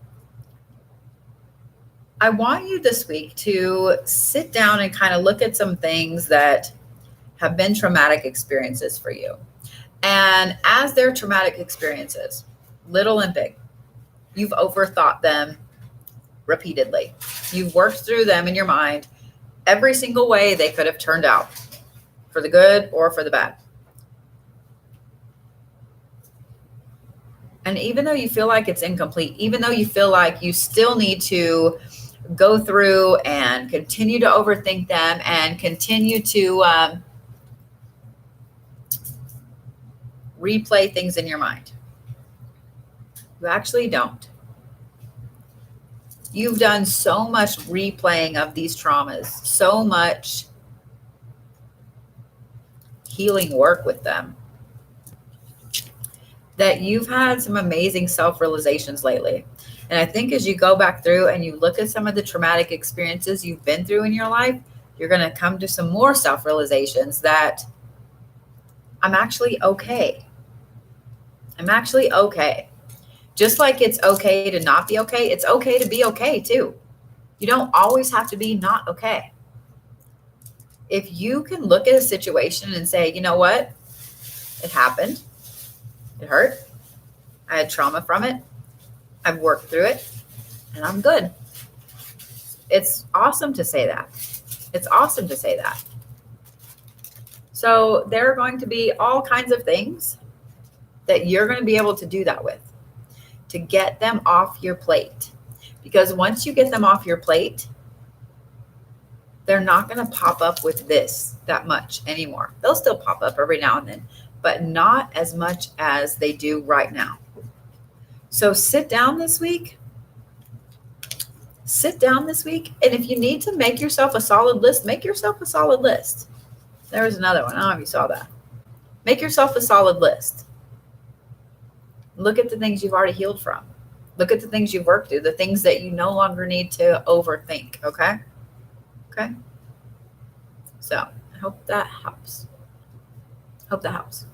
I want you this week to sit down and kind of look at some things that have been traumatic experiences for you. And as they're traumatic experiences, little and big, you've overthought them repeatedly. You've worked through them in your mind every single way they could have turned out, for the good or for the bad. And even though you feel like it's incomplete, even though you feel like you still need to go through and continue to overthink them and continue to replay things in your mind, you actually don't. You've done so much replaying of these traumas, so much healing work with them, that you've had some amazing self-realizations lately. And I think as you go back through and you look at some of the traumatic experiences you've been through in your life, you're going to come to some more self-realizations that I'm actually okay. I'm actually okay. Just like it's okay to not be okay, it's okay to be okay too. You don't always have to be not okay. If you can look at a situation and say, you know what? It happened. It hurt. I had trauma from it. I've worked through it and I'm good. It's awesome to say that. It's awesome to say that. So there are going to be all kinds of things that you're going to be able to do that with, to get them off your plate. Because once you get them off your plate, they're not going to pop up with this that much anymore. They'll still pop up every now and then, but not as much as they do right now. So sit down this week. Sit down this week. And if you need to make yourself a solid list, make yourself a solid list. There was another one. I don't know if you saw that. Make yourself a solid list. Look at the things you've already healed from. Look at the things you've worked through, the things that you no longer need to overthink. Okay? Okay? So I hope that helps. Hope that helps.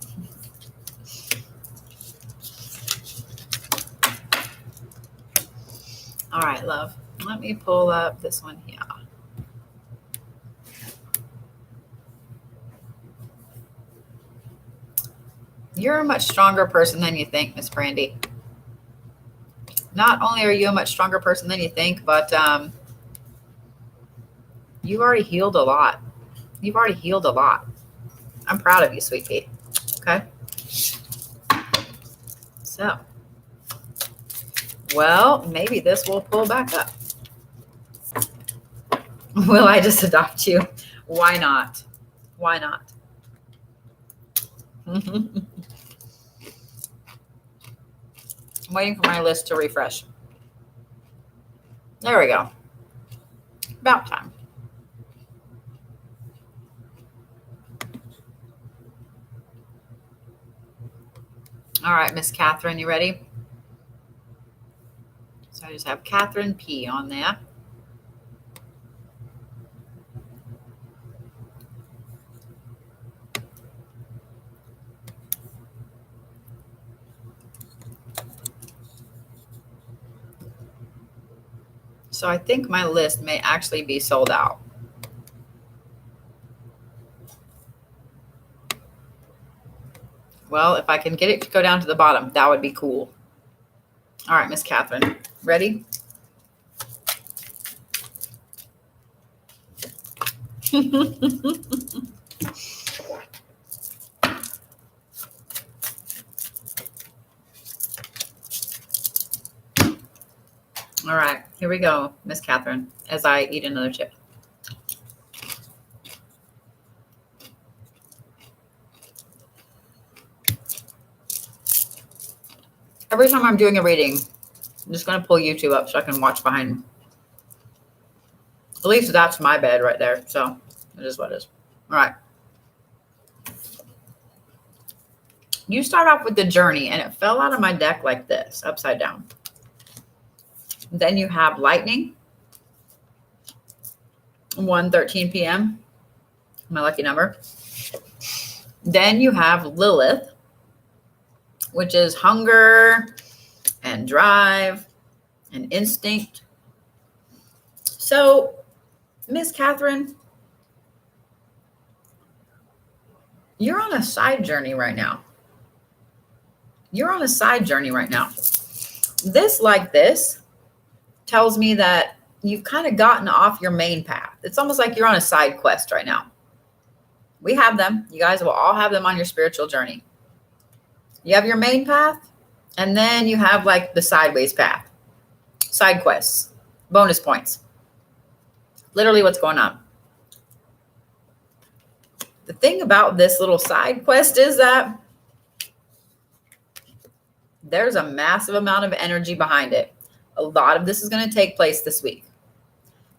All right, love. Let me pull up this one here. You're a much stronger person than you think, Miss Brandy. Not only are you a much stronger person than you think, but you've already healed a lot. You've already healed a lot. I'm proud of you, sweet pea. Okay? So, well, maybe this will pull back up. Will I just adopt you? Why not? Why not? I'm waiting for my list to refresh. There we go. About time. All right, Miss Catherine, you ready? So I just have Catherine P on there. So I think my list may actually be sold out. Well, if I can get it to go down to the bottom, that would be cool. All right, Miss Catherine, ready? All right, here we go, Miss Catherine, as I eat another chip. Every time I'm doing a reading, I'm just going to pull YouTube up so I can watch behind me. At least that's my bed right there. So it is what it is. All right. You start off with the Journey, and it fell out of my deck like this, upside down. Then you have Lightning, 1:13 p.m., my lucky number. Then you have Lilith, which is hunger and drive and instinct. So, Miss Catherine, you're on a side journey right now. You're on a side journey right now. This, like this, tells me that you've kind of gotten off your main path. It's almost like you're on a side quest right now. We have them. You guys will all have them on your spiritual journey. You have your main path, and then you have like the sideways path. Side quests, bonus points. Literally what's going on. The thing about this little side quest is that there's a massive amount of energy behind it. A lot of this is going to take place this week.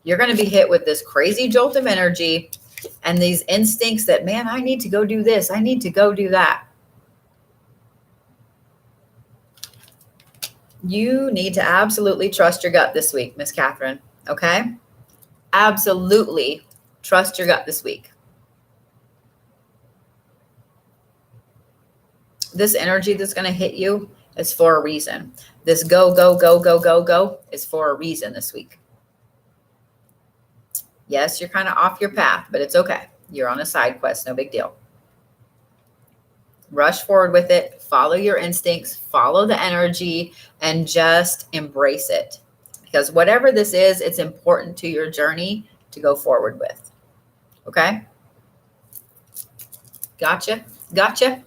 You're going to be hit with this crazy jolt of energy and these instincts that, man, I need to go do this. I need to go do that. You need to absolutely trust your gut this week, Miss Catherine. Okay? Absolutely trust your gut this week. This energy that's going to hit you is for a reason. This go, go, go, go, go, go is for a reason this week. Yes, you're kind of off your path, but it's okay. You're on a side quest. No big deal. Rush forward with it. Follow your instincts. Follow the energy and just embrace it. Because whatever this is, it's important to your journey to go forward with. Okay? Gotcha? Gotcha?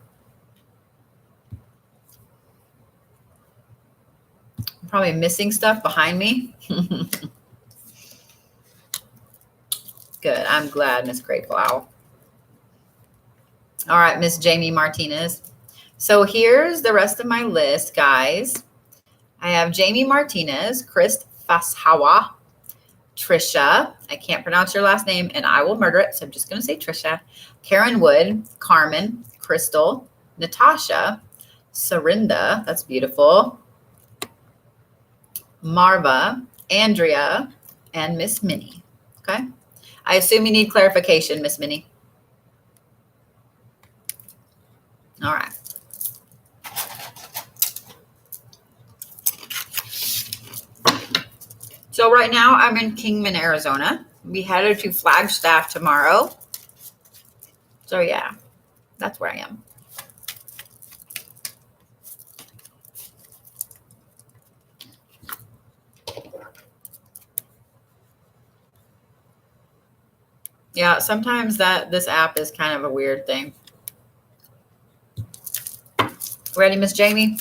I'm probably missing stuff behind me. Good. I'm glad, Miss Grateful Owl. All right, Miss Jamie Martinez. So here's the rest of my list, guys. I have Jamie Martinez, Chris Fashawa, Trisha. I can't pronounce your last name, and I will murder it, so I'm just going to say Trisha. Karen Wood, Carmen, Crystal, Natasha, Sarinda. That's beautiful. Marva, Andrea, and Miss Minnie. Okay. I assume you need clarification, Miss Minnie. All right. So right now I'm in Kingman, Arizona. We headed to Flagstaff tomorrow. So yeah, that's where I am. Yeah, sometimes this app is kind of a weird thing. Ready, Miss Jamie?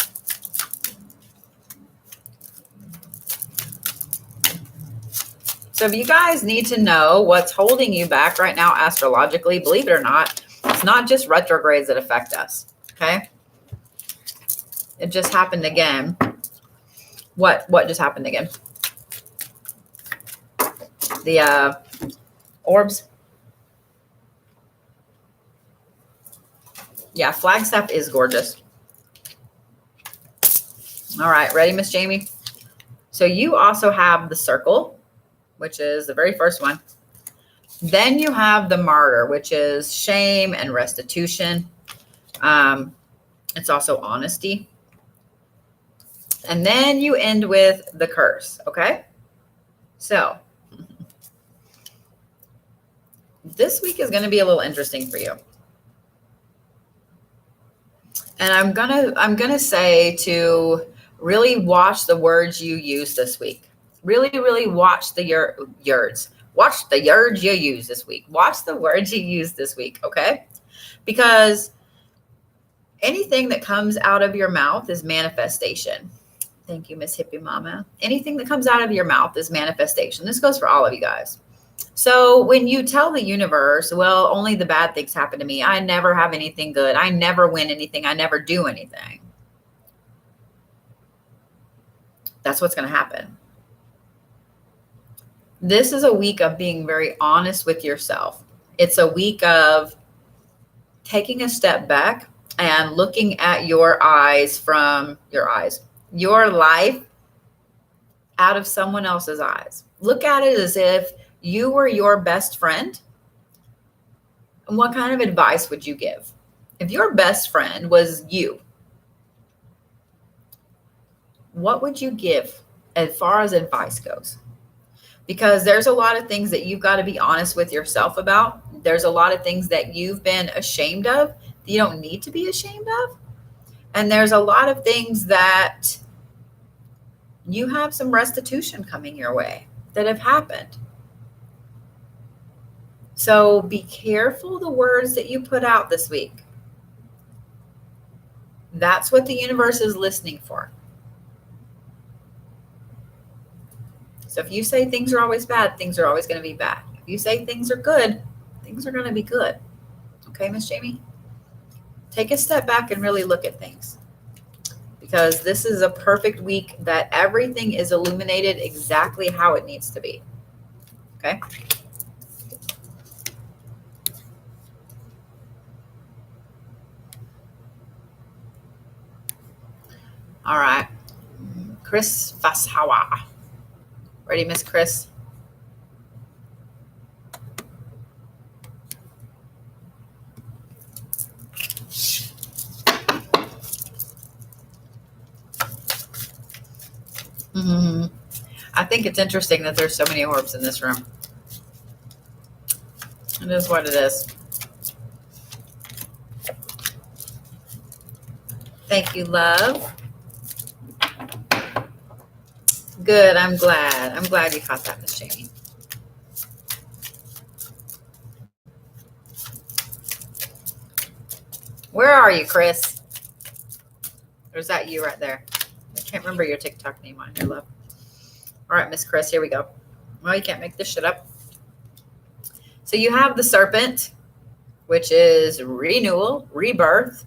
So if you guys need to know what's holding you back right now astrologically, believe it or not, it's not just retrogrades that affect us, okay? It just happened again. What just happened again? The orbs. Yeah, Flagstaff is gorgeous. All right, ready, Miss Jamie? So you also have the Circle, which is the very first one. Then you have the Martyr, which is shame and restitution. It's also honesty. And then you end with the Curse, okay? So this week is going to be a little interesting for you. And I'm going to say to really watch the words you use this week. Really, really watch the words. Watch the words you use this week. Watch the words you use this week, okay? Because anything that comes out of your mouth is manifestation. Thank you, Miss Hippie Mama. Anything that comes out of your mouth is manifestation. This goes for all of you guys. So when you tell the universe, well, only the bad things happen to me. I never have anything good. I never win anything. I never do anything. That's what's going to happen. This is a week of being very honest with yourself. It's a week of taking a step back and looking at your life out of someone else's eyes. Look at it as if you were your best friend. And what kind of advice would you give? If your best friend was you, what would you give as far as advice goes? Because there's a lot of things that you've got to be honest with yourself about. There's a lot of things that you've been ashamed of that you don't need to be ashamed of. And there's a lot of things that you have some restitution coming your way that have happened. So be careful the words that you put out this week. That's what the universe is listening for. So if you say things are always bad, things are always going to be bad. If you say things are good, things are going to be good. Okay, Miss Jamie? Take a step back and really look at things. Because this is a perfect week that everything is illuminated exactly how it needs to be. Okay? All right. Chris Fashawa. Ready, Miss Chris? I think it's interesting that there's so many orbs in this room. It is what it is. Thank you, love. Good. I'm glad. I'm glad you caught that, Miss Jamie. Where are you, Chris? Or is that you right there? I can't remember your TikTok name on here, love. All right, Miss Chris, here we go. Well, you can't make this shit up. So you have the serpent, which is renewal, rebirth.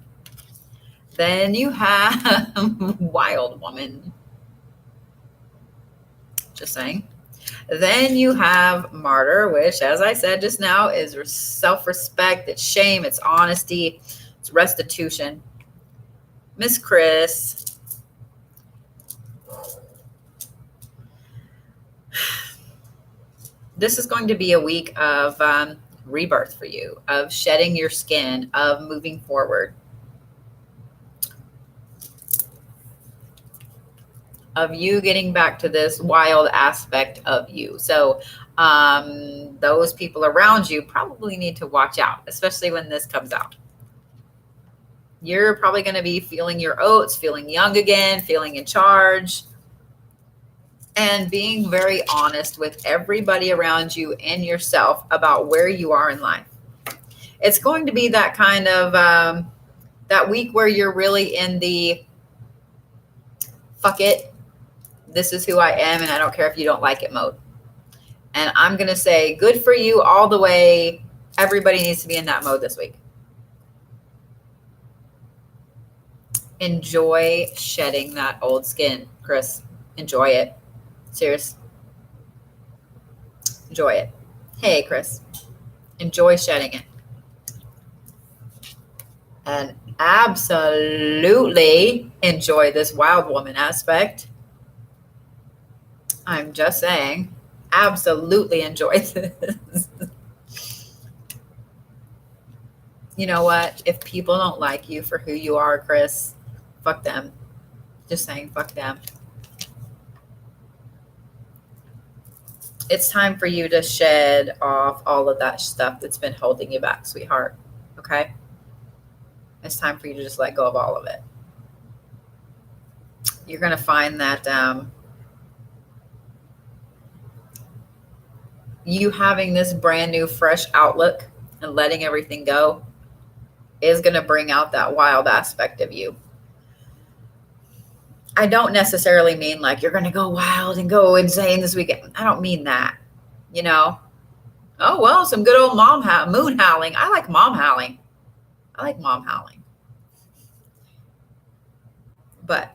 Then you have wild woman. Just saying. Then you have martyr, which, as I said just now, is self-respect, it's shame, it's honesty, it's restitution. Miss Chris. This is going to be a week of rebirth for you, of shedding your skin, of moving forward, of you getting back to this wild aspect of you. So those people around you probably need to watch out, especially when this comes out. You're probably going to be feeling your oats, feeling young again, feeling in charge, and being very honest with everybody around you and yourself about where you are in life. It's going to be that kind of that week where you're really in the fuck it, this is who I am and I don't care if you don't like it mode. And I'm going to say good for you all the way. Everybody needs to be in that mode this week. Enjoy shedding that old skin, Chris. Enjoy it. Serious. Enjoy it. Hey, Chris. Enjoy shedding it. And absolutely enjoy this wild woman aspect. I'm just saying, absolutely enjoy this. You know what? If people don't like you for who you are, Chris, fuck them. Just saying, fuck them. It's time for you to shed off all of that stuff that's been holding you back, sweetheart. Okay? It's time for you to just let go of all of it. You're going to find that you having this brand new, fresh outlook and letting everything go is going to bring out that wild aspect of you. I don't necessarily mean like you're going to go wild and go insane this weekend. I don't mean that. You know? Oh, well, some good old moon howling. I like mom howling. But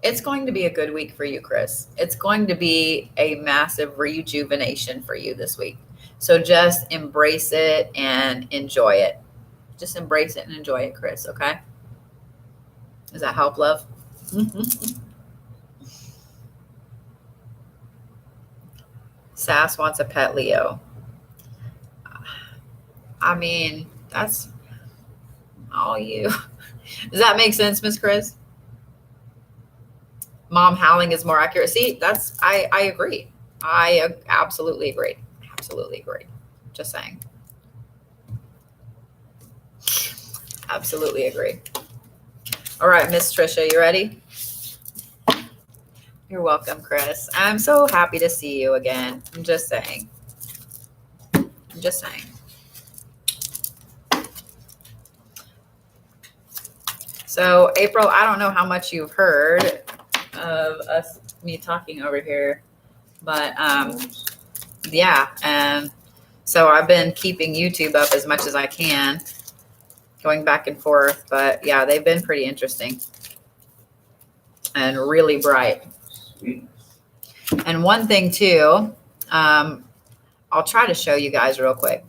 it's going to be a good week for you, Chris. It's going to be a massive rejuvenation for you this week. So just embrace it and enjoy it. Just embrace it and enjoy it, Chris, okay? Does that help, love? Sass wants a pet Leo. I mean, that's all you. Does that make sense, Miss Chris? Mom howling is more accurate. See, I agree. I absolutely agree. Just saying. Absolutely agree. All right, Miss Trisha, you ready? You're welcome, Chris. I'm so happy to see you again. I'm just saying. So, April, I don't know how much you've heard of me talking over here, but yeah. And so I've been keeping YouTube up as much as I can, going back and forth. But yeah, they've been pretty interesting and really bright. Sweet. And one thing too, I'll try to show you guys real quick.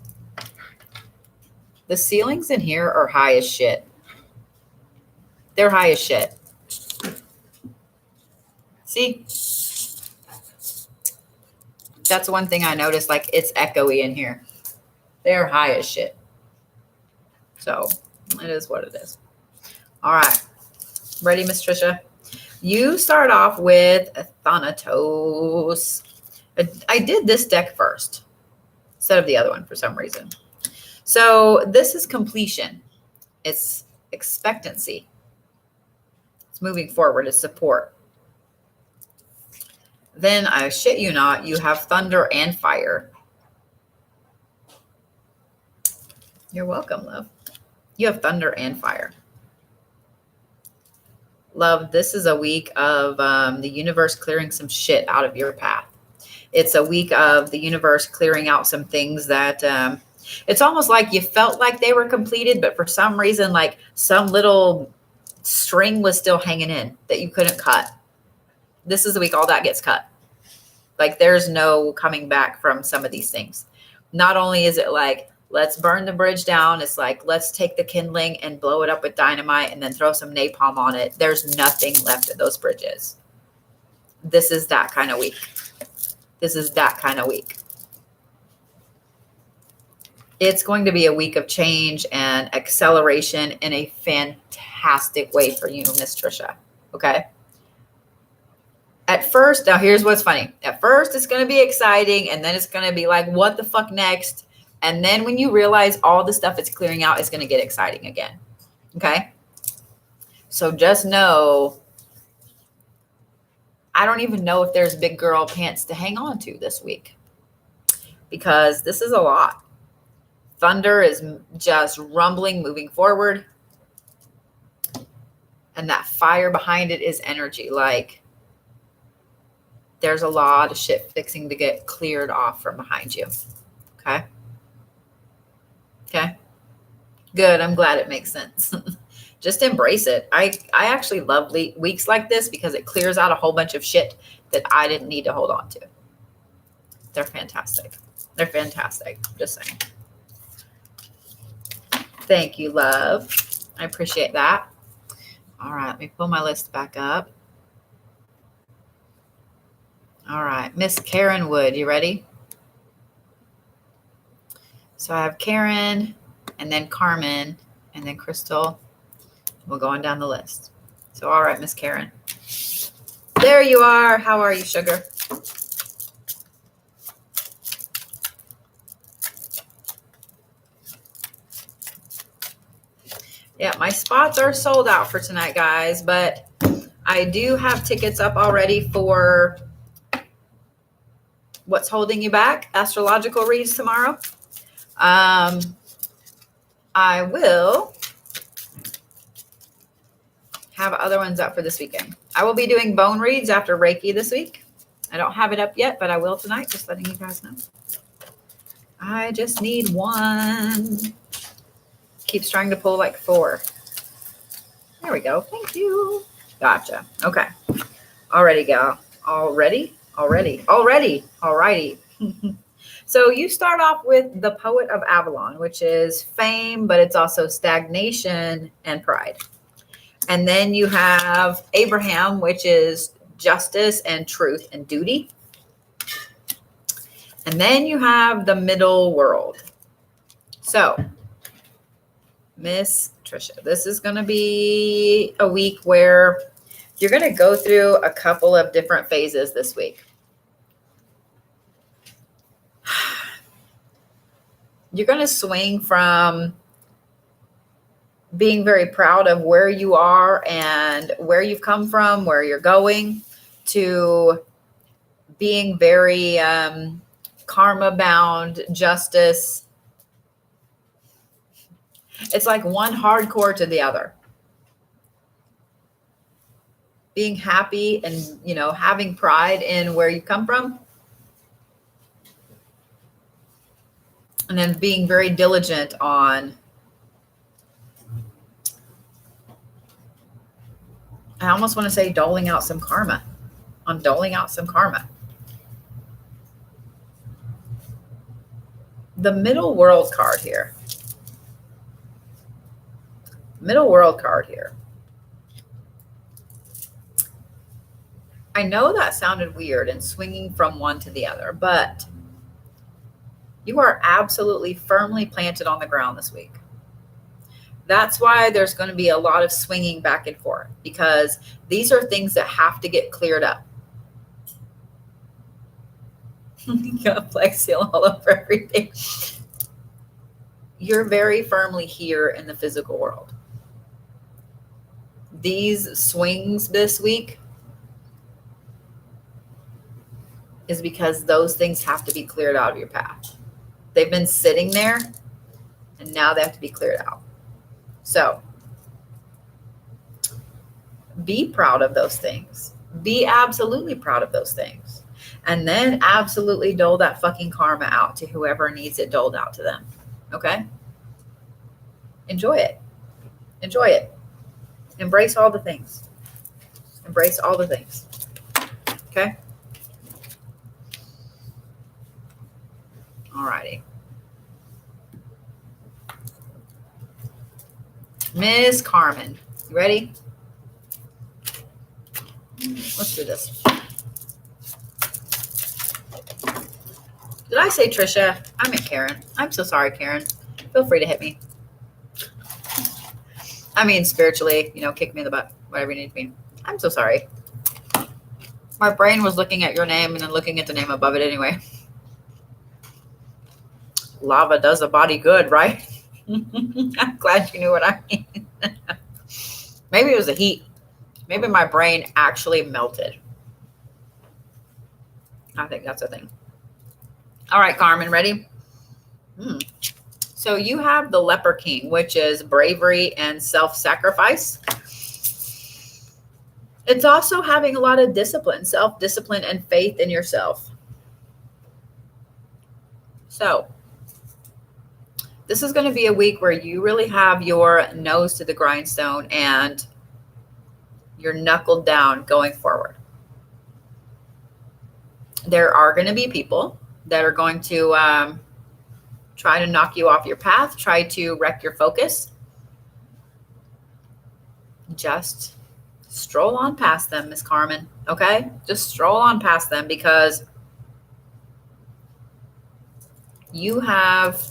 The ceilings in here are high as shit. They're high as shit. See? That's one thing I noticed, like it's echoey in here. They're high as shit. So it is what it is. All right. Ready, Miss Trisha? You start off with Thanatos. I did this deck first instead of the other one for some reason. So this is completion. It's expectancy. It's moving forward. It's support. Then, I shit you not, you have thunder and fire. You're welcome, love. You have thunder and fire. Love, this is a week of the universe clearing some shit out of your path. It's a week of the universe clearing out some things that it's almost like you felt like they were completed, but for some reason, like some little string was still hanging in that you couldn't cut. This is the week all that gets cut. Like there's no coming back from some of these things. Not only is it like, let's burn the bridge down. It's like, let's take the kindling and blow it up with dynamite and then throw some napalm on it. There's nothing left of those bridges. This is that kind of week. It's going to be a week of change and acceleration in a fantastic way for you, Miss Trisha. Okay. At first, now here's what's funny. At first, it's going to be exciting, and then it's going to be like, what the fuck next? And then when you realize all the stuff it's clearing out, it's going to get exciting again. Okay? So just know, I don't even know if there's big girl pants to hang on to this week because this is a lot. Thunder is just rumbling, moving forward. And that fire behind it is energy. Like, there's a lot of shit fixing to get cleared off from behind you. Okay? Okay? Good. I'm glad it makes sense. Just embrace it. I actually love weeks like this because it clears out a whole bunch of shit that I didn't need to hold on to. They're fantastic. Just saying. Thank you, love. I appreciate that. All right. Let me pull my list back up. All right, Miss Karen Wood, you ready? So I have Karen, and then Carmen, and then Crystal. We're going down the list. So, all right, Miss Karen. There you are. How are you, sugar? Yeah, my spots are sold out for tonight, guys, but I do have tickets up already for What's Holding You Back, astrological reads tomorrow. I will have other ones up for this weekend. I will be doing bone reads after Reiki this week. I don't have it up yet, but I will tonight, just letting you guys know. I just need one. Keeps trying to pull like 4. There we go. Thank you. Gotcha. Okay. Alrighty, gal. Alrighty. So you start off with the Poet of Avalon, which is fame, but it's also stagnation and pride. And then you have Abraham, which is justice and truth and duty. And then you have the middle world. So, Miss Trisha, this is going to be a week where you're going to go through a couple of different phases this week. You're going to swing from being very proud of where you are and where you've come from, where you're going, to being very karma bound, justice. It's like one hardcore to the other. Being happy and, having pride in where you come from. And then being very diligent on, I almost want to say doling out some karma. The middle world card here. I know that sounded weird and swinging from one to the other, but you are absolutely firmly planted on the ground this week. That's why there's going to be a lot of swinging back and forth, because these are things that have to get cleared up. You got Flex Seal all over everything. You're very firmly here in the physical world. These swings this week is because those things have to be cleared out of your path. They've been sitting there and now they have to be cleared out. So be proud of those things. Be absolutely proud of those things. And then absolutely dole that fucking karma out to whoever needs it doled out to them. Okay? Enjoy it. Embrace all the things. Okay? Alrighty. Miss Carmen, you ready? Let's do this. Did I say Trisha? I meant Karen. I'm so sorry, Karen. Feel free to hit me. I mean, spiritually, kick me in the butt, whatever you need to be. I'm so sorry. My brain was looking at your name and then looking at the name above it anyway. Lava does a body good, right? I'm glad you knew what I mean. Maybe it was the heat. Maybe my brain actually melted. I think that's a thing. All right, Carmen, ready? So you have the Leper King, which is bravery and self-sacrifice. It's also having a lot of discipline, self-discipline, and faith in yourself. So this is going to be a week where you really have your nose to the grindstone and you're knuckled down going forward. There are going to be people that are going to try to knock you off your path, try to wreck your focus. Just stroll on past them, Miss Carmen, okay? Just stroll on past them, because you have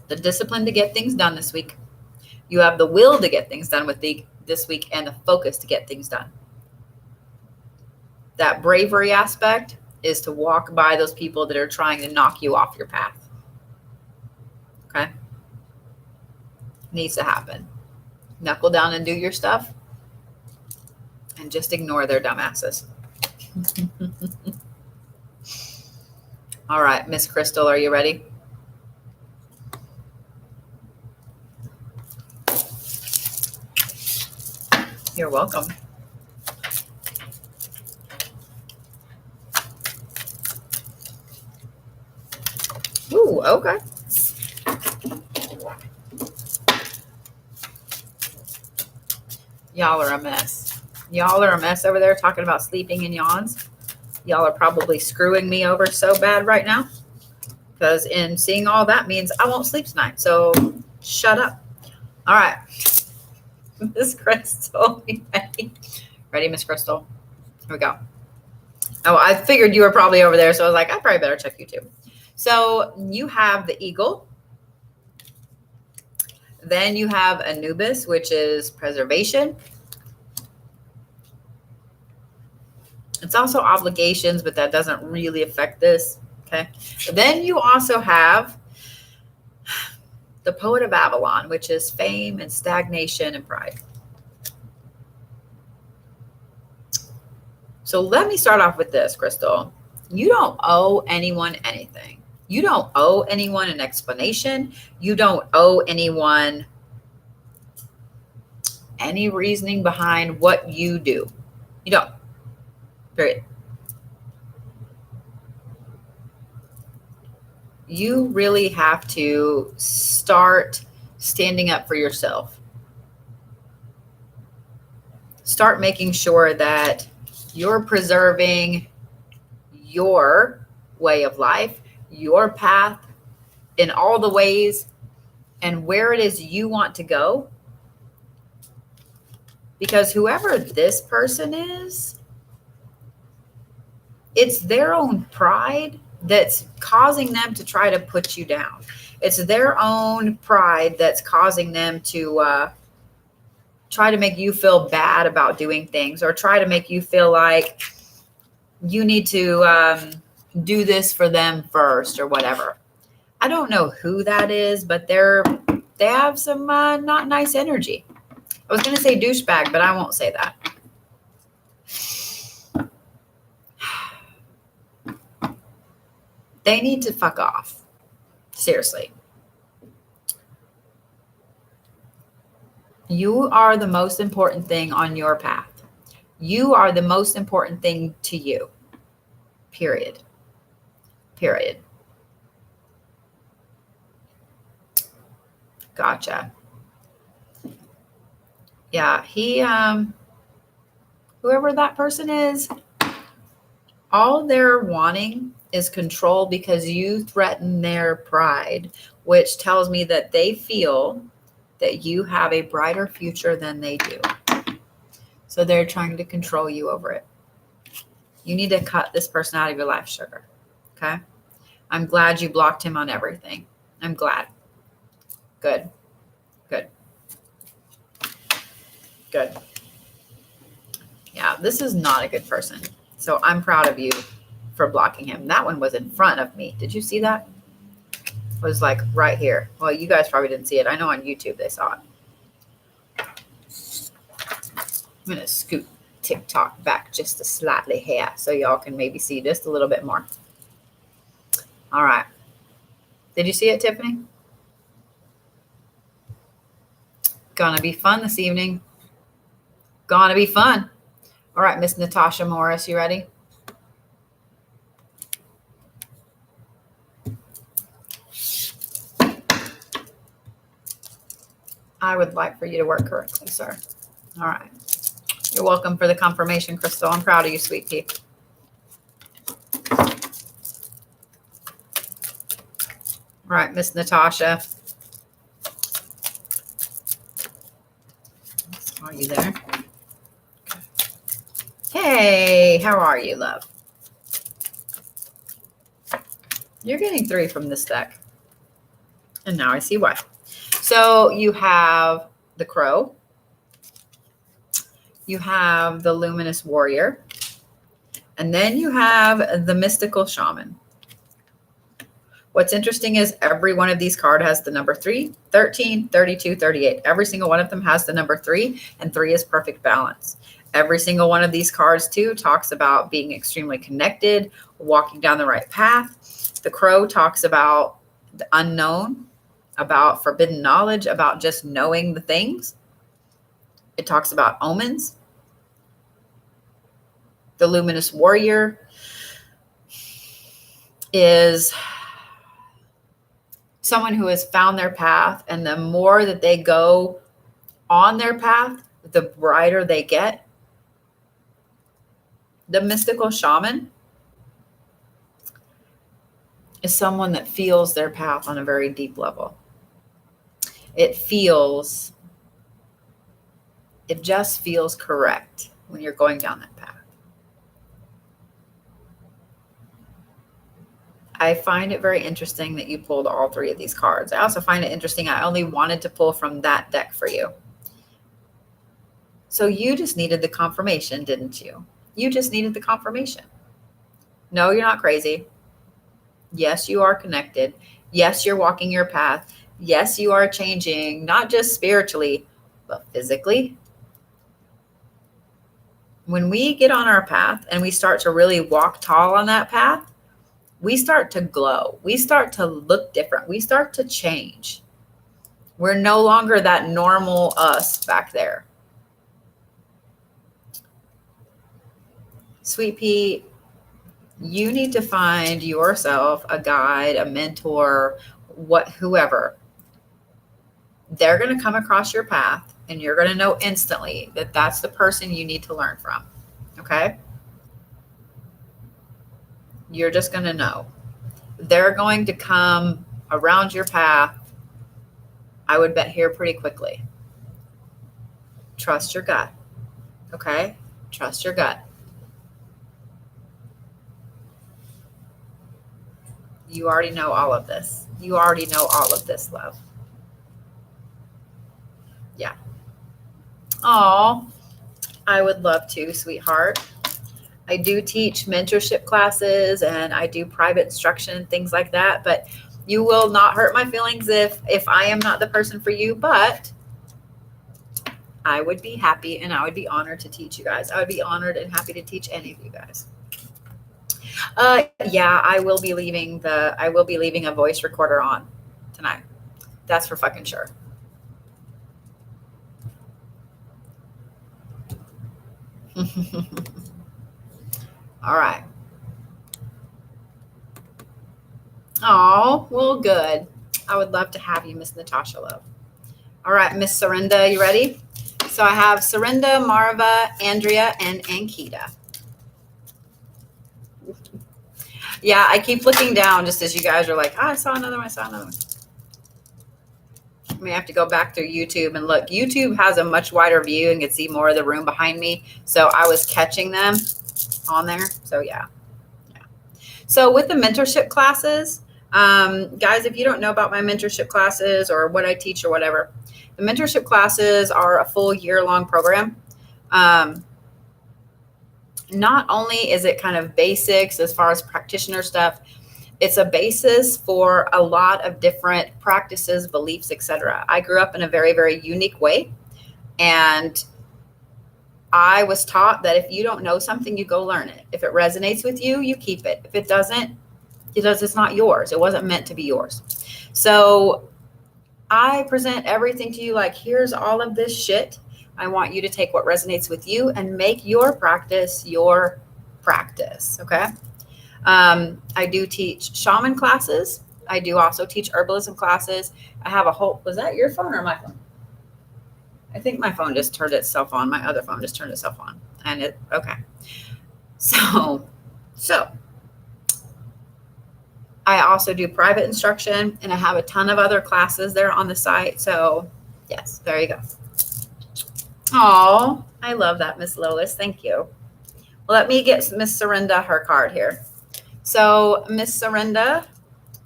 the discipline to get things done this week. You have the will to get things done this week, and the focus to get things done. that bravery aspect is to walk by those people that are trying to knock you off your path. Okay? Needs to happen. Knuckle down and do your stuff and just ignore their dumbasses. All right, Miss Crystal, are you ready? You're welcome. Ooh, okay. Y'all are a mess. Y'all are a mess over there talking about sleeping in yawns. Y'all are probably screwing me over so bad right now because in seeing all that means I won't sleep tonight. So shut up. All right. Miss Crystal. Ready, Miss Crystal? Here we go. Oh, I figured you were probably over there. So I was like, I probably better check you too. So you have the eagle. Then you have Anubis, which is preservation. It's also obligations, but that doesn't really affect this. Okay. Then you also have the poet of Avalon, which is fame and stagnation and pride. So let me start off with this, Crystal. You don't owe anyone anything. You don't owe anyone an explanation. You don't owe anyone any reasoning behind what you do. You don't. Period. You really have to start standing up for yourself. Start making sure that you're preserving your way of life, your path in all the ways and where it is you want to go. Because whoever this person is, it's their own pride that's causing them to try to put you down. It's their own pride that's causing them to try to make you feel bad about doing things or try to make you feel like you need to do this for them first or whatever. I don't know who that is, but they have some not nice energy. I was going to say douchebag, but I won't say that. They need to fuck off. Seriously. You are the most important thing on your path. You are the most important thing to you. Period. Period. Gotcha. Yeah, whoever that person is, all they're wanting is control because you threaten their pride, which tells me that they feel that you have a brighter future than they do. So they're trying to control you over it. You need to cut this person out of your life, sugar. Okay? I'm glad you blocked him on everything. I'm glad. Good. Good. Good. Yeah, this is not a good person. So I'm proud of you for blocking him. That one was in front of me. Did you see that? It was like right here. Well, you guys probably didn't see it. I know on YouTube they saw it. I'm going to scoot TikTok back just a slightly here so y'all can maybe see just a little bit more. All right. Did you see it, Tiffany? Gonna be fun this evening. Gonna be fun. All right, Miss Natasha Morris, you ready? I would like for you to work correctly, sir. All right. You're welcome for the confirmation, Crystal. I'm proud of you, sweet pea. All right, Miss Natasha. Are you there? Hey, how are you, love? You're getting 3 from this deck. And now I see why. So you have the Crow. You have the Luminous Warrior. And then you have the mystical shaman. What's interesting is every one of these cards has the number 3, 13, 32, 38. Every single one of them has the number 3, and 3 is perfect balance. Every single one of these cards, too, talks about being extremely connected, walking down the right path. The crow talks about the unknown, about forbidden knowledge, about just knowing the things. It talks about omens. The luminous warrior is someone who has found their path, and the more that they go on their path, the brighter they get. The mystical shaman is someone that feels their path on a very deep level. It just feels correct when you're going down that path. I find it very interesting that you pulled all 3 of these cards. I also find it interesting I only wanted to pull from that deck for you. So you just needed the confirmation, didn't you? You just needed the confirmation. No, you're not crazy. Yes, you are connected. Yes, you're walking your path. Yes, you are changing, not just spiritually, but physically. When we get on our path and we start to really walk tall on that path, we start to glow. We start to look different. We start to change. We're no longer that normal us back there. Sweet Pea, you need to find yourself a guide, a mentor, whoever. They're going to come across your path, and you're going to know instantly that that's the person you need to learn from. Okay? You're just going to know. They're going to come around your path, I would bet, here pretty quickly. Trust your gut. Okay? Trust your gut. You already know all of this. You already know all of this, love. Yeah. Oh, I would love to, sweetheart. I do teach mentorship classes, and I do private instruction and things like that, but you will not hurt my feelings if I am not the person for you, but I would be happy and I would be honored to teach you guys. I would be honored and happy to teach any of you guys. Yeah, I will be leaving a voice recorder on tonight. That's for fucking sure. All right. Oh, well, good. I would love to have you, Miss Natasha Love. All right, Miss Serinda, you ready? So I have Serinda, Marva, Andrea, and Ankita. Yeah, I keep looking down just as you guys are like, I saw another one, I saw another one. I may have to go back through YouTube and look. YouTube has a much wider view and can see more of the room behind me. So I was catching them on there. So yeah. So with the mentorship classes, guys, if you don't know about my mentorship classes or what I teach or whatever, the mentorship classes are a full year-long program. Not only is it kind of basics as far as practitioner stuff, it's a basis for a lot of different practices, beliefs, etc. I grew up in a very, very unique way, and I was taught that if you don't know something, you go learn it. If it resonates with you, you keep it. If it doesn't, it's not yours. It wasn't meant to be yours. So I present everything to you like, here's all of this shit. I want you to take what resonates with you and make your practice your practice. Okay. I do teach shaman classes. I do also teach herbalism classes. I have a whole, was that your phone or my phone? I think my phone just turned itself on. My other phone just turned itself on. And okay. So I also do private instruction, and I have a ton of other classes there on the site. So yes, there you go. Oh, I love that, Miss Lois. Thank you. Well, let me get Miss Serinda her card here. So Miss Serinda,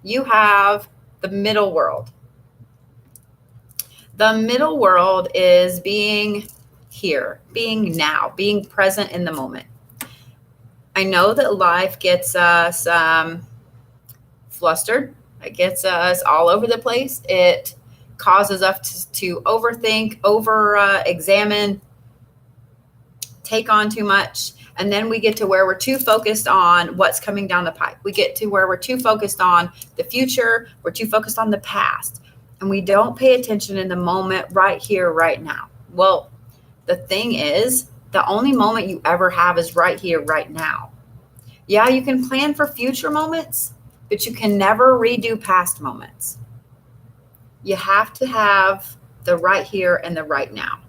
you have the middle world. The middle world is being here, being now, being present in the moment. I know that life gets us flustered. It gets us all over the place. It causes us to overthink, examine, take on too much. And then we get to where we're too focused on what's coming down the pipe. We get to where we're too focused on the future. We're too focused on the past. And we don't pay attention in the moment right here, right now. Well, the thing is, the only moment you ever have is right here, right now. Yeah, you can plan for future moments, but you can never redo past moments. You have to have the right here and the right now.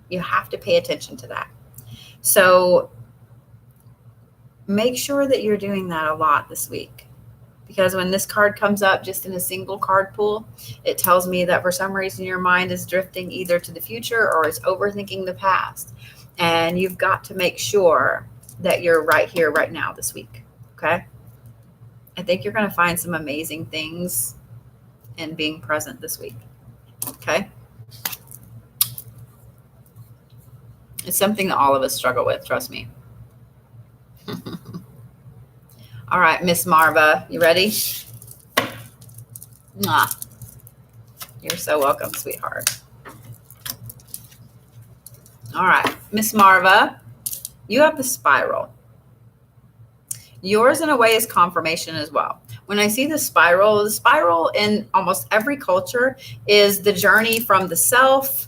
You have to pay attention to that. So make sure that you're doing that a lot this week, because when this card comes up just in a single card pool, it tells me that for some reason your mind is drifting either to the future or it's overthinking the past. And you've got to make sure that you're right here, right now this week. Okay. I think you're going to find some amazing things in being present this week. Okay. It's something that all of us struggle with. Trust me. All right, Miss Marva, you ready? Mwah. You're so welcome, sweetheart. All right, Miss Marva, you have the spiral. Yours in a way is confirmation as well. When I see the spiral in almost every culture is the journey from the self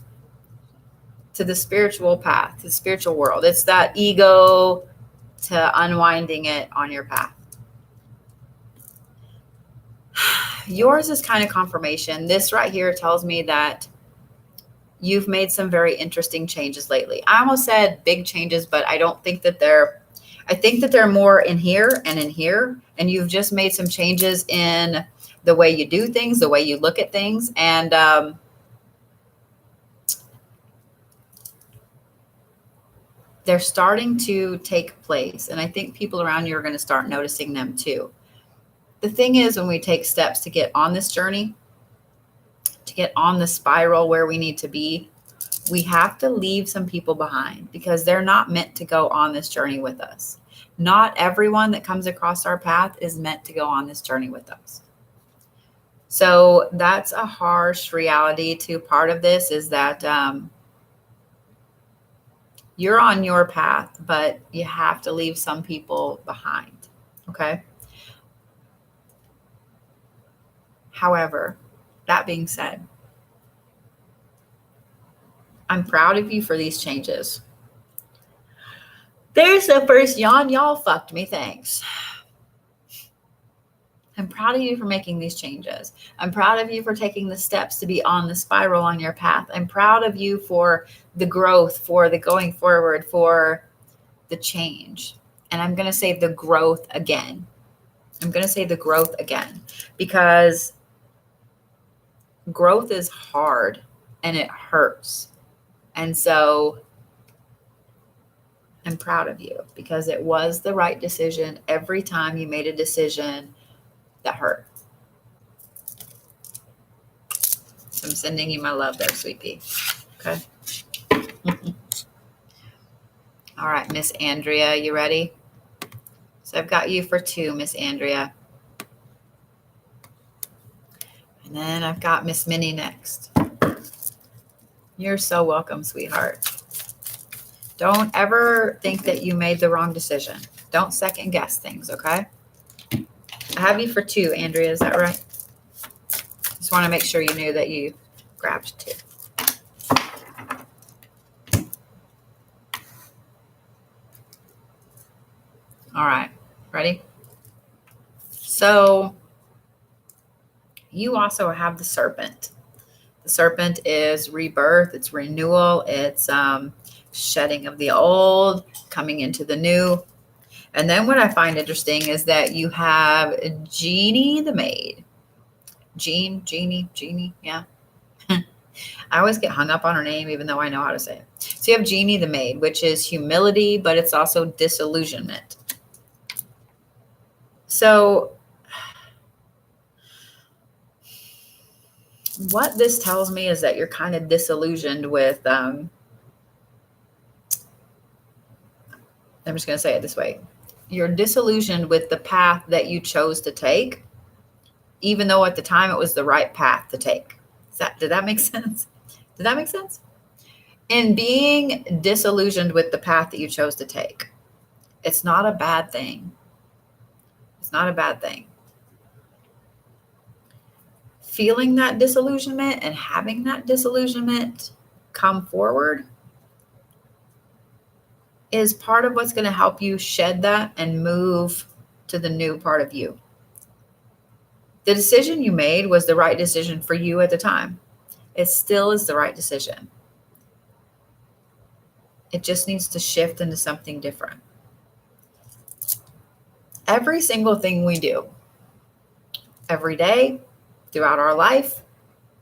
to the spiritual path, to the spiritual world. It's that ego to unwinding it on your path. Yours is kind of confirmation. This right here tells me that you've made some very interesting changes lately. I almost said big changes, but I don't think that I think that they're more in here and in here. And you've just made some changes in the way you do things, the way you look at things. And they're starting to take place. And I think people around you are going to start noticing them too. The thing is, when we take steps to get on this journey, to get on the spiral where we need to be, we have to leave some people behind because they're not meant to go on this journey with us. Not everyone that comes across our path is meant to go on this journey with us. So that's a harsh reality to part of this, is that you're on your path, but you have to leave some people behind. Okay. However, that being said, I'm proud of you for these changes. There's the first yawn. Y'all fucked me. Thanks. I'm proud of you for making these changes. I'm proud of you for taking the steps to be on the spiral on your path. I'm proud of you for the growth, for the going forward, for the change. And I'm going to say the growth again. I'm going to say the growth again, because growth is hard and it hurts. And so I'm proud of you because it was the right decision every time you made a decision that hurt. So I'm sending you my love there, sweet pea. Okay. All right, Miss Andrea, you ready? So I've got you for 2, Miss Andrea. And then I've got Miss Minnie next. You're so welcome, sweetheart. Don't ever think that you made the wrong decision. Don't second guess things, okay? I have you for 2, Andrea. Is that right? Just want to make sure you knew that you grabbed 2. All right. Ready? So you also have the serpent. The serpent is rebirth. It's renewal. It's shedding of the old, coming into the new. And then what I find interesting is that you have Jeannie the maid. Jeannie, yeah. I always get hung up on her name, even though I know how to say it. So you have Jeannie the maid, which is humility, but it's also disillusionment. So what this tells me is that you're kind of disillusioned with, I'm just going to say it this way. You're disillusioned with the path that you chose to take, even though at the time it was the right path to take. Did that make sense? Did that make sense? In being disillusioned with the path that you chose to take, it's not a bad thing. It's not a bad thing. Feeling that disillusionment and having that disillusionment come forward is part of what's going to help you shed that and move to the new part of you. The decision you made was the right decision for you at the time. It still is the right decision. It just needs to shift into something different. Every single thing we do, every day, throughout our life,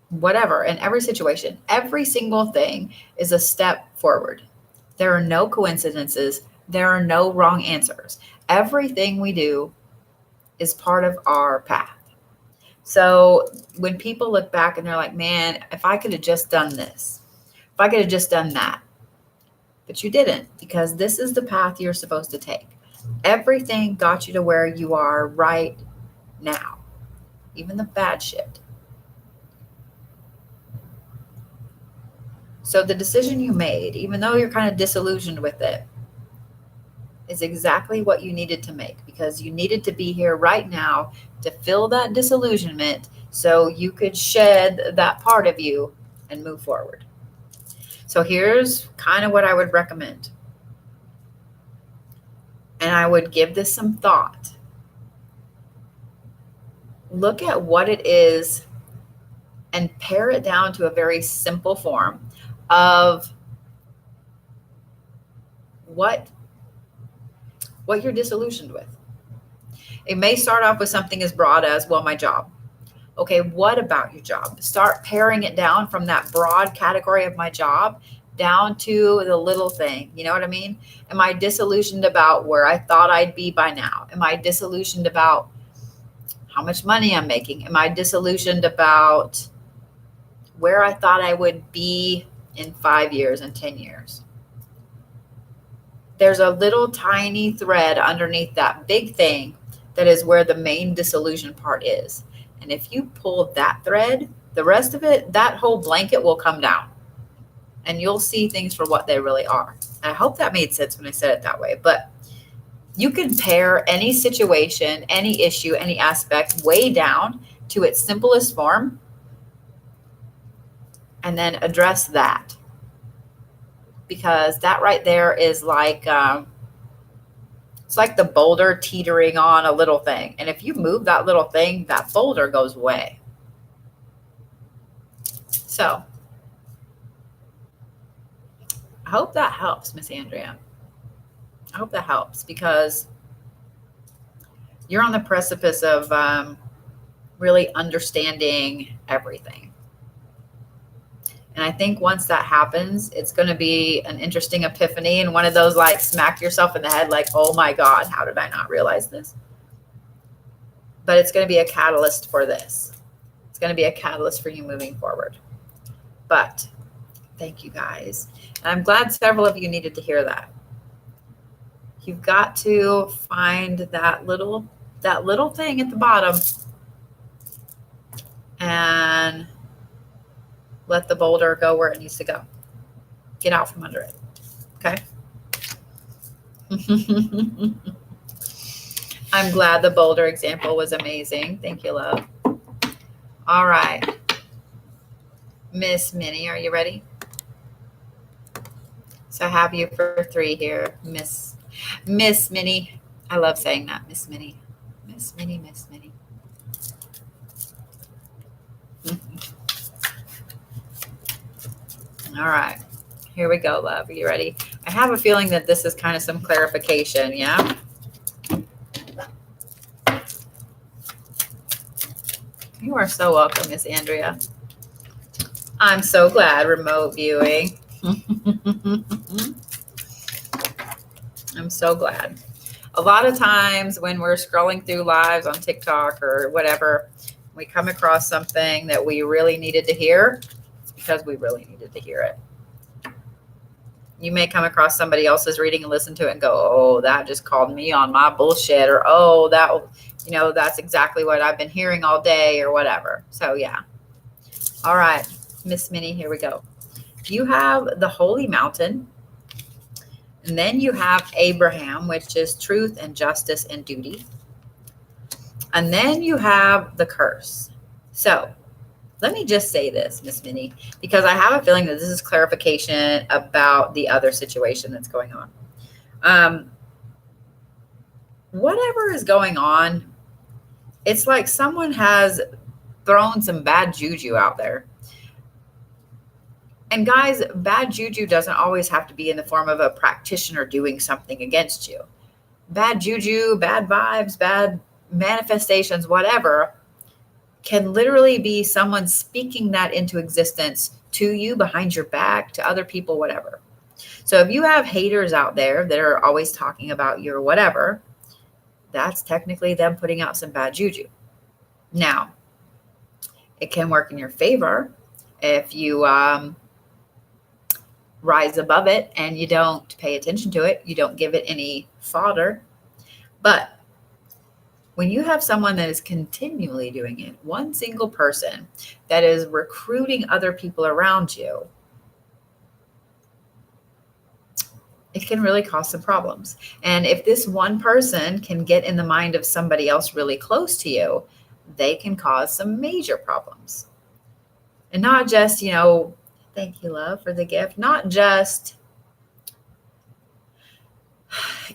whatever, in every situation, every single thing is a step forward. There are no coincidences. There are no wrong answers. Everything we do is part of our path. So when people look back and they're like, man, if I could have just done this, if I could have just done that, but you didn't, because this is the path you're supposed to take. Everything got you to where you are right now, even the bad shit. So the decision you made, even though you're kind of disillusioned with it, is exactly what you needed to make, because you needed to be here right now to fill that disillusionment so you could shed that part of you and move forward. So here's kind of what I would recommend. And I would give this some thought. Look at what it is and pare it down to a very simple form of what you're disillusioned with. It may start off with something as broad as, well, my job. Okay, what about your job? Start paring it down from that broad category of my job down to the little thing. You know what I mean? Am I disillusioned about where I thought I'd be by now? Am I disillusioned about how much money I'm making? Am I disillusioned about where I thought I would be in 5 years and 10 years? There's a little tiny thread underneath that big thing that is where the main disillusion part is. And if you pull that thread, the rest of it, that whole blanket will come down and you'll see things for what they really are. I hope that made sense when I said it that way, but you can pare any situation, any issue, any aspect way down to its simplest form and then address that. Because that right there is like, it's like the boulder teetering on a little thing. And if you move that little thing, that boulder goes away. So I hope that helps, Miss Andrea. I hope that helps, because you're on the precipice of really understanding everything. And I think once that happens, it's going to be an interesting epiphany and one of those like smack yourself in the head like, oh my God, how did I not realize this? But it's going to be a catalyst for this. It's going to be a catalyst for you moving forward. But thank you guys. And I'm glad several of you needed to hear that. You've got to find that little thing at the bottom and let the boulder go where it needs to go. Get out from under it. Okay? I'm glad the boulder example was amazing. Thank you, love. All right. Miss Minnie, are you ready? So I have you for 3 here. Miss Minnie. I love saying that. Miss Minnie. Miss Minnie, Miss Minnie. All right, here we go, love. Are you ready? I have a feeling that this is kind of some clarification, yeah? You are so welcome, Miss Andrea. I'm so glad remote viewing. I'm so glad. A lot of times when we're scrolling through lives on TikTok or whatever, we come across something that we really needed to hear. Because we really needed to hear it. You may come across somebody else's reading and listen to it and go, oh, that just called me on my bullshit, or, oh, that, you know, that's exactly what I've been hearing all day, or whatever. So yeah. All right, Miss Minnie, here we go. You have the Holy Mountain, and then you have Abraham, which is truth and justice and duty. And then you have the curse. So let me just say this, Miss Minnie, because I have a feeling that this is clarification about the other situation that's going on. Whatever is going on, it's like someone has thrown some bad juju out there. And guys, bad juju doesn't always have to be in the form of a practitioner doing something against you. Bad juju, bad vibes, bad manifestations, whatever, can literally be someone speaking that into existence to you, behind your back, to other people, whatever. So if you have haters out there that are always talking about you or whatever, that's technically them putting out some bad juju. Now, it can work in your favor if you rise above it and you don't pay attention to it. You don't give it any fodder. But when you have someone that is continually doing it, one single person that is recruiting other people around you, it can really cause some problems. And if this one person can get in the mind of somebody else really close to you, they can cause some major problems. And not just, you know, thank you, love, for the gift, not just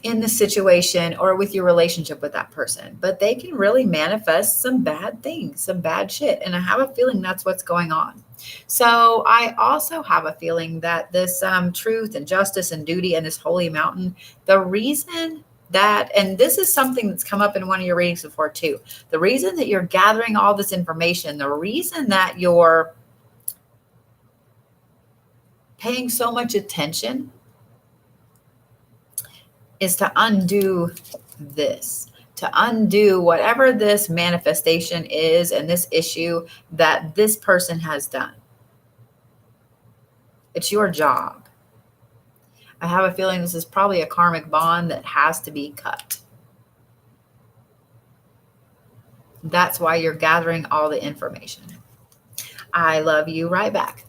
in the situation or with your relationship with that person, but they can really manifest some bad things, some bad shit. And I have a feeling that's what's going on. So I also have a feeling that this truth and justice and duty and this holy mountain, the reason that, and this is something that's come up in one of your readings before too, the reason that you're gathering all this information, the reason that you're paying so much attention is to undo this, to undo whatever this manifestation is and this issue that this person has done. It's your job. I have a feeling this is probably a karmic bond that has to be cut. That's why you're gathering all the information. I love you right back.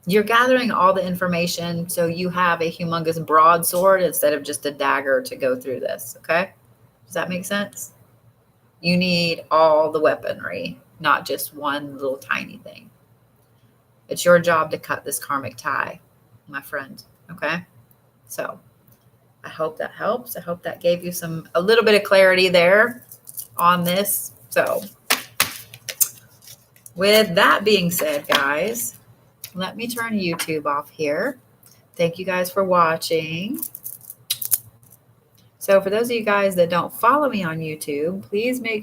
You're gathering all the information so you have a humongous broadsword instead of just a dagger to go through this, okay? Does that make sense? You need all the weaponry, not just one little tiny thing. It's your job to cut this karmic tie, my friend, okay? So I hope that helps. I hope that gave you a little bit of clarity there on this. So with that being said, guys, let me turn YouTube off here. Thank you guys for watching. So for those of you guys that don't follow me on YouTube, please make